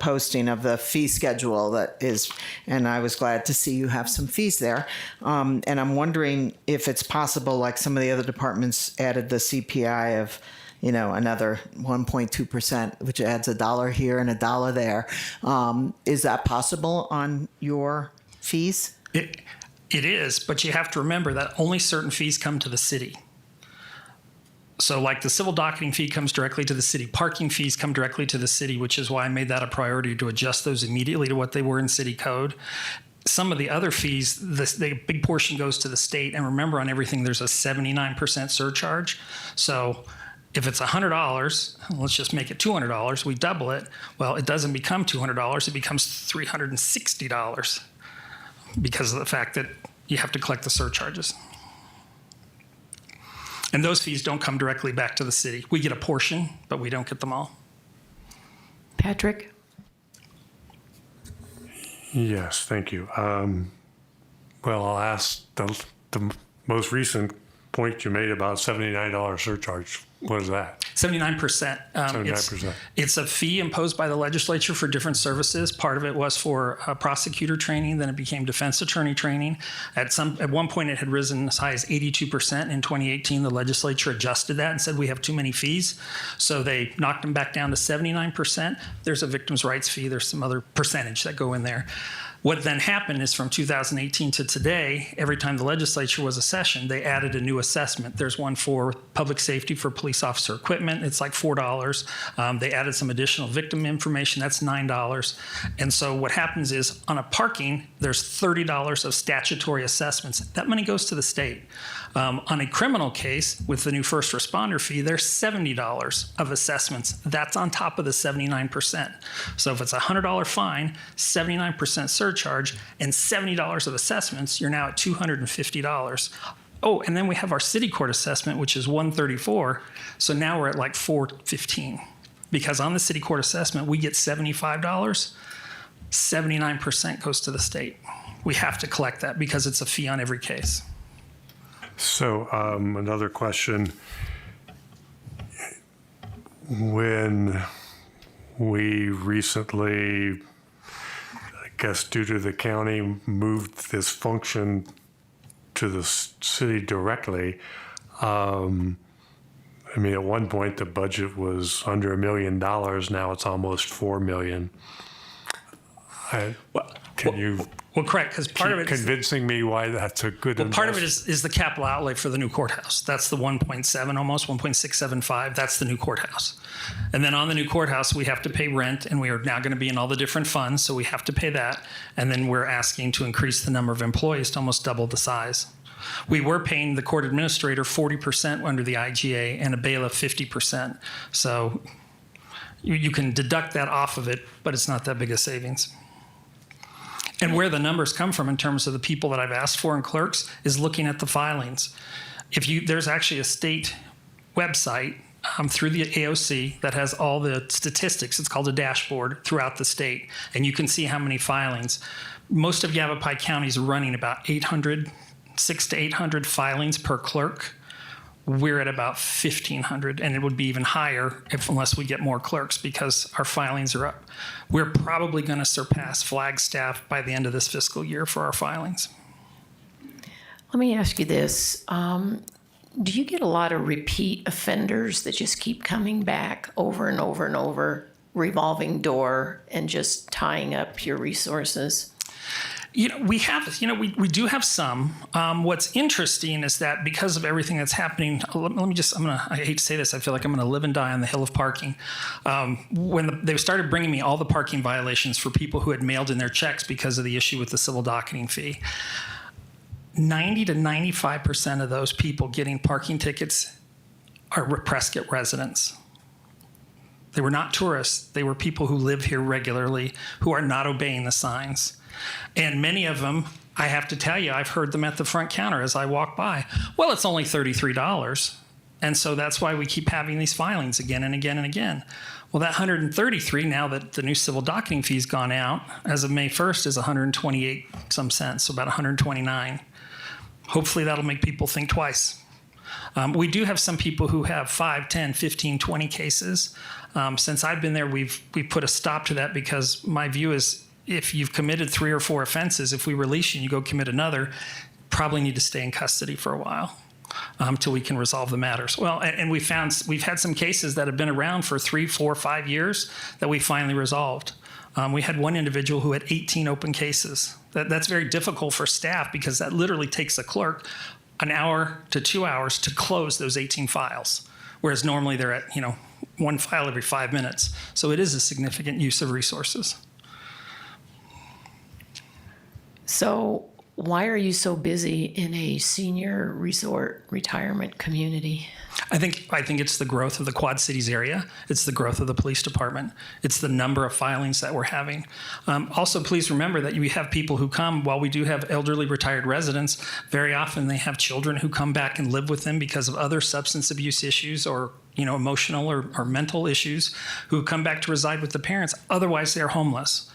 posting of the fee schedule that is, and I was glad to see you have some fees there. And I'm wondering if it's possible, like some of the other departments added the CPI of, you know, another 1.2%, which adds $1 here and $1 there. Is that possible on your fees? It is, but you have to remember that only certain fees come to the city. So like the civil docketing fee comes directly to the city. Parking fees come directly to the city, which is why I made that a priority to adjust those immediately to what they were in city code. Some of the other fees, the big portion goes to the state. And remember, on everything, there's a 79% surcharge. So if it's $100, let's just make it $200, we double it. Well, it doesn't become $200, it becomes $360 because of the fact that you have to collect the surcharges. And those fees don't come directly back to the city. We get a portion, but we don't get them all. Patrick? Yes, thank you. Well, I'll ask the most recent point you made about $79 surcharge. What is that? 79%. 79%. It's a fee imposed by the legislature for different services. Part of it was for prosecutor training, then it became defense attorney training. At one point, it had risen as high as 82%. In 2018, the legislature adjusted that and said we have too many fees, so they knocked them back down to 79%. There's a victims' rights fee. There's some other percentage that go in there. What then happened is from 2018 to today, every time the legislature was a session, they added a new assessment. There's one for public safety for police officer equipment. It's like $4. They added some additional victim information. That's $9. And so what happens is on a parking, there's $30 of statutory assessments. That money goes to the state. On a criminal case with the new first responder fee, there's $70 of assessments. That's on top of the 79%. So if it's a $100 fine, 79% surcharge, and $70 of assessments, you're now at $250. Oh, and then we have our city court assessment, which is $134. So now we're at like $415. Because on the city court assessment, we get $75. 79% goes to the state. We have to collect that because it's a fee on every case. So another question. When we recently, I guess due to the county, moved this function to the city directly, I mean, at one point the budget was under $1 million. Now it's almost $4 million. Well, correct, because part of it is convincing me why that's a good. Well, part of it is the capital outlay for the new courthouse. That's the 1.7, almost 1.675. That's the new courthouse, and then on the new courthouse we have to pay rent, and we are now going to be in all the different funds, so we have to pay that, and then we're asking to increase the number of employees to almost double the size. We were paying the court administrator 40% under the IGA and a bailiff 50%. So you can deduct that off of it, but it's not that big a savings. And where the numbers come from in terms of the people that I've asked for in clerks is looking at the filings. There's actually a state website through the AOC that has all the statistics. It's called a dashboard throughout the state, and you can see how many filings. Most of Yavapai County is running about 600 to 800 filings per clerk. We're at about 1,500, and it would be even higher unless we get more clerks because our filings are up. We're probably going to surpass Flagstaff by the end of this fiscal year for our filings. Let me ask you this. Do you get a lot of repeat offenders that just keep coming back over and over and over, revolving door, and just tying up your resources? We do have some. What's interesting is that because of everything that's happening, I hate to say this, I feel like I'm going to live and die on the hill of parking. When they started bringing me all the parking violations for people who had mailed in their checks because of the issue with the civil docketing fee, 90 to 95% of those people getting parking tickets are Prescott residents. They were not tourists. They were people who live here regularly who are not obeying the signs. And many of them, I have to tell you, I've heard them at the front counter as I walk by. Well, it's only $33. And so that's why we keep having these filings again and again and again. Well, that $133, now that the new civil docketing fee's gone out, as of May 1st, is 128 some cents, so about 129. Hopefully that'll make people think twice. We do have some people who have 5, 10, 15, 20 cases. Since I've been there, we've put a stop to that because my view is if you've committed 3 or 4 offenses, if we release you and you go commit another, probably need to stay in custody for a while till we can resolve the matters. Well, and we've had some cases that have been around for 3, 4, 5 years that we finally resolved. We had one individual who had 18 open cases. That's very difficult for staff because that literally takes a clerk an hour to 2 hours to close those 18 files, whereas normally they're at one file every 5 minutes. So it is a significant use of resources. So why are you so busy in a senior resort retirement community? I think it's the growth of the Quad Cities area. It's the growth of the police department. It's the number of filings that we're having. Also, please remember that we have people who come, while we do have elderly retired residents, very often they have children who come back and live with them because of other substance abuse issues or emotional or mental issues who come back to reside with the parents. Otherwise, they're homeless.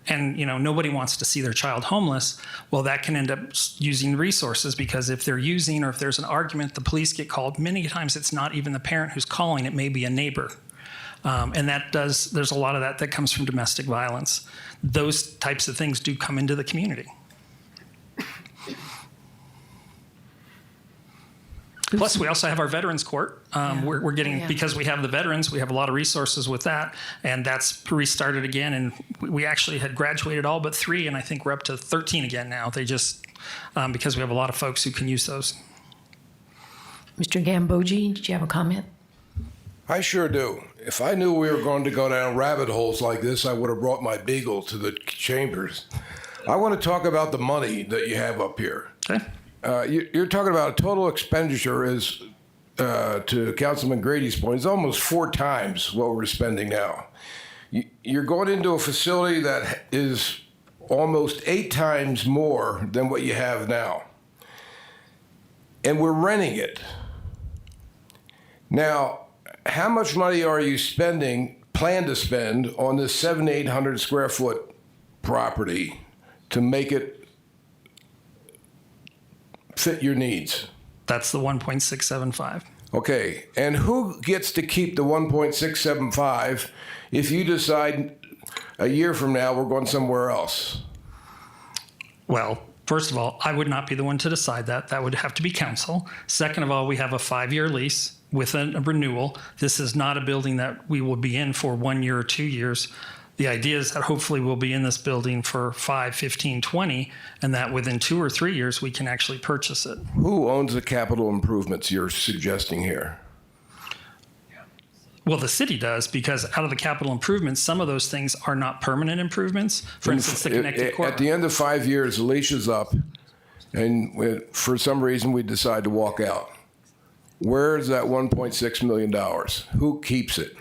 And nobody wants to see their child homeless. Well, that can end up using resources, because if they're using, or if there's an argument, the police get called. Many times it's not even the parent who's calling, it may be a neighbor. And there's a lot of that comes from domestic violence. Those types of things do come into the community. Plus, we also have our Veterans Court. We're getting, because we have the veterans, we have a lot of resources with that, and that's restarted again. And we actually had graduated all but 3, and I think we're up to 13 again now. They just, because we have a lot of folks who can use those. Mr. Gambogi, did you have a comment? I sure do. If I knew we were going to go down rabbit holes like this, I would have brought my beagle to the chambers. I want to talk about the money that you have up here. Okay. You're talking about a total expenditure is, to Councilman Grady's point, is almost 4 times what we're spending now. You're going into a facility that is almost 8 times more than what you have now. And we're renting it. Now, how much money are you plan to spend on this 700-800 square foot property to make it fit your needs? That's the 1.675. Okay, and who gets to keep the 1.675 if you decide a year from now we're going somewhere else? Well, first of all, I would not be the one to decide that. That would have to be council. Second of all, we have a 5-year lease with a renewal. This is not a building that we will be in for 1 year or 2 years. The idea is that hopefully we'll be in this building for 5, 15, 20, and that within 2 or 3 years we can actually purchase it. Who owns the capital improvements you're suggesting here? Well, the city does, because out of the capital improvements, some of those things are not permanent improvements. For instance, the connected court. At the end of 5 years, the leash is up, and for some reason we decide to walk out. Where is that $1.6 million? Who keeps it?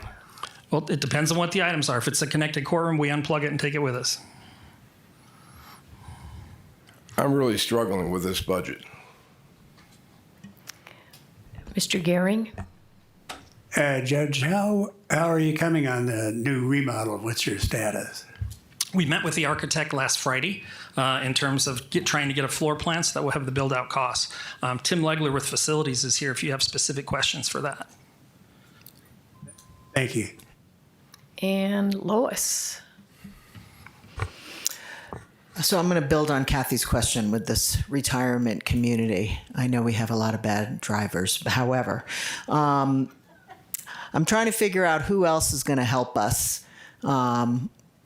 Well, it depends on what the items are. If it's a connected courtroom, we unplug it and take it with us. I'm really struggling with this budget. Mr. Gehring? Judge, how are you coming on the new remodel? What's your status? We met with the architect last Friday in terms of trying to get a floor plan so that we'll have the build-out costs. Tim Legler with Facilities is here if you have specific questions for that. Thank you. And Lois? So I'm going to build on Kathy's question with this retirement community. I know we have a lot of bad drivers. However, I'm trying to figure out who else is going to help us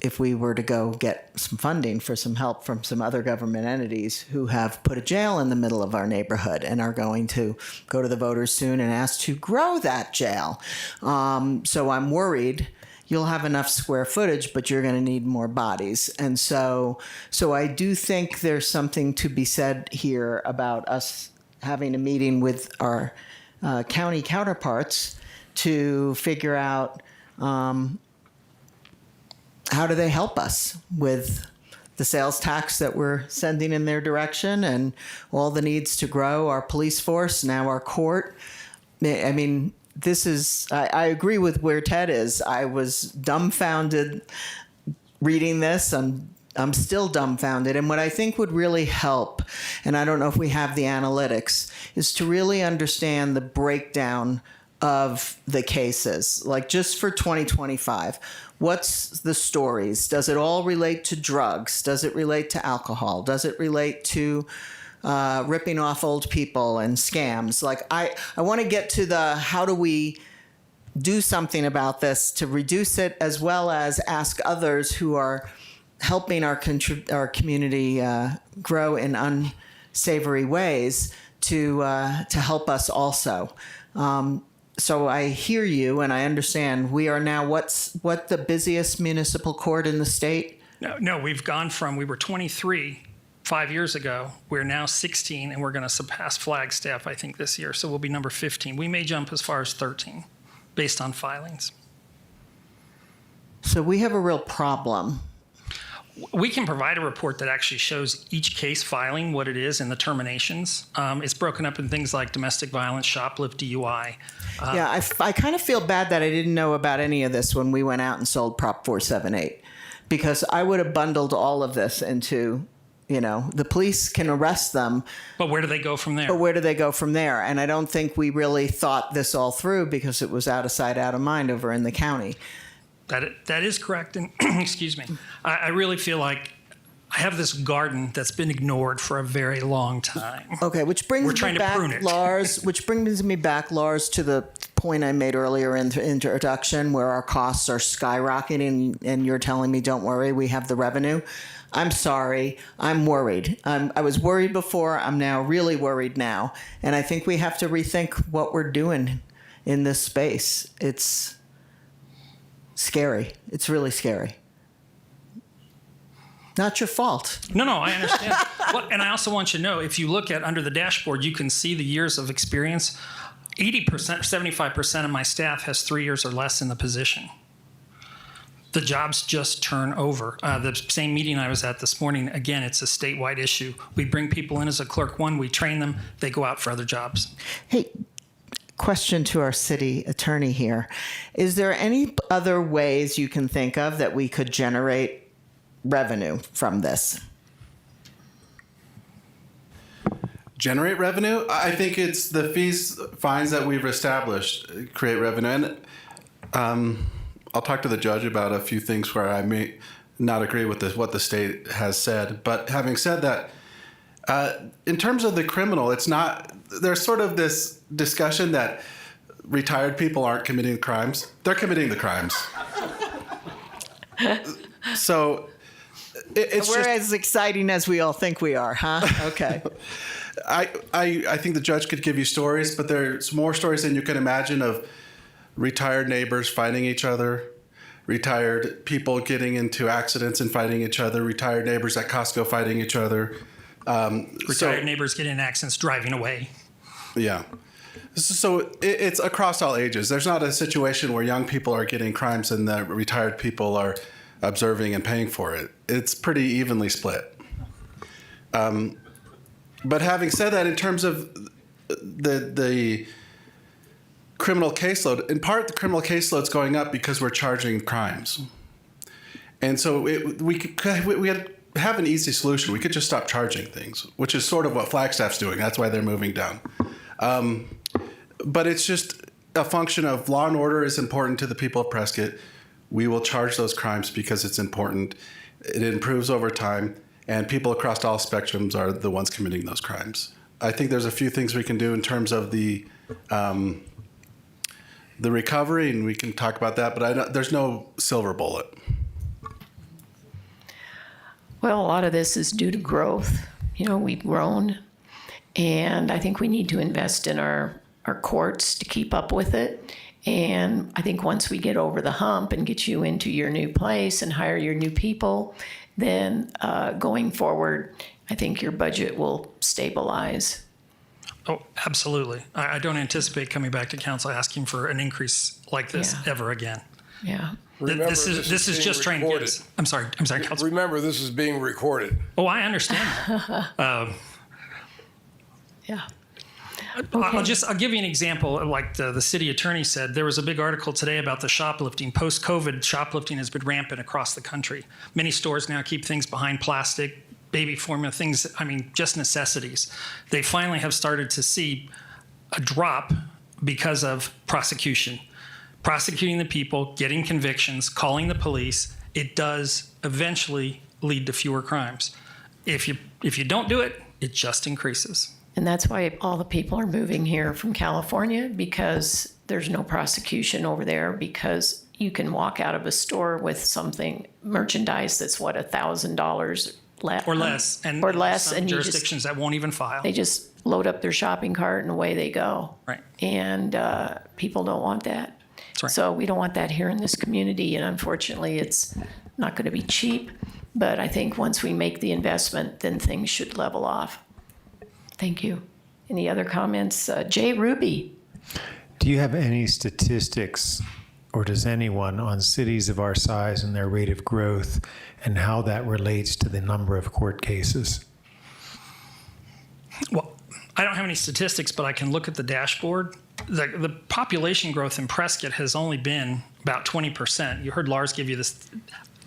if we were to go get some funding for some help from some other government entities who have put a jail in the middle of our neighborhood and are going to go to the voters soon and ask to grow that jail. So I'm worried you'll have enough square footage, but you're going to need more bodies. And so I do think there's something to be said here about us having a meeting with our county counterparts to figure out how do they help us with the sales tax that we're sending in their direction and all the needs to grow our police force, now our court. I mean, this is, I agree with where Ted is. I was dumbfounded reading this. I'm still dumbfounded. And what I think would really help, and I don't know if we have the analytics, is to really understand the breakdown of the cases, like just for 2025. What's the stories? Does it all relate to drugs? Does it relate to alcohol? Does it relate to ripping off old people and scams? Like I want to get to the how do we do something about this to reduce it, as well as ask others who are helping our community grow in unsavory ways to help us also. So I hear you, and I understand. We are now what the busiest municipal court in the state? No, we've gone from, we were 23 5 years ago. We're now 16, and we're going to surpass Flagstaff, I think, this year. So we'll be number 15. We may jump as far as 13 based on filings. So we have a real problem. We can provide a report that actually shows each case filing, what it is, and the terminations. It's broken up in things like domestic violence, shoplift, DUI. Yeah, I kind of feel bad that I didn't know about any of this when we went out and sold Prop 478, because I would have bundled all of this into, the police can arrest them, But where do they go from there? but where do they go from there? And I don't think we really thought this all through because it was out of sight, out of mind over in the county. That is correct. And excuse me, I really feel like I have this garden that's been ignored for a very long time. Okay, which brings We're me trying to back, prune it. Lars. Which brings me back, Lars, to the point I made earlier in the introduction, where our costs are skyrocketing, and you're telling me, "Don't worry, we have the revenue." I'm sorry, I'm worried. I was worried before. I'm now really worried now, and I think we have to rethink what we're doing in this space. It's scary. It's really scary. Not your fault. No, I understand. And I also want you to know, if you look at under the dashboard, you can see the years of experience. 80%, 75% of my staff has 3 years or less in the position. The jobs just turn over. The same meeting I was at this morning, again, it's a statewide issue. We bring people in as a clerk one, we train them, they go out for other jobs. Hey, question to our city attorney here. Is there any other ways you can think of that we could generate revenue from this? Generate revenue? I think it's the fines that we've established create revenue. And I'll talk to the judge about a few things where I may not agree with what the state has said. But having said that, in terms of the criminal, it's not, there's sort of this discussion that retired people aren't committing crimes. They're committing the crimes. So it's We're just, as exciting as we all think we are, huh? Okay. I think the judge could give you stories, but there's more stories than you can imagine of retired neighbors fighting each other, retired people getting into accidents and fighting each other, retired neighbors at Costco fighting each other. Retired neighbors getting in accidents, driving away. Yeah. So it's across all ages. There's not a situation where young people are getting crimes and the retired people are observing and paying for it. It's pretty evenly split. But having said that, in terms of the criminal caseload, in part the criminal caseload's going up because we're charging crimes. And so we have an easy solution. We could just stop charging things, which is sort of what Flagstaff's doing. That's why they're moving down. But it's just a function of law and order is important to the people of Prescott. We will charge those crimes because it's important. It improves over time, and people across all spectrums are the ones committing those crimes. I think there's a few things we can do in terms of the recovery, and we can talk about that, but there's no silver bullet. Well, a lot of this is due to growth. We've grown, and I think we need to invest in our courts to keep up with it. And I think once we get over the hump and get you into your new place and hire your new people, then going forward, I think your budget will stabilize. Oh, absolutely. I don't anticipate coming back to council asking for an increase like this ever again. Yeah. Remember, This is being just trying to recorded. get us. I'm sorry, Council. Remember, this is being recorded. Oh, I understand that. Yeah. I'll give you an example. Like the city attorney said, there was a big article today about the shoplifting. Post-COVID, shoplifting has been rampant across the country. Many stores now keep things behind plastic, baby formula, things, just necessities. They finally have started to see a drop because of prosecution. Prosecuting the people, getting convictions, calling the police, it does eventually lead to fewer crimes. If you don't do it, it just increases. And that's why all the people are moving here from California, because there's no prosecution over there, because you can walk out of a store with merchandise that's $1,000 Or less. And or less, some and jurisdictions that won't even file. they just load up their shopping cart and away they go. Right. And people don't want that. That's right. So we don't want that here in this community, and unfortunately, it's not going to be cheap. But I think once we make the investment, then things should level off. Thank you. Any other comments? Jay Ruby. Do you have any statistics, or does anyone, on cities of our size and their rate of growth and how that relates to the number of court cases? Well, I don't have any statistics, but I can look at the dashboard. The population growth in Prescott has only been about 20%. You heard Lars give you this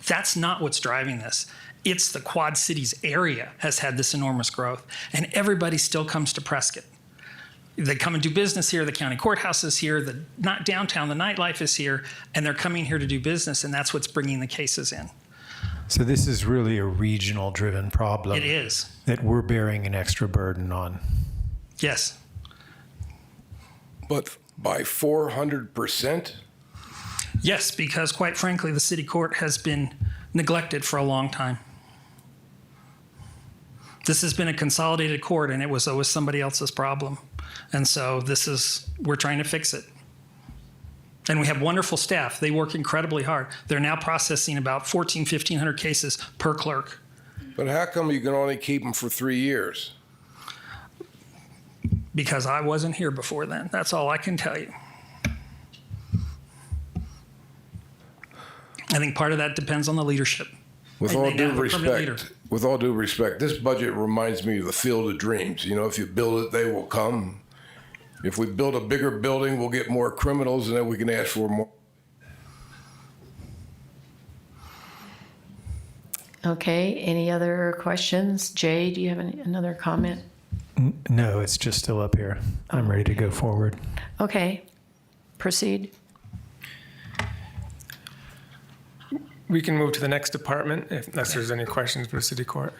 That's not what's driving this. It's the Quad Cities area has had this enormous growth, and everybody still comes to Prescott. They come and do business here. The county courthouse is here. The not downtown, the nightlife is here, and they're coming here to do business, and that's what's bringing the cases in. So this is really a regional driven problem. It is. That we're bearing an extra burden on. Yes. But by 400%? Yes, because quite frankly, the city court has been neglected for a long time. This has been a consolidated court, and it was always somebody else's problem. And so we're trying to fix it. And we have wonderful staff. They work incredibly hard. They're now processing about 1,500 cases per clerk. But how come you can only keep them for 3 years? Because I wasn't here before then. That's all I can tell you. I think part of that depends on the leadership. With all due respect, this budget reminds me of the Field of Dreams. You know, if you build it, they will come. If we build a bigger building, we'll get more criminals, and then we can ask for more. Okay, any other questions? Jay, do you have another comment? No, it's just still up here. I'm ready to go forward. Okay, proceed. We can move to the next department unless there's any questions for the city court.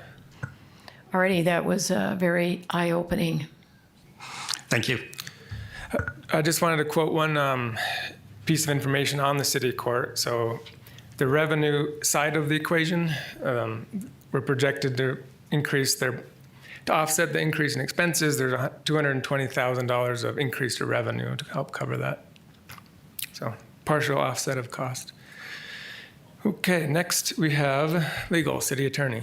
Alrighty, that was very eye-opening. Thank you. I just wanted to quote one piece of information on the city court. So the revenue side of the equation, we're projected to offset the increase in expenses. There's $220,000 of increase to revenue to help cover that. So partial offset of cost. Okay, next we have legal, city attorney.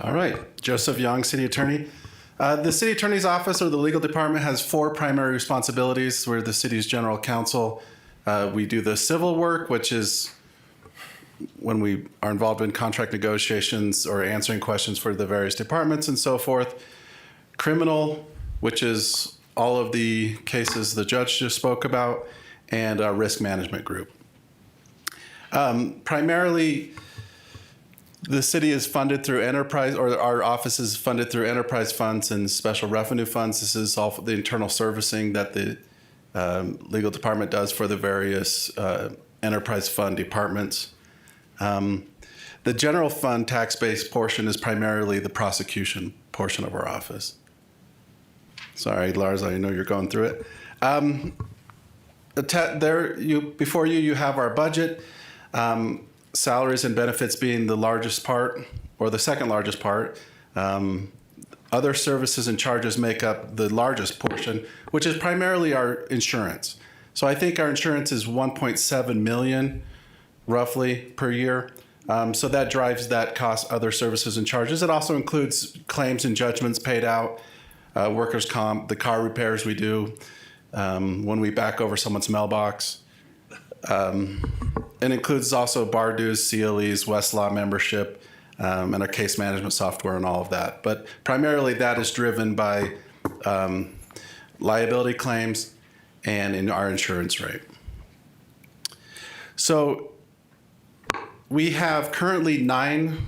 All right, Joseph Young, city attorney. The city attorney's office or the legal department has 4 primary responsibilities. We're the city's general counsel. We do the civil work, which is when we are involved in contract negotiations or answering questions for the various departments and so forth. Criminal, which is all of the cases the judge just spoke about, and our risk management group. Primarily, the city is funded through enterprise, or our office is funded through enterprise funds and special revenue funds. This is all the internal servicing that the legal department does for the various enterprise fund departments. The general fund tax-based portion is primarily the prosecution portion of our office. Sorry, Lars, I know you're going through it. Before you have our budget. Salaries and benefits being the largest part, or the second largest part. Other services and charges make up the largest portion, which is primarily our insurance. So I think our insurance is $1.7 million, roughly, per year. So that drives that cost, other services and charges. It also includes claims and judgments paid out, workers' comp, the car repairs we do, when we back over someone's mailbox. It includes also bar dues, CLEs, Westlaw membership, and our case management software and all of that. But primarily that is driven by liability claims and in our insurance rate. So we have currently 10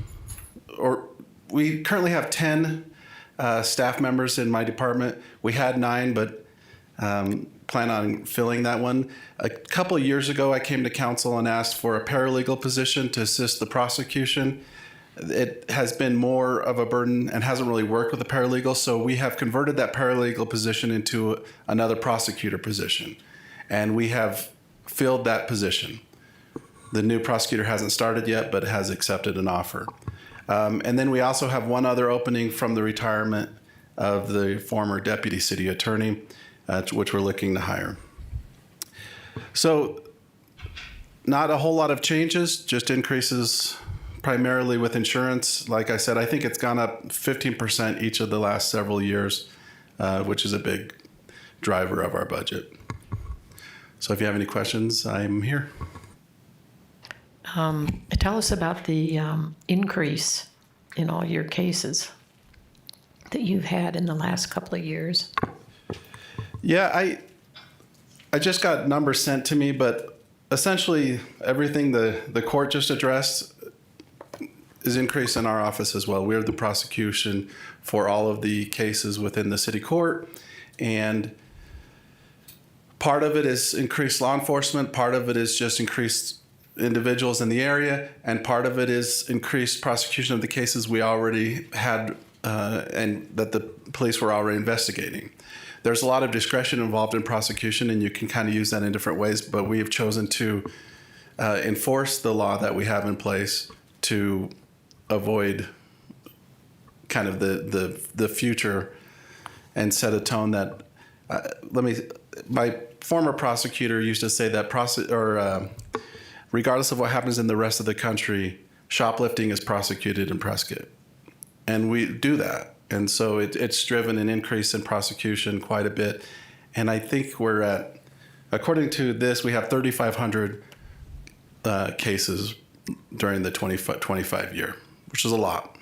staff members in my department. We had 9, but plan on filling that one. A couple of years ago, I came to council and asked for a paralegal position to assist the prosecution. It has been more of a burden and hasn't really worked with a paralegal, so we have converted that paralegal position into another prosecutor position, and we have filled that position. The new prosecutor hasn't started yet, but has accepted an offer. And then we also have one other opening from the retirement of the former deputy city attorney, which we're looking to hire. So not a whole lot of changes, just increases primarily with insurance. Like I said, I think it's gone up 15% each of the last several years, which is a big driver of our budget. So if you have any questions, I'm here. Tell us about the increase in all your cases that you've had in the last couple of years. Yeah, I just got numbers sent to me, but essentially everything the court just addressed is increased in our office as well. We're the prosecution for all of the cases within the city court, and part of it is increased law enforcement, part of it is just increased individuals in the area, and part of it is increased prosecution of the cases we already had and that the police were already investigating. There's a lot of discretion involved in prosecution, and you can kind of use that in different ways, but we have chosen to enforce the law that we have in place to avoid kind of the future and set a tone that my former prosecutor used to say that regardless of what happens in the rest of the country, shoplifting is prosecuted in Prescott. And we do that. And so it's driven an increase in prosecution quite a bit. And I think we're at, according to this, we have 3,500 cases during the 25 year, which is a lot.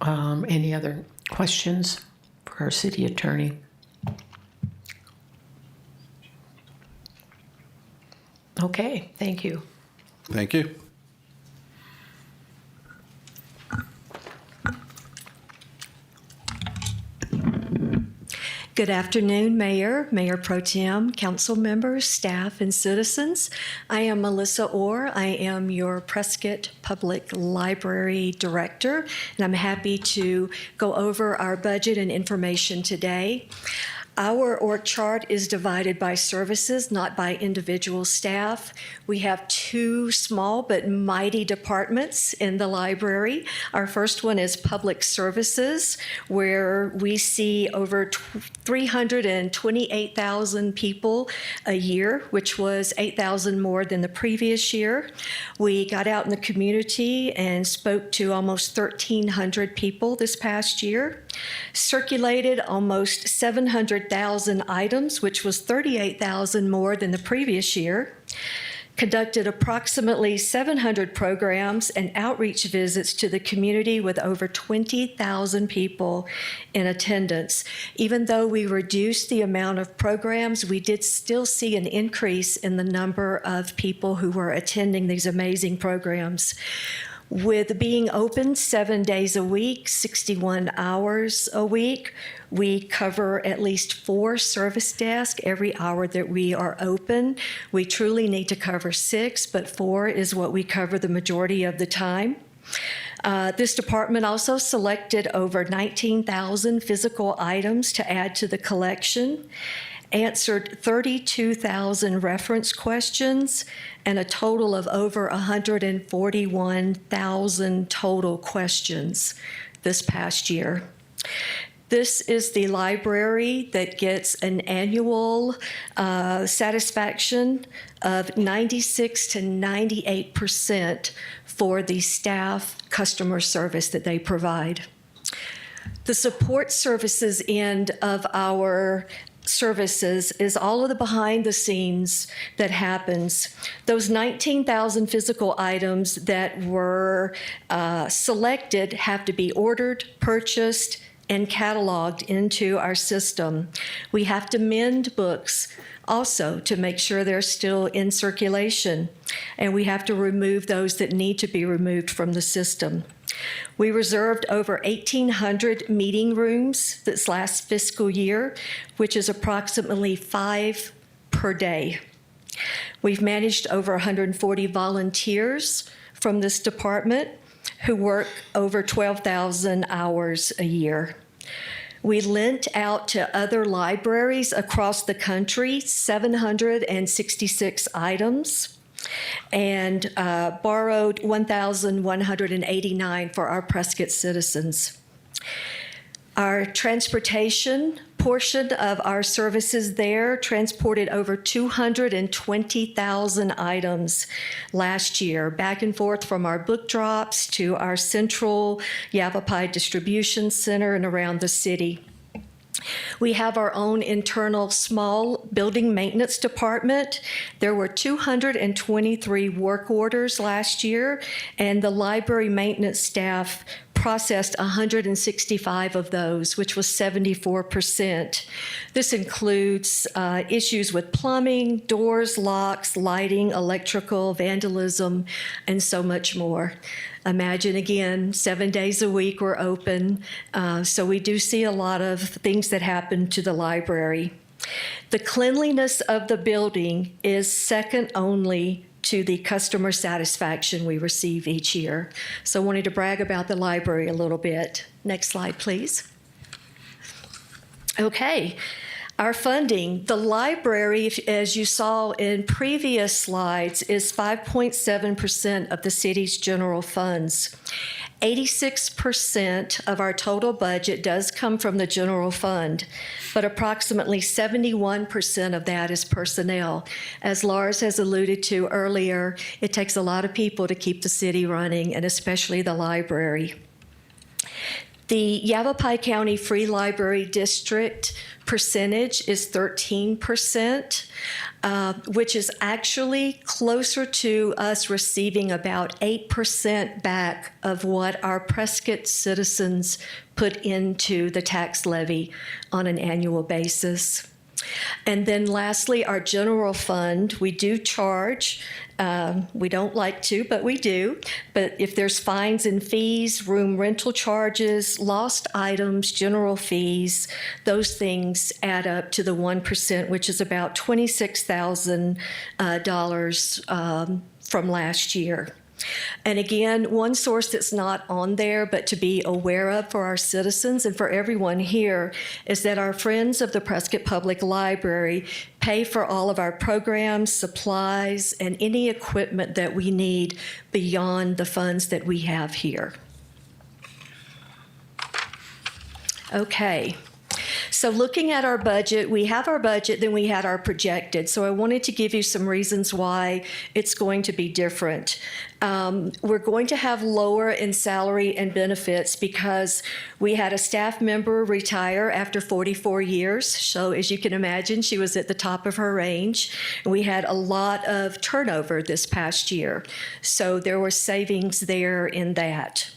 Any other questions for our city attorney? Okay, thank you. Thank you. Good afternoon, Mayor, Mayor Pro Tem, council members, staff, and citizens. I am Melissa Orr. I am your Prescott Public Library Director, and I'm happy to go over our budget and information today. Our org chart is divided by services, not by individual staff. We have two small but mighty departments in the library. Our first one is Public Services, where we see over 328,000 people a year, which was 8,000 more than the previous year. We got out in the community and spoke to almost 1,300 people this past year, circulated almost 700,000 items, which was 38,000 more than the previous year, conducted approximately 700 programs and outreach visits to the community with over 20,000 people in attendance. Even though we reduced the amount of programs, we did still see an increase in the number of people who were attending these amazing programs. With being open 7 days a week, 61 hours a week, we cover at least 4 service desks every hour that we are open. We truly need to cover 6, but 4 is what we cover the majority of the time. This department also selected over 19,000 physical items to add to the collection, answered 32,000 reference questions, and a total of over 141,000 total questions this past year. This is the library that gets an annual satisfaction of 96 to 98% for the staff customer service that they provide. The support services end of our services is all of the behind the scenes that happens. Those 19,000 physical items that were selected have to be ordered, purchased, and cataloged into our system. We have to mend books also to make sure they're still in circulation, and we have to remove those that need to be removed from the system. We reserved over 1,800 meeting rooms this last fiscal year, which is approximately 5 per day. We've managed over 140 volunteers from this department who work over 12,000 hours a year. We lent out to other libraries across the country 766 items and borrowed 1,189 for our Prescott citizens. Our transportation portion of our services there transported over 220,000 items last year, back and forth from our book drops to our central Yavapai distribution center and around the city. We have our own internal small building maintenance department. There were 223 work orders last year, and the library maintenance staff processed 165 of those, which was 74%. This includes issues with plumbing, doors, locks, lighting, electrical, vandalism, and so much more. Imagine again, 7 days a week we're open, so we do see a lot of things that happen to the library. The cleanliness of the building is second only to the customer satisfaction we receive each year. So I wanted to brag about the library a little bit. Next slide, please. Okay. Our funding, the library, as you saw in previous slides, is 5.7% of the city's general funds. 86% of our total budget does come from the general fund, but approximately 71% of that is personnel. As Lars has alluded to earlier, it takes a lot of people to keep the city running, and especially the library. The Yavapai County Free Library District percentage is 13%, which is actually closer to us receiving about 8% back of what our Prescott citizens put into the tax levy on an annual basis. And then lastly, our general fund, we do charge. We don't like to, but we do. But if there's fines and fees, room rental charges, lost items, general fees, those things add up to the 1%, which is about $26,000 from last year. And again, one source that's not on there, but to be aware of for our citizens and for everyone here, is that our friends of the Prescott Public Library pay for all of our programs, supplies, and any equipment that we need beyond the funds that we have here. Okay. So looking at our budget, we have our budget, then we had our projected. So I wanted to give you some reasons why it's going to be different. We're going to have lower in salary and benefits because we had a staff member retire after 44 years. So as you can imagine, she was at the top of her range. And we had a lot of turnover this past year. So there were savings there in that.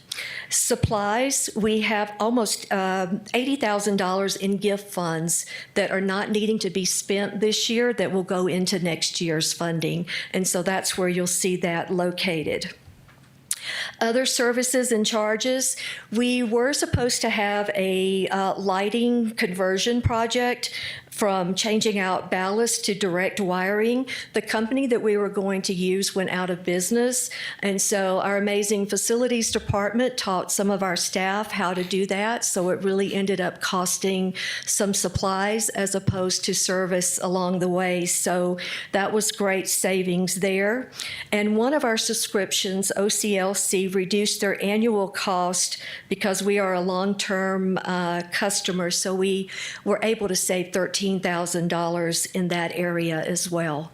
Supplies, we have almost $80,000 in gift funds that are not needing to be spent this year that will go into next year's funding. And so that's where you'll see that located. Other services and charges, we were supposed to have a lighting conversion project from changing out ballast to direct wiring. The company that we were going to use went out of business, and so our amazing facilities department taught some of our staff how to do that, so it really ended up costing some supplies as opposed to service along the way, so that was great savings there. And one of our subscriptions, OCLC, reduced their annual cost because we are a long-term customer, so we were able to save $13,000 in that area as well.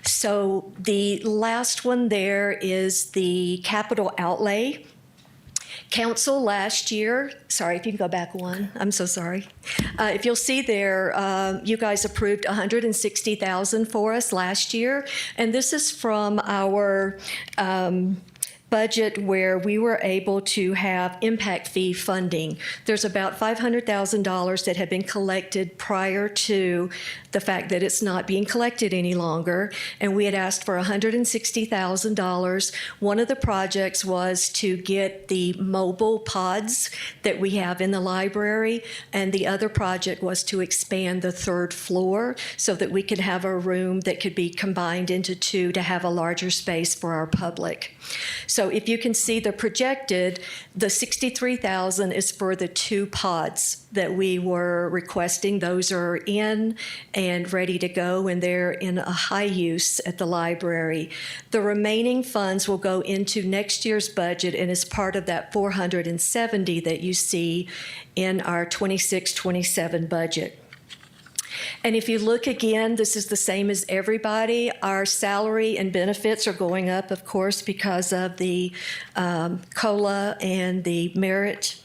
So the last one there is the capital outlay. Council last year, sorry, if you can go back one, I'm so sorry. If you'll see there, you guys approved $160,000 for us last year, and this is from our budget where we were able to have impact fee funding. There's about $500,000 that had been collected prior to the fact that it's not being collected any longer, and we had asked for $160,000. One of the projects was to get the mobile pods that we have in the library, and the other project was to expand the third floor so that we could have a room that could be combined into two to have a larger space for our public. So if you can see the projected, the $63,000 is for the two pods that we were requesting. Those are in and ready to go, and they're in a high use at the library. The remaining funds will go into next year's budget and is part of that $470 that you see in our 26-27 budget. And if you look again, this is the same as everybody. Our salary and benefits are going up, of course, because of the COLA and the merit.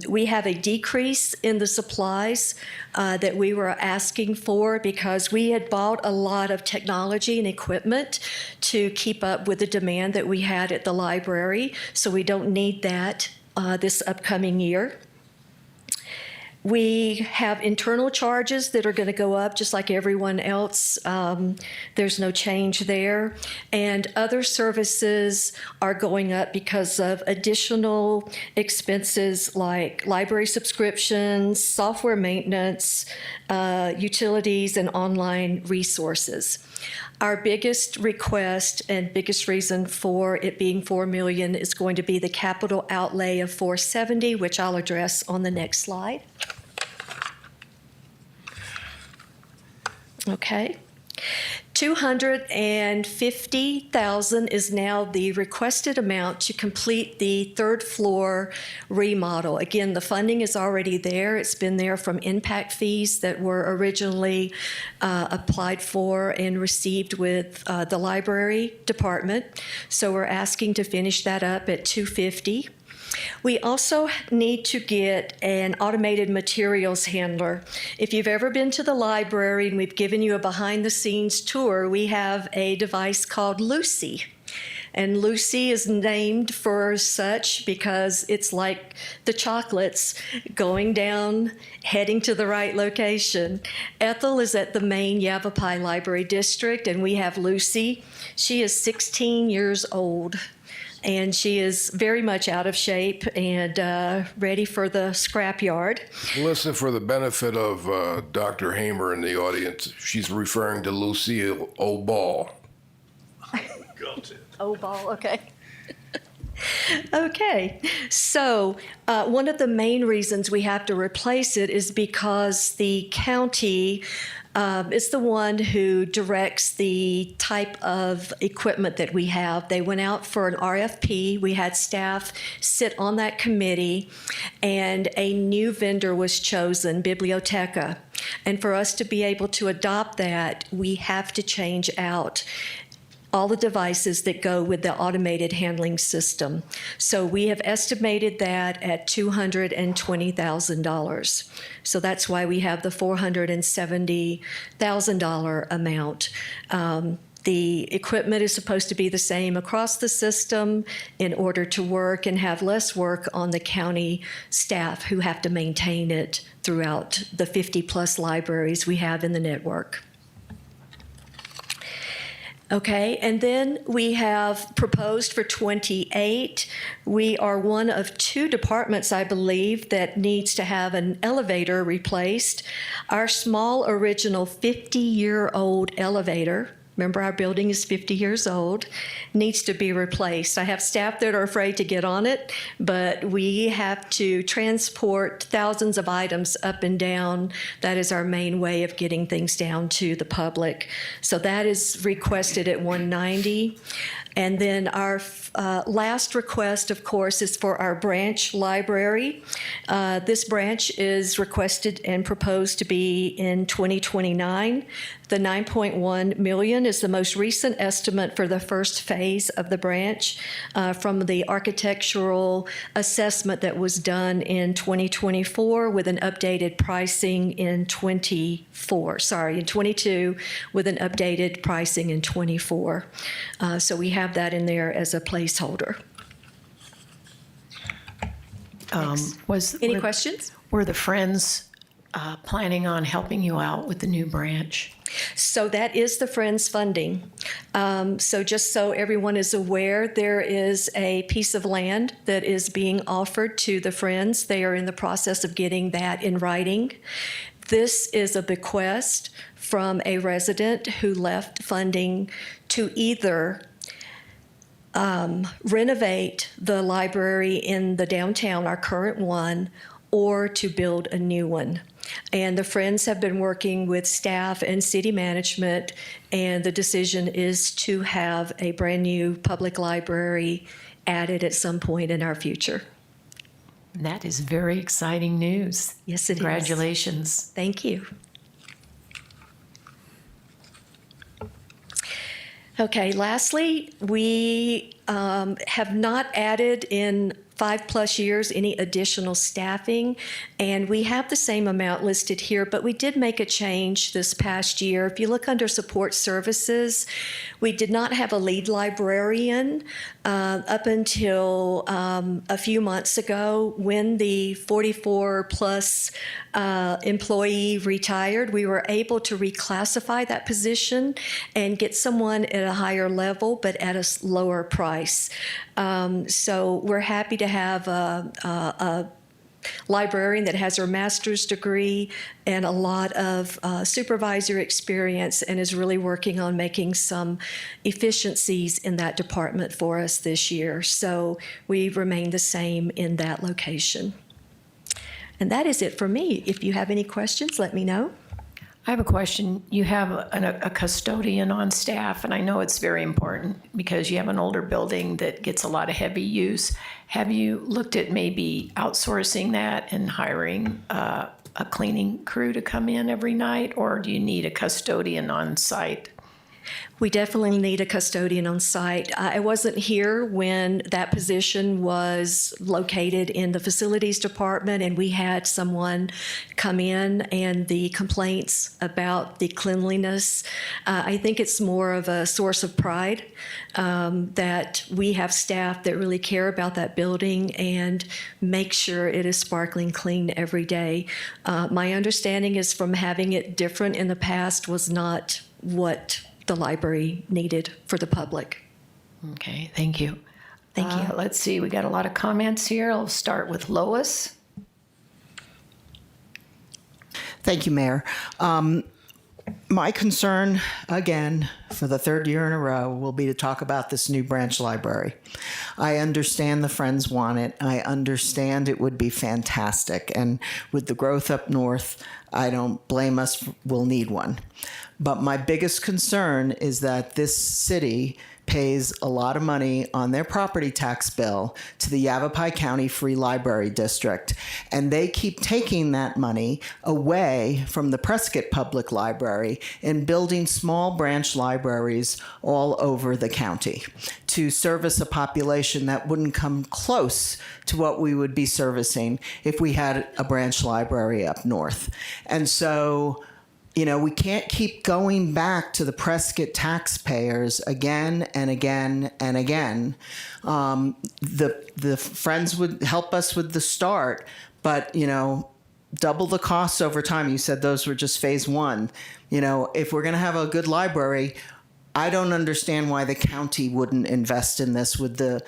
We have a decrease in the supplies that we were asking for because we had bought a lot of technology and equipment to keep up with the demand that we had at the library, so we don't need that this upcoming year. We have internal charges that are going to go up just like everyone else. There's no change there. And other services are going up because of additional expenses like library subscriptions, software maintenance, utilities, and online resources. Our biggest request and biggest reason for it being $4 million is going to be the capital outlay of $470, which I'll address on the next slide. Okay. $250,000 is now the requested amount to complete the third floor remodel. Again, the funding is already there. It's been there from impact fees that were originally applied for and received with the library department. So we're asking to finish that up at $250,000. We also need to get an automated materials handler. If you've ever been to the library and we've given you a behind-the-scenes tour, we have a device called Lucy. And Lucy is named for such because it's like the chocolates going down, heading to the right location. Ethel is at the main Yavapai Library District, and we have Lucy. She is 16 years old. And she is very much out of shape and ready for the scrapyard. Listen, for the benefit of Dr. Hamer in the audience, she's referring to Lucille O'Ball. O'Ball, okay. Okay, so one of the main reasons we have to replace it is because the county is the one who directs the type of equipment that we have. They went out for an RFP. We had staff sit on that committee, and a new vendor was chosen, Biblioteca. And for us to be able to adopt that, we have to change out all the devices that go with the automated handling system. So we have estimated that at $220,000. So that's why we have the $470,000 amount. The equipment is supposed to be the same across the system in order to work and have less work on the county staff who have to maintain it throughout the 50-plus libraries we have in the network. Okay, and then we have proposed for 28. We are one of two departments, I believe, that needs to have an elevator replaced. Our small original 50-year-old elevator, remember our building is 50 years old, needs to be replaced. I have staff that are afraid to get on it, but we have to transport thousands of items up and down. That is our main way of getting things down to the public. So that is requested at $190,000. And then our last request, of course, is for our branch library. This branch is requested and proposed to be in 2029. The $9.1 million is the most recent estimate for the first phase of the branch from the architectural assessment that was done in 2024 with an updated pricing in 22 with an updated pricing in 24. So we have that in there as a placeholder. Any questions? Were the Friends planning on helping you out with the new branch? So that is the Friends funding. So just so everyone is aware, there is a piece of land that is being offered to the Friends. They are in the process of getting that in writing. This is a bequest from a resident who left funding to either renovate the library in the downtown, our current one, or to build a new one. And the Friends have been working with staff and city management, and the decision is to have a brand new public library added at some point in our future. That is very exciting news. Yes, it is. Congratulations. Thank you. Okay, lastly, we have not added in 5+ years, any additional staffing. And we have the same amount listed here, but we did make a change this past year. If you look under support services, we did not have a lead librarian up until a few months ago when the 44+ employee retired. We were able to reclassify that position and get someone at a higher level, but at a lower price. So we're happy to have a librarian that has her master's degree and a lot of supervisor experience and is really working on making some efficiencies in that department for us this year. So we remain the same in that location. And that is it for me. If you have any questions, let me know. I have a question. You have a custodian on staff, and I know it's very important because you have an older building that gets a lot of heavy use. Have you looked at maybe outsourcing that and hiring a cleaning crew to come in every night, or do you need a custodian on site? We definitely need a custodian on site. I wasn't here when that position was located in the facilities department, and we had someone come in and the complaints about the cleanliness. I think it's more of a source of pride that we have staff that really care about that building and make sure it is sparkling clean every day. My understanding is from having it different in the past was not what the library needed for the public. Okay, thank you. Thank you. Let's see, we got a lot of comments here. I'll start with Lois. Thank you, Mayor. My concern, again, for the third year in a row, will be to talk about this new branch library. I understand the Friends want it. I understand it would be fantastic. And with the growth up north, I don't blame us, we'll need one. But my biggest concern is that this city pays a lot of money on their property tax bill to the Yavapai County Free Library District. And they keep taking that money away from the Prescott Public Library and building small branch libraries all over the county to service a population that wouldn't come close to what we would be servicing if we had a branch library up north. And so, you know, we can't keep going back to the Prescott taxpayers again and again and again. The Friends would help us with the start, but, you know, double the costs over time. You said those were just phase one. You know, if we're going to have a good library, I don't understand why the county wouldn't invest in this with the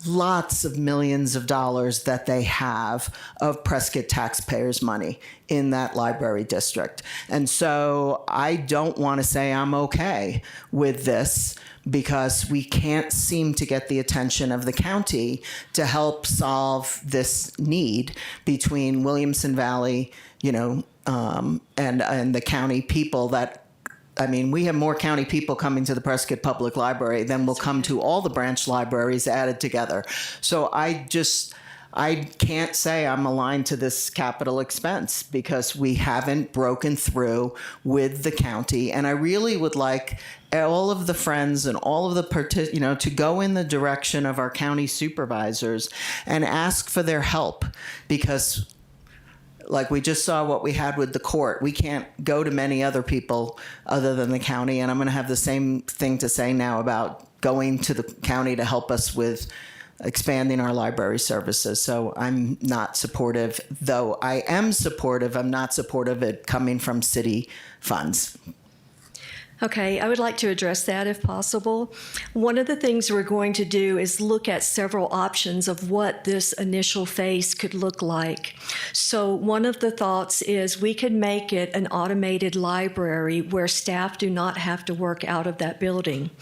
lots of millions of dollars that they have of Prescott taxpayers' money in that library district. And so I don't want to say I'm okay with this because we can't seem to get the attention of the county to help solve this need between Williamson Valley, you know, and the county people that, I mean, we have more county people coming to the Prescott Public Library than will come to all the branch libraries added together. So I can't say I'm aligned to this capital expense because we haven't broken through with the county. And I really would like all of the Friends and all of the, you know, to go in the direction of our county supervisors and ask for their help because, like we just saw what we had with the court. We can't go to many other people other than the county. And I'm going to have the same thing to say now about going to the county to help us with expanding our library services. So I'm not supportive, though I am supportive. I'm not supportive of it coming from city funds. Okay, I would like to address that if possible. One of the things we're going to do is look at several options of what this initial phase could look like. So one of the thoughts is we could make it an automated library where staff do not have to work out of that building.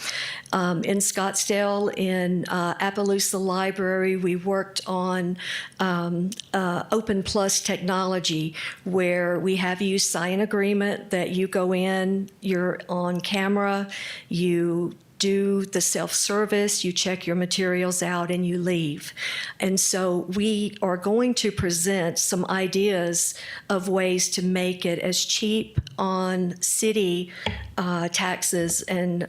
In Scottsdale, in Appaloosa Library, we worked on Open Plus technology where we have you sign an agreement that you go in, you're on camera, you do the self-service, you check your materials out, and you leave. And so we are going to present some ideas of ways to make it as cheap on city taxes and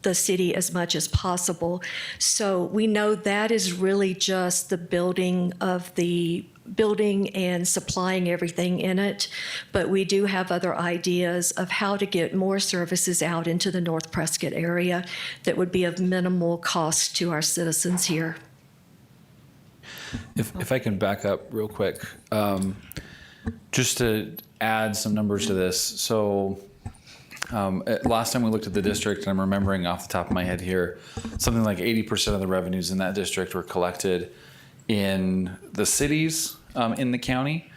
the city as much as possible. So we know that is really just the building and supplying everything in it, but we do have other ideas of how to get more services out into the North Prescott area that would be of minimal cost to our citizens here. If I can back up real quick, just to add some numbers to this. So last time we looked at the district, and I'm remembering off the top of my head here, something like 80% of the revenues in that district were collected in the cities in the county,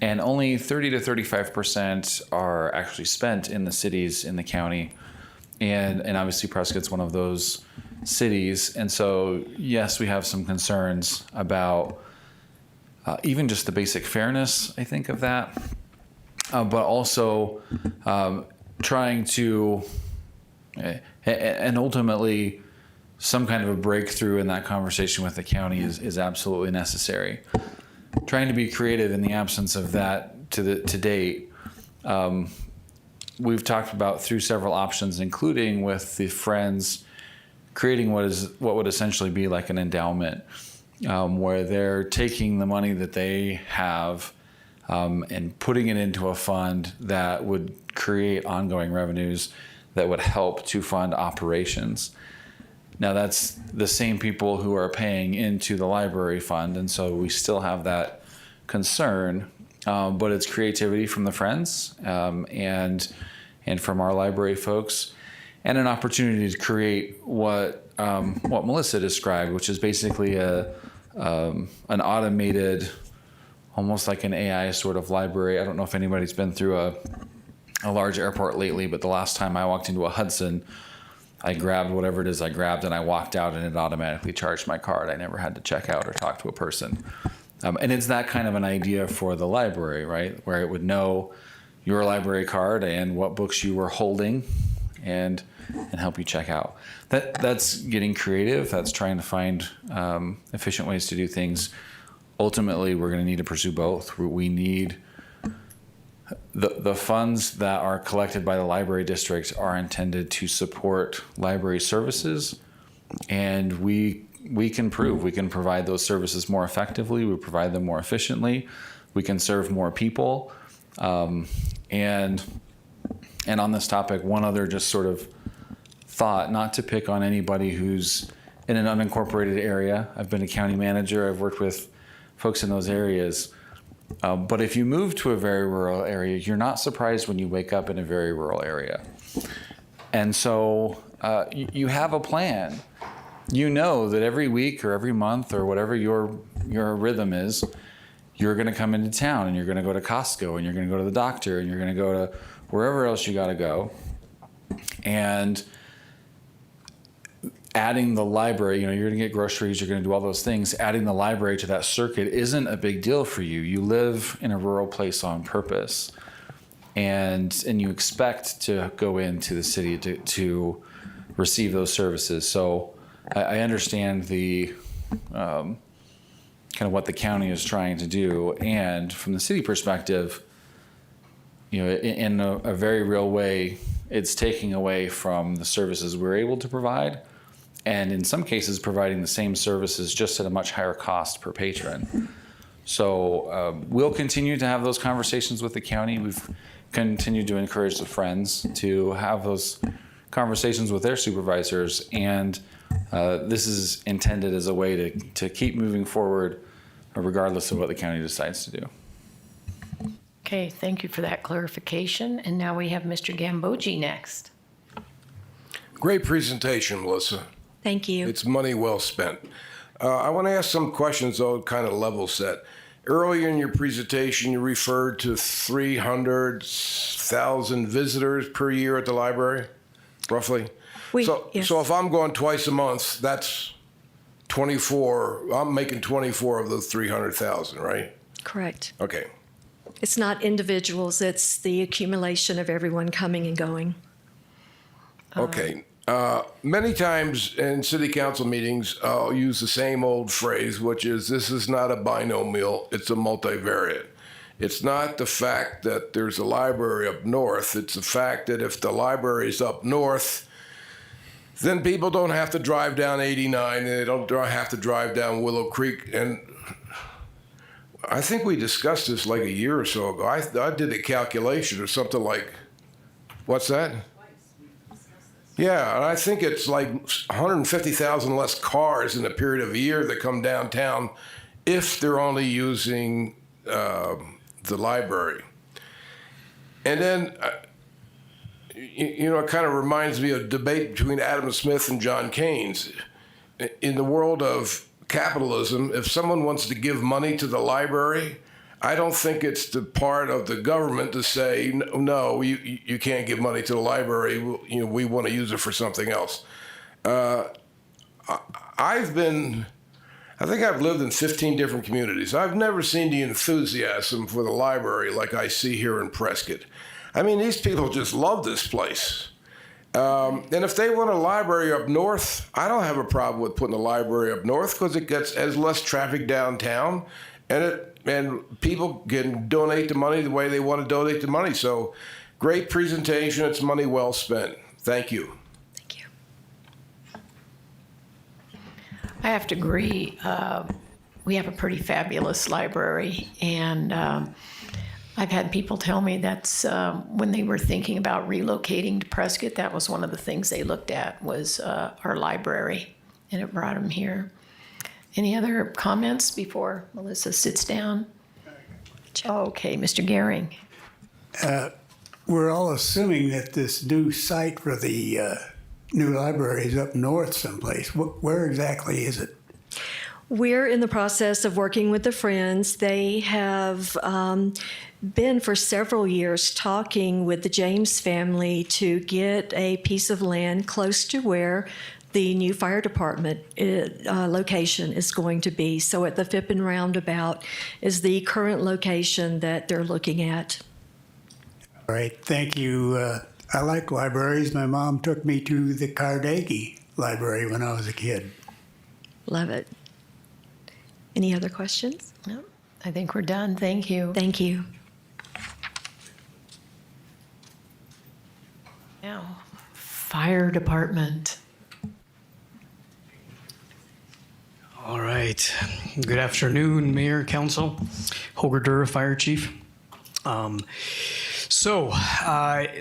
and only 30 to 35% are actually spent in the cities in the county. And obviously Prescott's one of those cities. And so, yes, we have some concerns about even just the basic fairness, I think, of that, but also trying to, and ultimately, some kind of a breakthrough in that conversation with the county is absolutely necessary. Trying to be creative in the absence of that to date. We've talked about through several options, including with the Friends creating what would essentially be like an endowment, where they're taking the money that they have and putting it into a fund that would create ongoing revenues that would help to fund operations. Now, that's the same people who are paying into the library fund, and so we still have that concern, but it's creativity from the Friends and from our library folks, and an opportunity to create what Melissa described, which is basically an automated, almost like an AI sort of library. I don't know if anybody's been through a large airport lately, but the last time I walked into a Hudson, I grabbed whatever it is I grabbed and I walked out and it automatically charged my card. I never had to check out or talk to a person. And it's that kind of an idea for the library, right? Where it would know your library card and what books you were holding and help you check out. That's getting creative. That's trying to find efficient ways to do things. Ultimately, we're going to need to pursue both. We need the funds that are collected by the library district are intended to support library services, and we can prove we can provide those services more effectively. We provide them more efficiently. We can serve more people. And on this topic, one other just sort of thought, not to pick on anybody who's in an unincorporated area. I've been a county manager. I've worked with folks in those areas. But if you move to a very rural area, you're not surprised when you wake up in a very rural area. And so you have a plan. You know that every week or every month or whatever your rhythm is, you're going to come into town and you're going to go to Costco and you're going to go to the doctor and you're going to go to wherever else you got to go. And adding the library, you're going to get groceries, you're going to do all those things. Adding the library to that circuit isn't a big deal for you. You live in a rural place on purpose, and you expect to go into the city to receive those services. So I understand the kind of what the county is trying to do, and from the city perspective, in a very real way, it's taking away from the services we're able to provide. And in some cases, providing the same services just at a much higher cost per patron. So we'll continue to have those conversations with the county. We've continued to encourage the Friends to have those conversations with their supervisors. And this is intended as a way to keep moving forward regardless of what the county decides to do. Okay, thank you for that clarification. And now we have Mr. Gambogi next. Great presentation, Melissa. Thank you. It's money well spent. I want to ask some questions, though, kind of level set. Earlier in your presentation, you referred to 300,000 visitors per year at the library, roughly. So if I'm going twice a month, that's 24. I'm making 24 of those 300,000, right? Correct. Okay. It's not individuals, it's the accumulation of everyone coming and going. Okay. Many times in city council meetings, I'll use the same old phrase, which is, this is not a binomial, it's a multivariate. It's not the fact that there's a library up north, it's the fact that if the library is up north, then people don't have to drive down 89 and they don't have to drive down Willow Creek. And I think we discussed this like a year or so ago. I did a calculation or something like, what's that? Yeah, and I think it's like 150,000 less cars in a period of a year that come downtown if they're only using the library. And then, it kind of reminds me of a debate between Adam Smith and John Keynes. In the world of capitalism, if someone wants to give money to the library, I don't think it's the part of the government to say, no, you can't give money to the library. We want to use it for something else. I think I've lived in 15 different communities. I've never seen the enthusiasm for the library like I see here in Prescott. I mean, these people just love this place. And if they want a library up north, I don't have a problem with putting a library up north because it has less traffic downtown, and people can donate the money the way they want to donate the money. So, great presentation. It's money well spent. Thank you. Thank you. I have to agree. We have a pretty fabulous library, and I've had people tell me that's when they were thinking about relocating to Prescott, that was one of the things they looked at was our library, and it brought them here. Any other comments before Melissa sits down? Okay, Mr. Gehring. We're all assuming that this new site for the new library is up north someplace. Where exactly is it? We're in the process of working with the Friends. They have been for several years talking with the James family to get a piece of land close to where the new fire department location is going to be. So at the Phippen Roundabout is the current location that they're looking at. All right, thank you. I like libraries. My mom took me to the Carnegie Library when I was a kid. Love it. Any other questions? No, I think we're done. Thank you. Thank you. Now, fire department. All right. Good afternoon, Mayor, Council. Holger Durr, Fire Chief.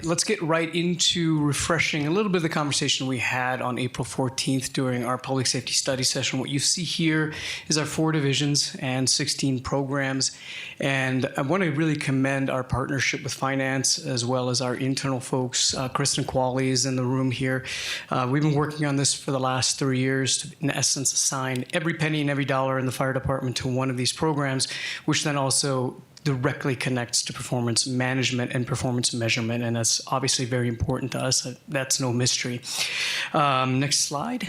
Let's get right into refreshing a little bit of the conversation we had on April 14th during our public safety study session. What you see here is our 4 divisions and 16 programs. And I want to really commend our partnership with finance as well as our internal folks. Kristen Qualley is in the room here. We've been working on this for the last 3 years to, in essence, assign every penny and every dollar in the fire department to one of these programs, which then also directly connects to performance management and performance measurement, and that's obviously very important to us. That's no mystery. Next slide.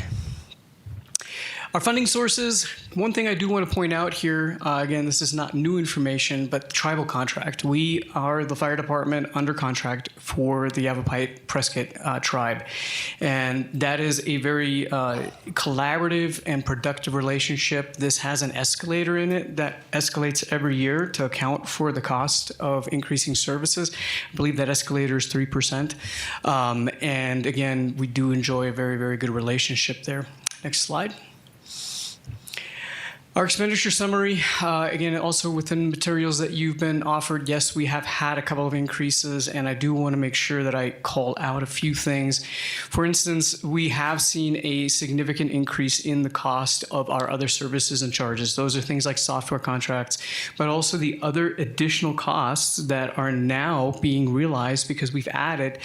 Our funding sources, one thing I do want to point out here, again, this is not new information, but tribal contract. We are the fire department under contract for the Yavapai Prescott tribe. And that is a very collaborative and productive relationship. This has an escalator in it that escalates every year to account for the cost of increasing services. I believe that escalator is 3%. And again, we do enjoy a very, very good relationship there. Next slide. Our expenditure summary, again, also within materials that you've been offered, yes, we have had a couple of increases, and I do want to make sure that I call out a few things. For instance, we have seen a significant increase in the cost of our other services and charges. Those are things like software contracts, but also the other additional costs that are now being realized because we've added,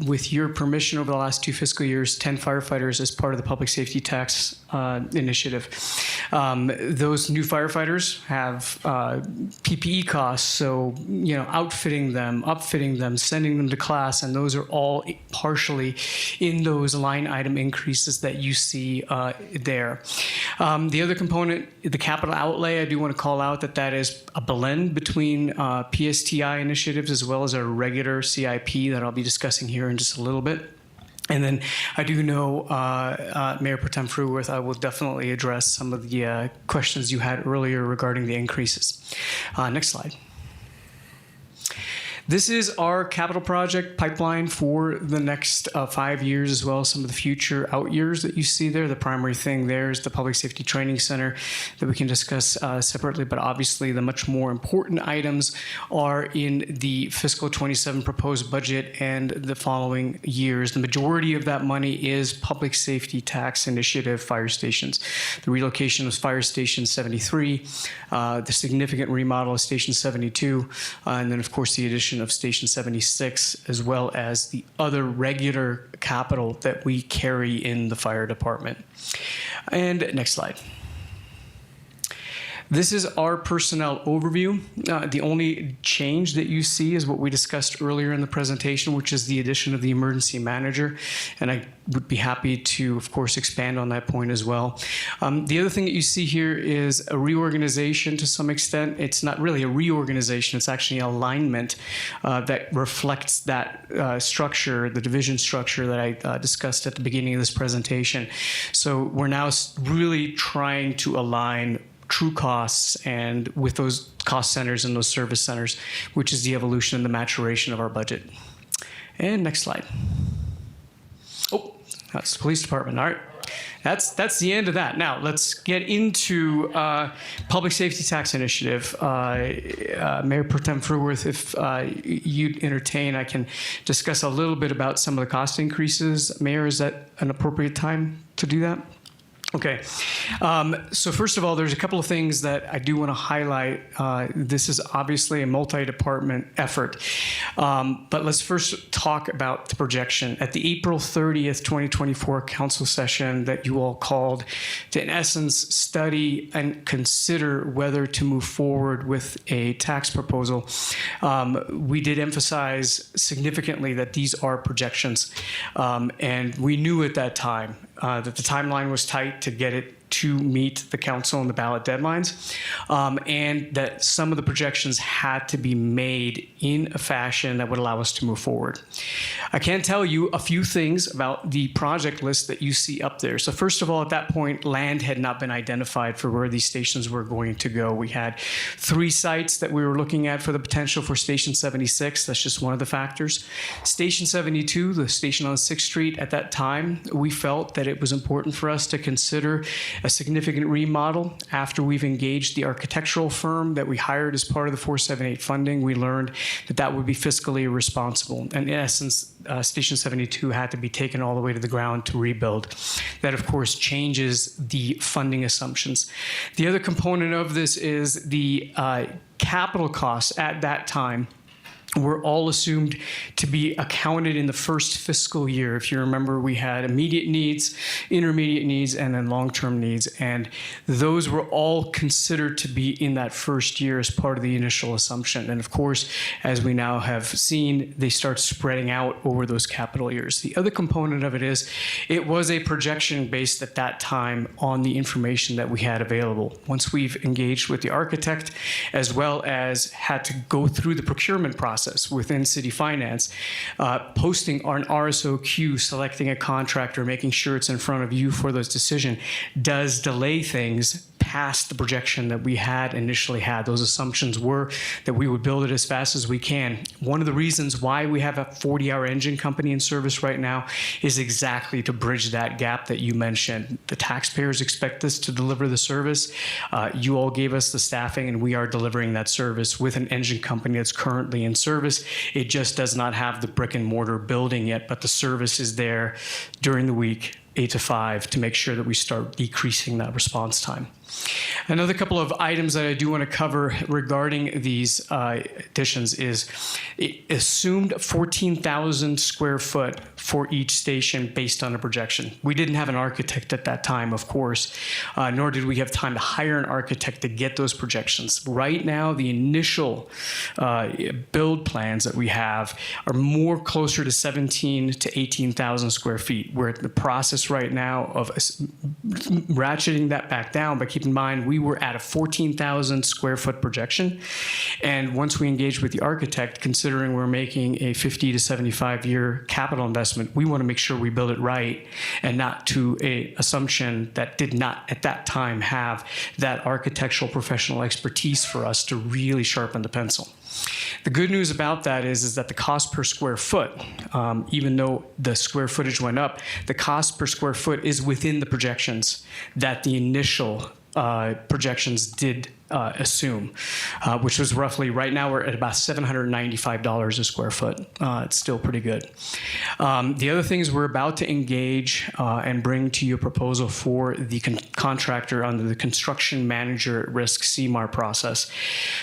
with your permission over the last 2 fiscal years, 10 firefighters as part of the public safety tax initiative. Those new firefighters have PPE costs, so outfitting them, upfitting them, sending them to class, and those are all partially in those line item increases that you see there. The other component, the capital outlay, I do want to call out that is a blend between PSTI initiatives as well as our regular CIP that I'll be discussing here in just a little bit. And then I do know, Mayor Pro Tem Fruworth, I will definitely address some of the questions you had earlier regarding the increases. Next slide. This is our capital project pipeline for the next 5 years, as well as some of the future out years that you see there. The primary thing there is the Public Safety Training Center that we can discuss separately, but obviously the much more important items are in the fiscal 27 proposed budget and the following years. The majority of that money is public safety tax initiative fire stations. The relocation of Fire Station 73, the significant remodel of Station 72, and then of course the addition of Station 76, as well as the other regular capital that we carry in the fire department. And next slide. This is our personnel overview. The only change that you see is what we discussed earlier in the presentation, which is the addition of the emergency manager. And I would be happy to, of course, expand on that point as well. The other thing that you see here is a reorganization to some extent. It's not really a reorganization, it's actually an alignment that reflects that structure, the division structure that I discussed at the beginning of this presentation. So we're now really trying to align true costs and with those cost centers and those service centers, which is the evolution and the maturation of our budget. And next slide. Oh, that's the police department. All right. That's the end of that. Now let's get into public safety tax initiative. Mayor Pro Tem Fruworth, if you'd entertain, I can discuss a little bit about some of the cost increases. Mayor, is that an appropriate time to do that? Okay, so first of all, there's a couple of things that I do want to highlight. This is obviously a multi-department effort, but let's first talk about the projection. At the April 30th, 2024 council session that you all called to, in essence, study and consider whether to move forward with a tax proposal, we did emphasize significantly that these are projections, and we knew at that time that the timeline was tight to get it to meet the council and the ballot deadlines, and that some of the projections had to be made in a fashion that would allow us to move forward. I can tell you a few things about the project list that you see up there. So first of all, at that point, land had not been identified for where these stations were going to go. We had 3 sites that we were looking at for the potential for Station 76. That's just one of the factors. Station 72, the station on 6th Street, at that time, we felt that it was important for us to consider a significant remodel. After we've engaged the architectural firm that we hired as part of the 478 funding, we learned that that would be fiscally irresponsible. And in essence, Station 72 had to be taken all the way to the ground to rebuild. That, of course, changes the funding assumptions. The other component of this is the capital costs at that time were all assumed to be accounted in the first fiscal year. If you remember, we had immediate needs, intermediate needs, and then long-term needs. And those were all considered to be in that first year as part of the initial assumption. And of course, as we now have seen, they start spreading out over those capital years. The other component of it is it was a projection based at that time on the information that we had available. Once we've engaged with the architect, as well as had to go through the procurement process within city finance, posting an RSOQ, selecting a contractor, making sure it's in front of you for those decisions, does delay things past the projection that we had initially had. Those assumptions were that we would build it as fast as we can. One of the reasons why we have a 40-hour engine company in service right now is exactly to bridge that gap that you mentioned. The taxpayers expect us to deliver the service. You all gave us the staffing, and we are delivering that service with an engine company that's currently in service. It just does not have the brick and mortar building yet, but the service is there during the week, 8 to 5, to make sure that we start decreasing that response time. Another couple of items that I do want to cover regarding these additions is it assumed 14,000 square foot for each station based on a projection. We didn't have an architect at that time, of course, nor did we have time to hire an architect to get those projections. Right now, the initial build plans that we have are more closer to 17 to 18,000 square feet. We're in the process process right now of ratcheting that back down, but keep in mind, we were at a 14,000 square foot projection. And once we engaged with the architect, considering we're making a 50 to 75 year capital investment, we want to make sure we build it right and not to a assumption that did not at that time have that architectural professional expertise for us to really sharpen the pencil. The good news about that is that the cost per square foot, even though the square footage went up, the cost per square foot is within the projections that the initial projections did assume, which was roughly, right now we're at about $795 a square foot. It's still pretty good. The other things we're about to engage and bring to you a proposal for the contractor under the construction manager at risk CMAR process.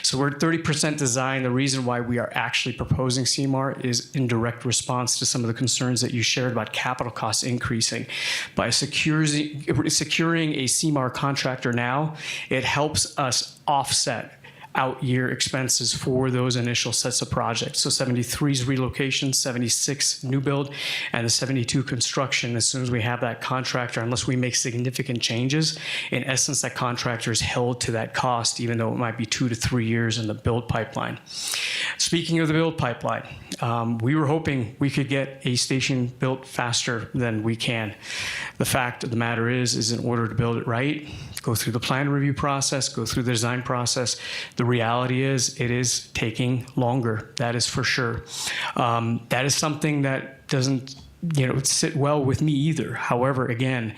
So we're at 30% design. The reason why we are actually proposing CMAR is in direct response to some of the concerns that you shared about capital costs increasing. By securing a CMAR contractor now, it helps us offset out year expenses for those initial sets of projects. So 73's relocation, 76 new build, and the 72 construction. As soon as we have that contractor, unless we make significant changes, in essence, that contractor is held to that cost, even though it might be 2 to 3 years in the build pipeline. Speaking of the build pipeline, we were hoping we could get a station built faster than we can. The fact of the matter is in order to build it right, go through the plan review process, go through the design process, the reality is it is taking longer. That is for sure. That is something that doesn't, sit well with me either. However, again,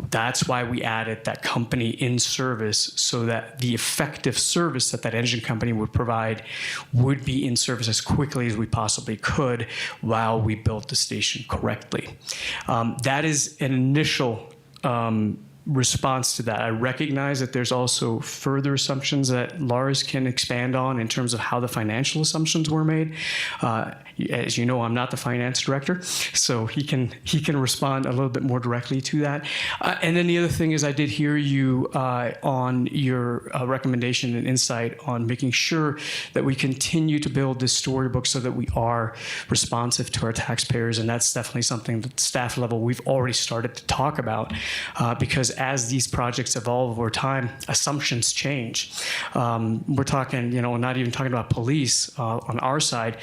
that's why we added that company in service, so that the effective service that engine company would provide would be in service as quickly as we possibly could while we built the station correctly. That is an initial response to that. I recognize that there's also further assumptions that Lars can expand on in terms of how the financial assumptions were made. As you know, I'm not the finance director, so he can respond a little bit more directly to that. And then the other thing is, I did hear you on your recommendation and insight on making sure that we continue to build this storybook so that we are responsive to our taxpayers, and that's definitely something that staff level we've already started to talk about, because as these projects evolve over time, assumptions change. We're talking, not even talking about police on our side,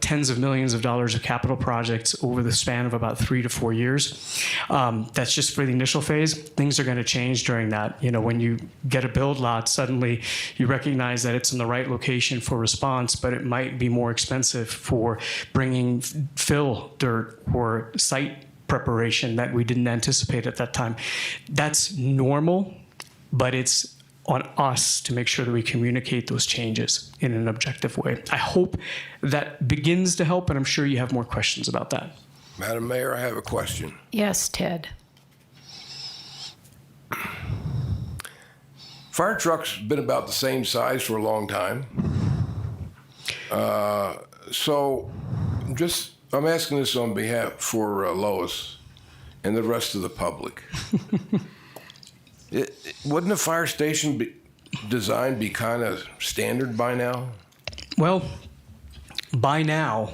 tens of millions of dollars of capital projects over the span of about 3 to 4 years. That's just for the initial phase. Things are going to change during that. When you get a build lot, suddenly you recognize that it's in the right location for response, but it might be more expensive for bringing fill dirt or site preparation that we didn't anticipate at that time. That's normal, but it's on us to make sure that we communicate those changes in an objective way. I hope that begins to help, and I'm sure you have more questions about that. Madam Mayor, I have a question. Yes, Ted. Fire truck's been about the same size for a long time. So I'm asking this on behalf for Lois and the rest of the public. Wouldn't a fire station design be kind of standard by now? Well, by now,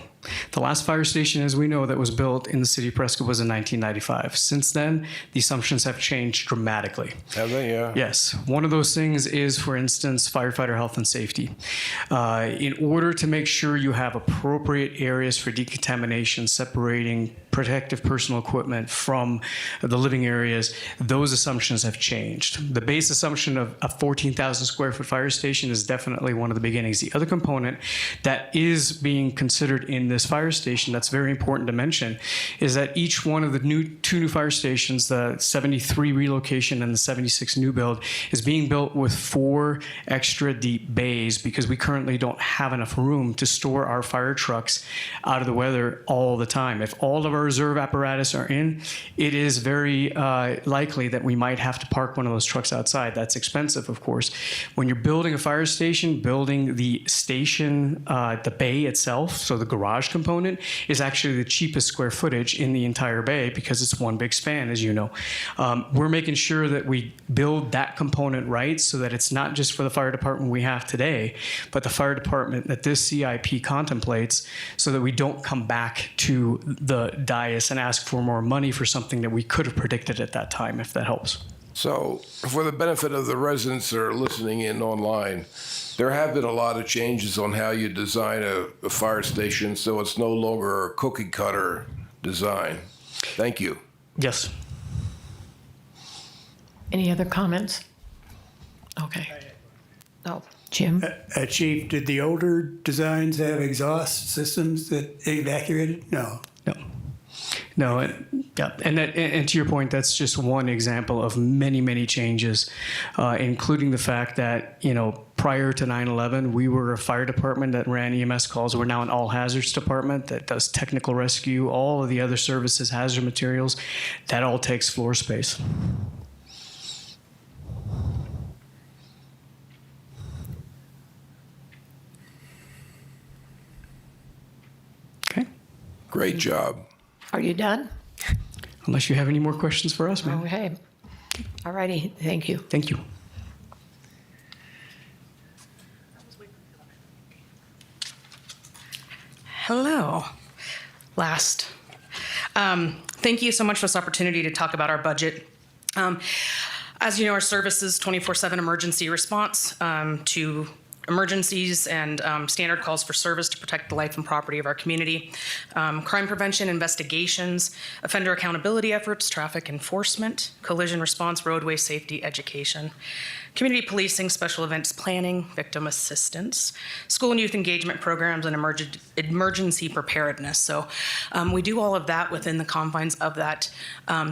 the last fire station, as we know, that was built in the city of Prescott was in 1995. Since then, the assumptions have changed dramatically. Have they? Yeah. Yes. One of those things is, for instance, firefighter health and safety. In order to make sure you have appropriate areas for decontamination, separating protective personal equipment from the living areas, those assumptions have changed. The base assumption of a 14,000 square foot fire station is definitely one of the beginnings. The other component that is being considered in this fire station that's very important to mention is that each one of the two new fire stations, the 73 relocation and the 76 new build, is being built with 4 extra deep bays because we currently don't have enough room to store our fire trucks out of the weather all the time. If all of our reserve apparatus are in, it is very likely that we might have to park one of those trucks outside. That's expensive, of course. When you're building a fire station, building the station, the bay itself, so the garage garage component is actually the cheapest square footage in the entire bay because it's one big span, as you know. We're making sure that we build that component right so that it's not just for the fire department we have today, but the fire department that this CIP contemplates, so that we don't come back to the dais and ask for more money for something that we could have predicted at that time, if that helps. So, for the benefit of the residents that are listening in online, there have been a lot of changes on how you design a fire station, so it's no longer a cookie cutter design. Thank you. Yes. Any other comments? Okay. Oh, Jim? Chief, did the older designs have exhaust systems that evacuated? No. No, and to your point, that's just one example of many, many changes, including the fact that, prior to 9/11, we were a fire department that ran EMS calls. We're now an all hazards department that does technical rescue, all of the other services, hazard materials. That all takes floor space. Okay. Great job. Are you done? Unless you have any more questions for us, ma'am. Okay. All righty. Thank you. Thank you. Hello. Last. Thank you so much for this opportunity to talk about our budget. As you know, our service is 24/7 emergency response to emergencies and standard calls for service to protect the life and property of our community, crime prevention, investigations, offender accountability efforts, traffic enforcement, collision response, roadway safety, education, community policing, special events planning, victim assistance, school and youth engagement programs, and emergency preparedness. So we do all of that within the confines of that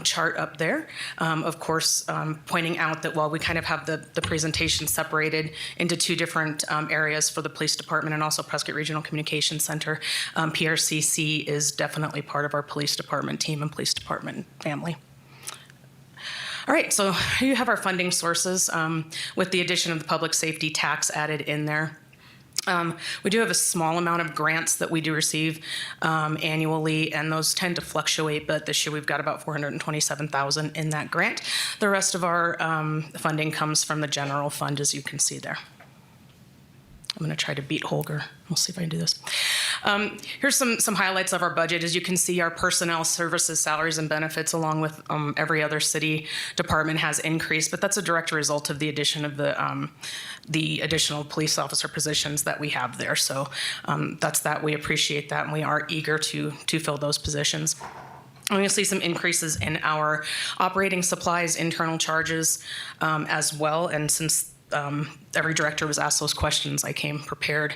chart up there. Of course, pointing out that while we kind of have the presentation separated into two different areas for the police department and also Prescott Regional Communications Center, PRCC is definitely part of our police department team and police department family. All right, so here you have our funding sources with the addition of the public safety tax added in there. We do have a small amount of grants that we do receive annually, and those tend to fluctuate, but this year we've got about $427,000 in that grant. The rest of our funding comes from the general fund, as you can see there. I'm going to try to beat Holger. We'll see if I can do this. Here's some highlights of our budget. As you can see, our personnel, services, salaries, and benefits, along with every other city department, has increased, but that's a direct result of the addition of the additional police officer positions that we have there. So that's that. We appreciate that, and we are eager to fill those positions. I'm going to see some increases in our operating supplies, internal charges as well, and since every director was asked those questions, I came prepared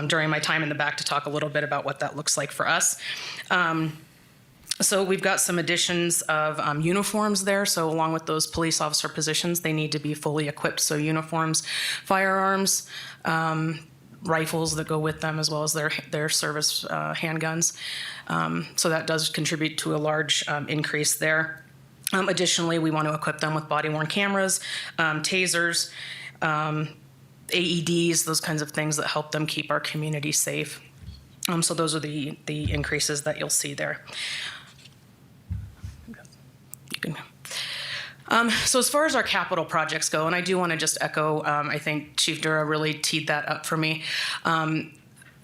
during my time in the back to talk a little bit about what that looks like for us. So we've got some additions of uniforms there. So along with those police officer positions, they need to be fully equipped. So uniforms, firearms, rifles that go with them, as well as their service handguns. So that does contribute to a large increase there. Additionally, we want to equip them with body-worn cameras, tasers, AEDs, those kinds of things that help them keep our community safe. So those are the increases that you'll see there. You can. So as far as our capital projects go, and I do want to just echo, I think Chief Dura really teed that up for me.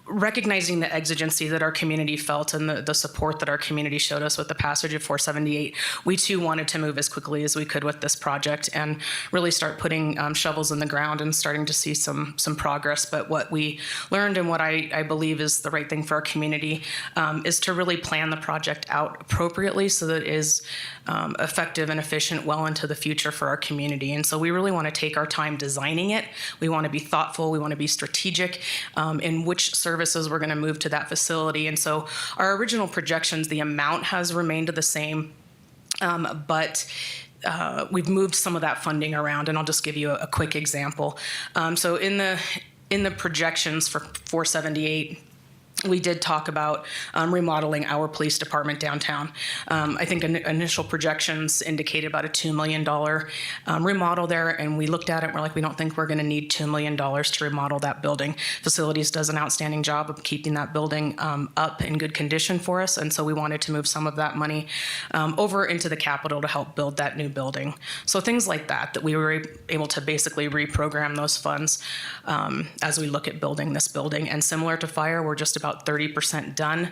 Recognizing the exigency that our community felt and the support that our community showed us with the passage of 478, we too wanted to move as quickly as we could with this project and really start putting shovels in the ground and starting to see some progress. But what we learned and what I believe is the right thing for our community is to really plan the project out appropriately so that it is effective and efficient well into the future for our community. And so we really want to take our time designing it. We want to be thoughtful. We want to be strategic in which services we're going to move to that facility. And so our original projections, the amount has remained the same, but we've moved some of that funding around, and I'll just give you a quick example. So in the projections for 478, we did talk about remodeling our police department downtown. I think initial projections indicated about a $2 million remodel there, and we looked at it and we're like, we don't think we're going to need $2 million to remodel that building. Facilities does an outstanding job of keeping that building up in good condition for us, and so we wanted to move some of that money over into the capital to help build that new building. So things like that we were able to basically reprogram those funds as we look at building this building. And similar to fire, we're just about 30% done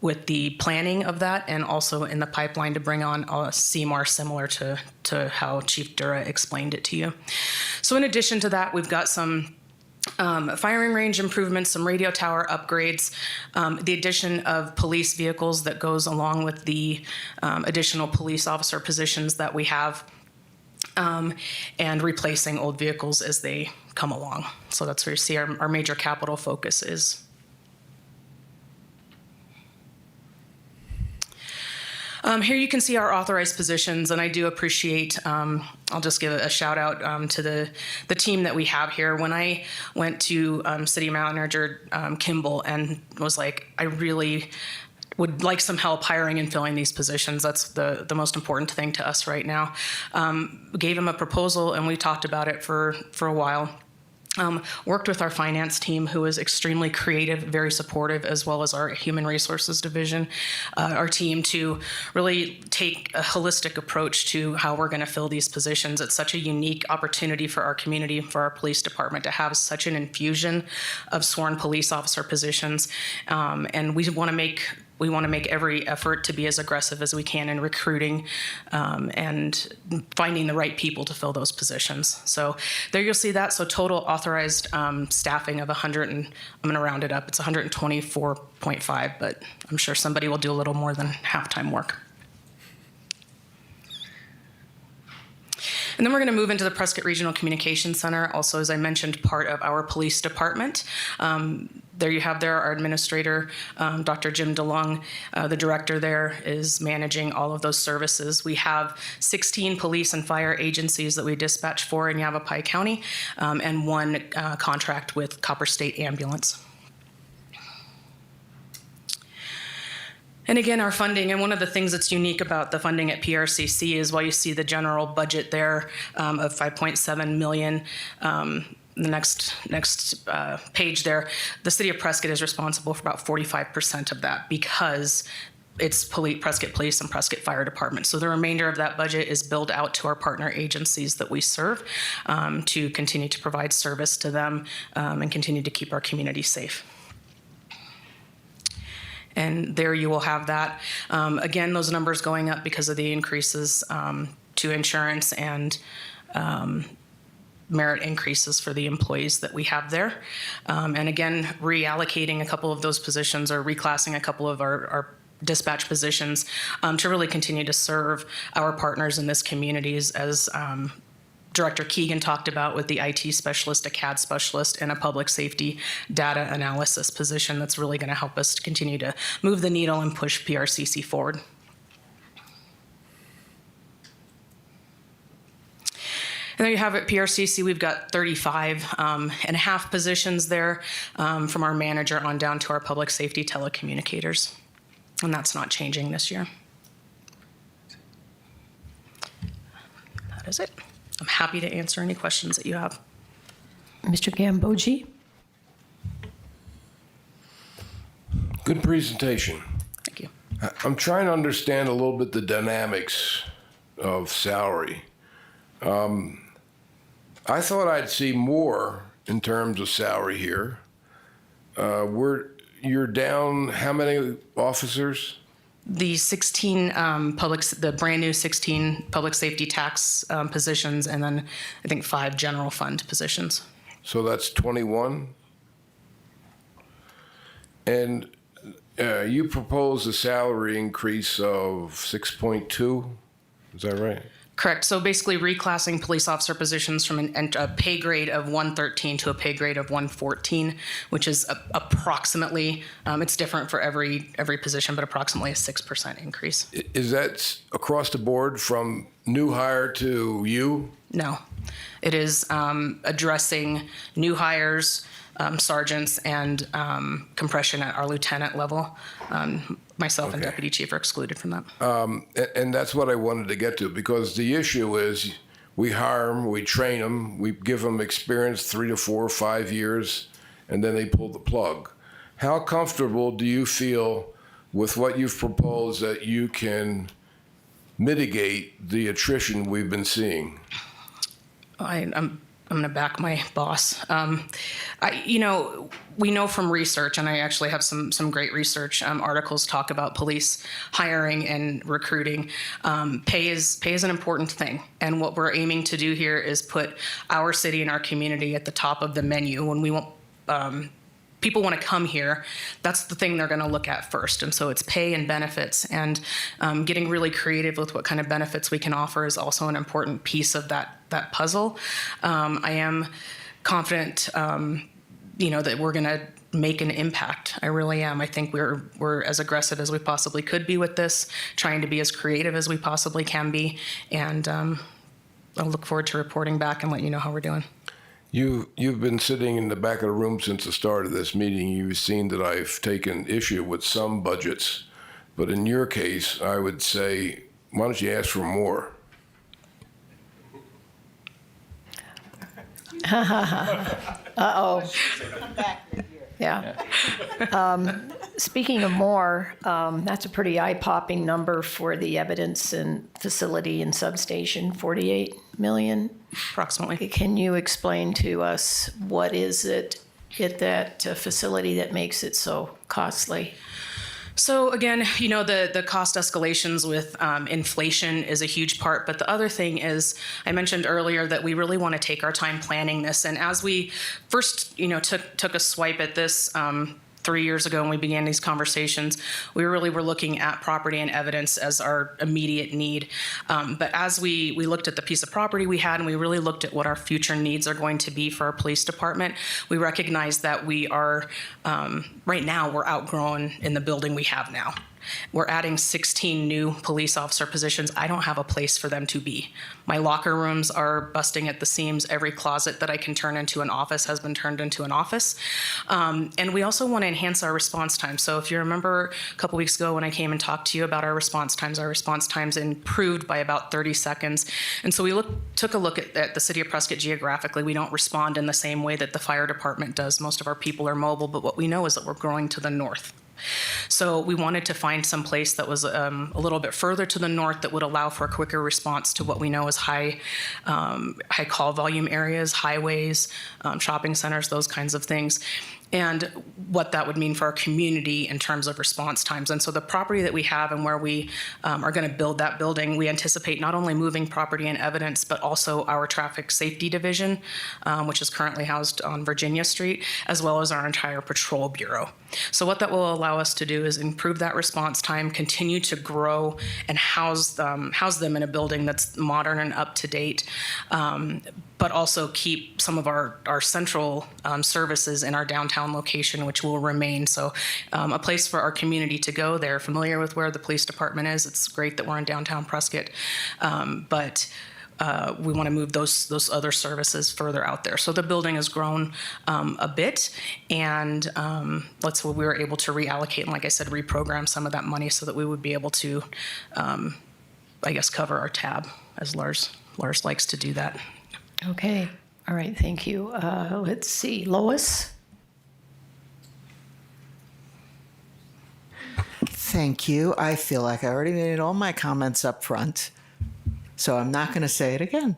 with the planning of that, and also in the pipeline to bring on a CMAR similar to how Chief Dura explained it to you. So in addition to that, we've got some firing range improvements, some radio tower upgrades, the addition of police vehicles that goes along with the additional police officer positions that we have, and replacing old vehicles as they come along. So that's where you see our major capital focus is. Here you can see our authorized positions, and I do appreciate, I'll just give a shout out to the team that we have here. When I went to City Manager Kimball and was like, I really would like some help hiring and filling these positions. That's the most important thing to us right now. Gave him a proposal, and we talked about it for a while. Worked with our finance team, who is extremely creative, very supportive, as well as our human resources division, our team, to really take a holistic approach to how we're going to fill these positions. It's such a unique opportunity for our community, for our police department, to have such an infusion of sworn police officer positions, and we want to make every effort to be as aggressive as we can in recruiting and finding the right people to fill those positions. So there you'll see that. So total authorized staffing of 100, and I'm going to round it up. It's 124.5, but I'm sure somebody will do a little more than half-time work. And then we're going to move into the Prescott Regional Communications Center, also, as I mentioned, part of our police department. There you have our administrator, Dr. Jim DeLong. The director there is managing all of those services. We have 16 police and fire agencies that we dispatch for in Yavapai County, and one contract with Copper State Ambulance. And again, our funding, and one of the things that's unique about the funding at PRCC is while you see the general budget there of $5.7 million, the next page there, the city of Prescott is responsible for about 45% of that, because it's Prescott Police and Prescott Fire Department. So the remainder of that budget is billed out to our partner agencies that we serve, to continue to provide service to them, and continue to keep our community safe. And there you will have that. Again, those numbers going up because of the increases to insurance and merit increases for the employees that we have there. And again, reallocating a couple of those positions, or reclassing a couple of our dispatch positions, to really continue to serve our partners in this communities, as Director Keegan talked about, with the IT specialist, a CAD specialist, and a public safety data analysis position that's really going to help us to continue to move the needle and push PRCC forward. And there you have it, PRCC. We've got 35 and a half positions there, from our manager on down to our public safety telecommunicators. And that's not changing this year. That is it. I'm happy to answer any questions that you have. Mr. Gambogi? Good presentation. Thank you. I'm trying to understand a little bit the dynamics of salary. I thought I'd see more in terms of salary here. You're down how many officers? The 16 the brand new 16 public safety tax positions, and then I think 5 general fund positions. So that's 21. And you propose a salary increase of 6.2. Is that right? Correct. So basically reclassing police officer positions from a pay grade of 113 to a pay grade of 114, which is approximately, it's different for every position, but approximately a 6% increase. Is that across the board from new hire to you? No. It is addressing new hires, sergeants and compression at our lieutenant level. Myself and Deputy Chief are excluded from that. And that's what I wanted to get to, because the issue is we hire them, we train them, we give them experience 3 to 4 or 5 years, and then they pull the plug. How comfortable do you feel with what you've proposed that you can mitigate the attrition we've been seeing? I'm going to back my boss. We know from research, and I actually have some great research articles talk about police hiring and recruiting. Pay is an important thing, and what we're aiming to do here is put our city and our community at the top of the menu. When we want people want to come here, that's the thing they're going to look at first. And so it's pay and benefits, and getting really creative with what kind of benefits we can offer is also an important piece of that puzzle. I am confident, that we're going to make an impact. I really am. I think we're as aggressive as we possibly could be with this, trying to be as creative as we possibly can be. And I'll look forward to reporting back and let you know how we're doing. You've been sitting in the back of the room since the start of this meeting. You've seen that I've taken issue with some budgets, but in your case, I would say, why don't you ask for more? Uh-oh. Yeah. Speaking of more, that's a pretty eye-popping number for the evidence and facility and substation, 48 million. Approximately. Can you explain to us what is it at that facility that makes it so costly? So again, the cost escalations with inflation is a huge part. But the other thing is, I mentioned earlier that we really want to take our time planning this. And as we first, took a swipe at this 3 years ago when we began these conversations, we really were looking at property and evidence as our immediate need. But as we looked at the piece of property we had, and we really looked at what our future needs are going to be for our police department, we recognized that we are, right now, we're outgrown in the building we have now. We're adding 16 new police officer positions. I don't have a place for them to be. My locker rooms are busting at the seams. Every closet that I can turn into an office has been turned into an office. And we also want to enhance our response time. So if you remember a couple weeks ago when I came and talked to you about our response times improved by about 30 seconds. And so we took a look at the city of Prescott geographically. We don't respond in the same way that the fire department does. Most of our people are mobile, but what we know is that we're growing to the north. So we wanted to find some place that was a little bit further to the north that would allow for a quicker response to what we know as high call volume areas, highways, shopping centers, those kinds of things, and what that would mean for our community in terms of response times. And so the property that we have and where we are going to build that building, we anticipate not only moving property and evidence, but also our traffic safety division, which is currently housed on Virginia Street, as well as our entire patrol bureau. So what that will allow us to do is improve that response time, continue to grow and house them in a building that's modern and up to date, but also keep some of our central services in our downtown location, which will remain. So a place for our community to go. They're familiar with where the police department is. It's great that we're in downtown Prescott, but we want to move those other services further out there. So the building has grown a bit, and we were able to reallocate and, like I said, reprogram some of that money so that we would be able to, cover our tab, as Lars likes to do that. Okay. All right. Thank you. Let's see. Lois? Thank you. I feel like I already made all my comments up front, so I'm not going to say it again.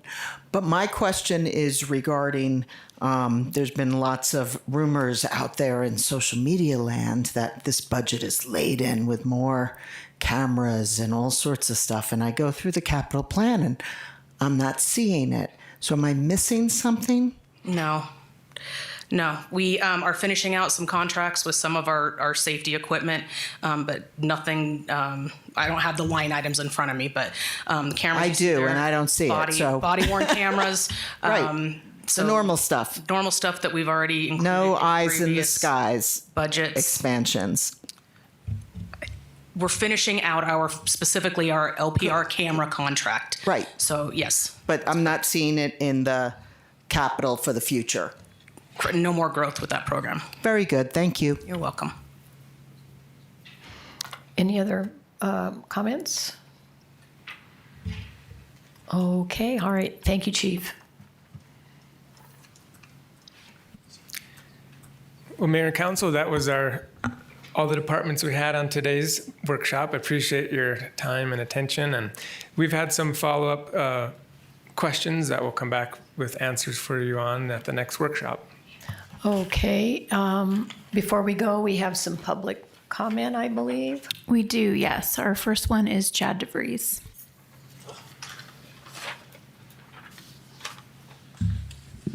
But my question is regarding, there's been lots of rumors out there in social media land that this budget is laden with more cameras and all sorts of stuff. And I go through the capital plan and I'm not seeing it. So am I missing something? No. We are finishing out some contracts with some of our safety equipment, but nothing. I don't have the line items in front of me, but the cameras. I do, and I don't see it. So Body-worn cameras. Right. So the normal stuff. Normal stuff that we've already included. No eyes in the skies. Budgets. Expansions. We're finishing out specifically our LPR camera contract. Right. So yes. But I'm not seeing it in the capital for the future. no more growth with that program. Very good. Thank you. You're welcome. Any other comments? Okay, all right. Thank you, Chief. Well, Mayor and Council, that was all the departments we had on today's workshop. I appreciate your time and attention. And we've had some follow-up questions that we'll come back with answers for you on at the next workshop. Okay, before we go, we have some public comment, I believe. We do, yes. Our first one is Chad DeVries.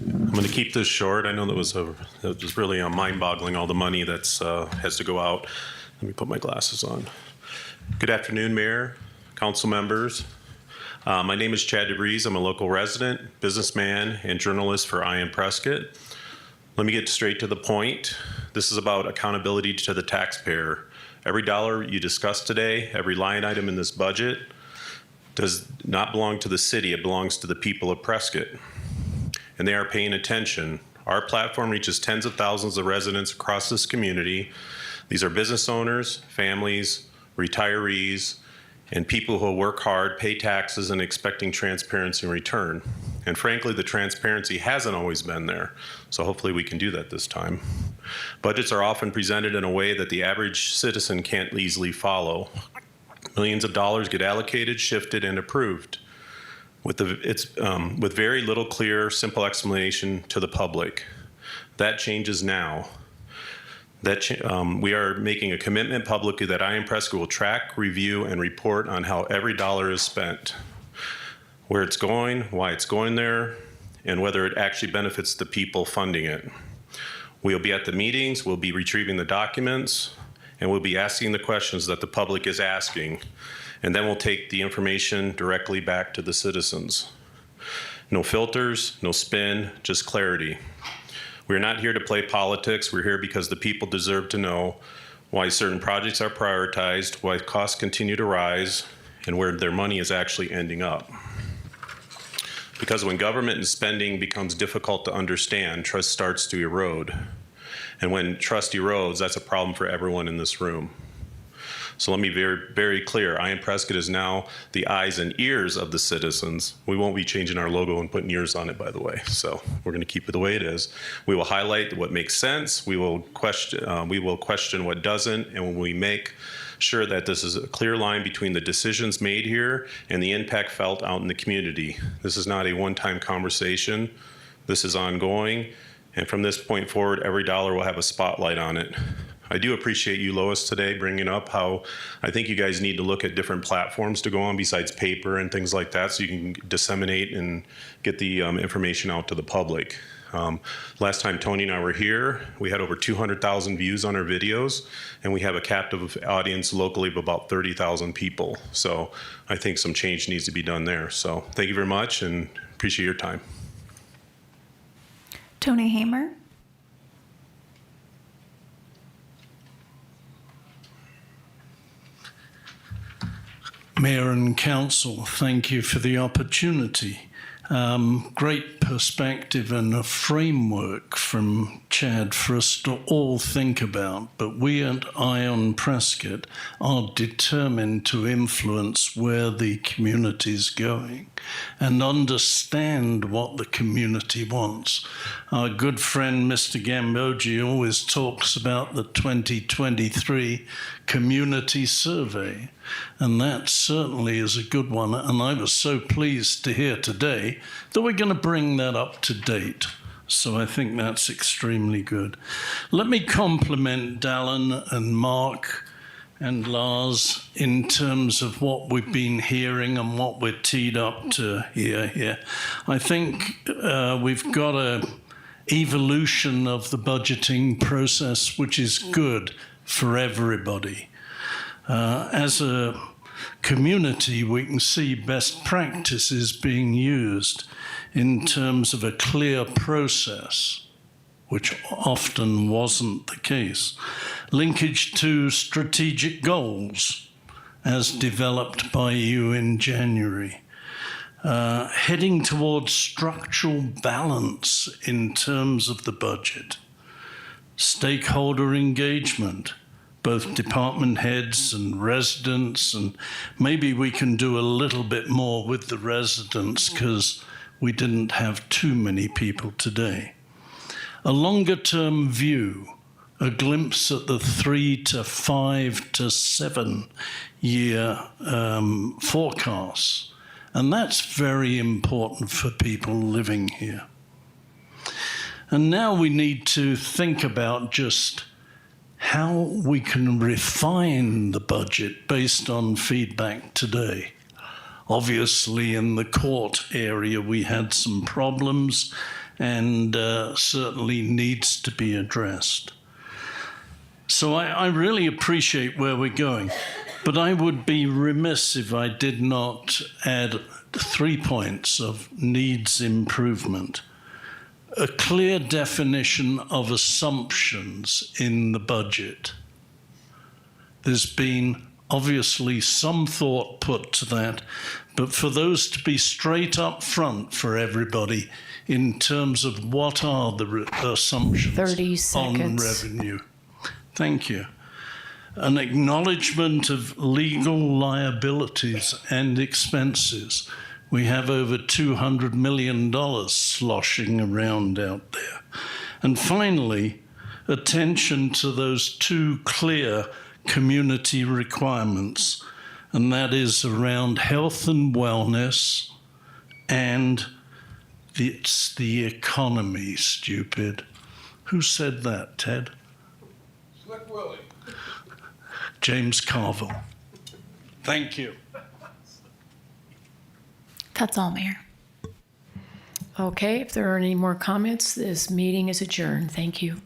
I'm going to keep this short. I know that was really mind-boggling, all the money that's has to go out. Let me put my glasses on. Good afternoon, Mayor, council members. My name is Chad DeVries. I'm a local resident, businessman, and journalist for I Am Prescott. Let me get straight to the point. This is about accountability to the taxpayer. Every dollar you discuss today, every line item in this budget does not belong to the city. It belongs to the people of Prescott. And they are paying attention. Our platform reaches tens of thousands of residents across this community. These are business owners, families, retirees, and people who work hard, pay taxes, and expecting transparency in return. And frankly, the transparency hasn't always been there. So hopefully we can do that this time. Budgets are often presented in a way that the average citizen can't easily follow. Millions of dollars get allocated, shifted, and approved with very little clear, simple explanation to the public. That changes now. We are making a commitment publicly that I Am Prescott will track, review, and report on how every dollar is spent, where it's going, why it's going there, and whether it actually benefits the people funding it. We'll be at the meetings, we'll be retrieving the documents, and we'll be asking the questions that the public is asking. And then we'll take the information directly back to the citizens. No filters, no spin, just clarity. We're not here to play politics. We're here because the people deserve to know why certain projects are prioritized, why costs continue to rise, and where their money is actually ending up. Because when government and spending becomes difficult to understand, trust starts to erode. And when trust erodes, that's a problem for everyone in this room. So let me be very, very clear. I Am Prescott is now the eyes and ears of the citizens. We won't be changing our logo and putting ears on it, by the way. So we're going to keep it the way it is. We will highlight what makes sense. We will question what doesn't, and when we make sure that this is a clear line between the decisions made here and the impact felt out in the community. This is not a one-time conversation. This is ongoing, and from this point forward, every dollar will have a spotlight on it. I do appreciate you, Lois, today bringing up how I think you guys need to look at different platforms to go on besides paper and things like that so you can disseminate and get the information out to the public. Last time Tony and I were here, we had over 200,000 views on our videos, and we have a captive audience locally of about 30,000 people. So I think some change needs to be done there. So thank you very much and appreciate your time. Tony Hamer. Mayor and Council, thank you for the opportunity. Great perspective and a framework from Chad for us to all think about, but we at I Am Prescott are determined to influence where the community is going and understand what the community wants. Our good friend Mr. Gambogi always talks about the 2023 community survey, and that certainly is a good one. And I was so pleased to hear today that we're going to bring that up to date. So I think that's extremely good. Let me compliment Dallin and Mark and Lars in terms of what we've been hearing and what we're teed up to hear here. I think we've got a evolution of the budgeting process, which is good for everybody. As a community, we can see best practices being used in terms of a clear process, which often wasn't the case. Linkage to strategic goals as developed by you in January. heading towards structural balance in terms of the budget, stakeholder engagement, both department heads and residents, and maybe we can do a little bit more with the residents because we didn't have too many people today. A longer term view, a glimpse at the 3 to 5 to 7 year forecasts. And that's very important for people living here. And now we need to think about just how we can refine the budget based on feedback today. Obviously, in the court area, we had some problems and certainly needs to be addressed. So I really appreciate where we're going, but I would be remiss if I did not add 3 points of needs improvement. A clear definition of assumptions in the budget. There's been obviously some thought put to that, but for those to be straight up front for everybody in terms of what are the assumptions 30 on seconds. revenue. Thank you. An acknowledgement of legal liabilities and expenses. We have over $200 million sloshing around out there. And finally, attention to those 2 clear community requirements, and that is around health and wellness, and it's the economy, stupid. Who said that, Ted? Slick Willie. James Carville. Thank you. That's all, Mayor. Okay, if there are any more comments, this meeting is adjourned. Thank you.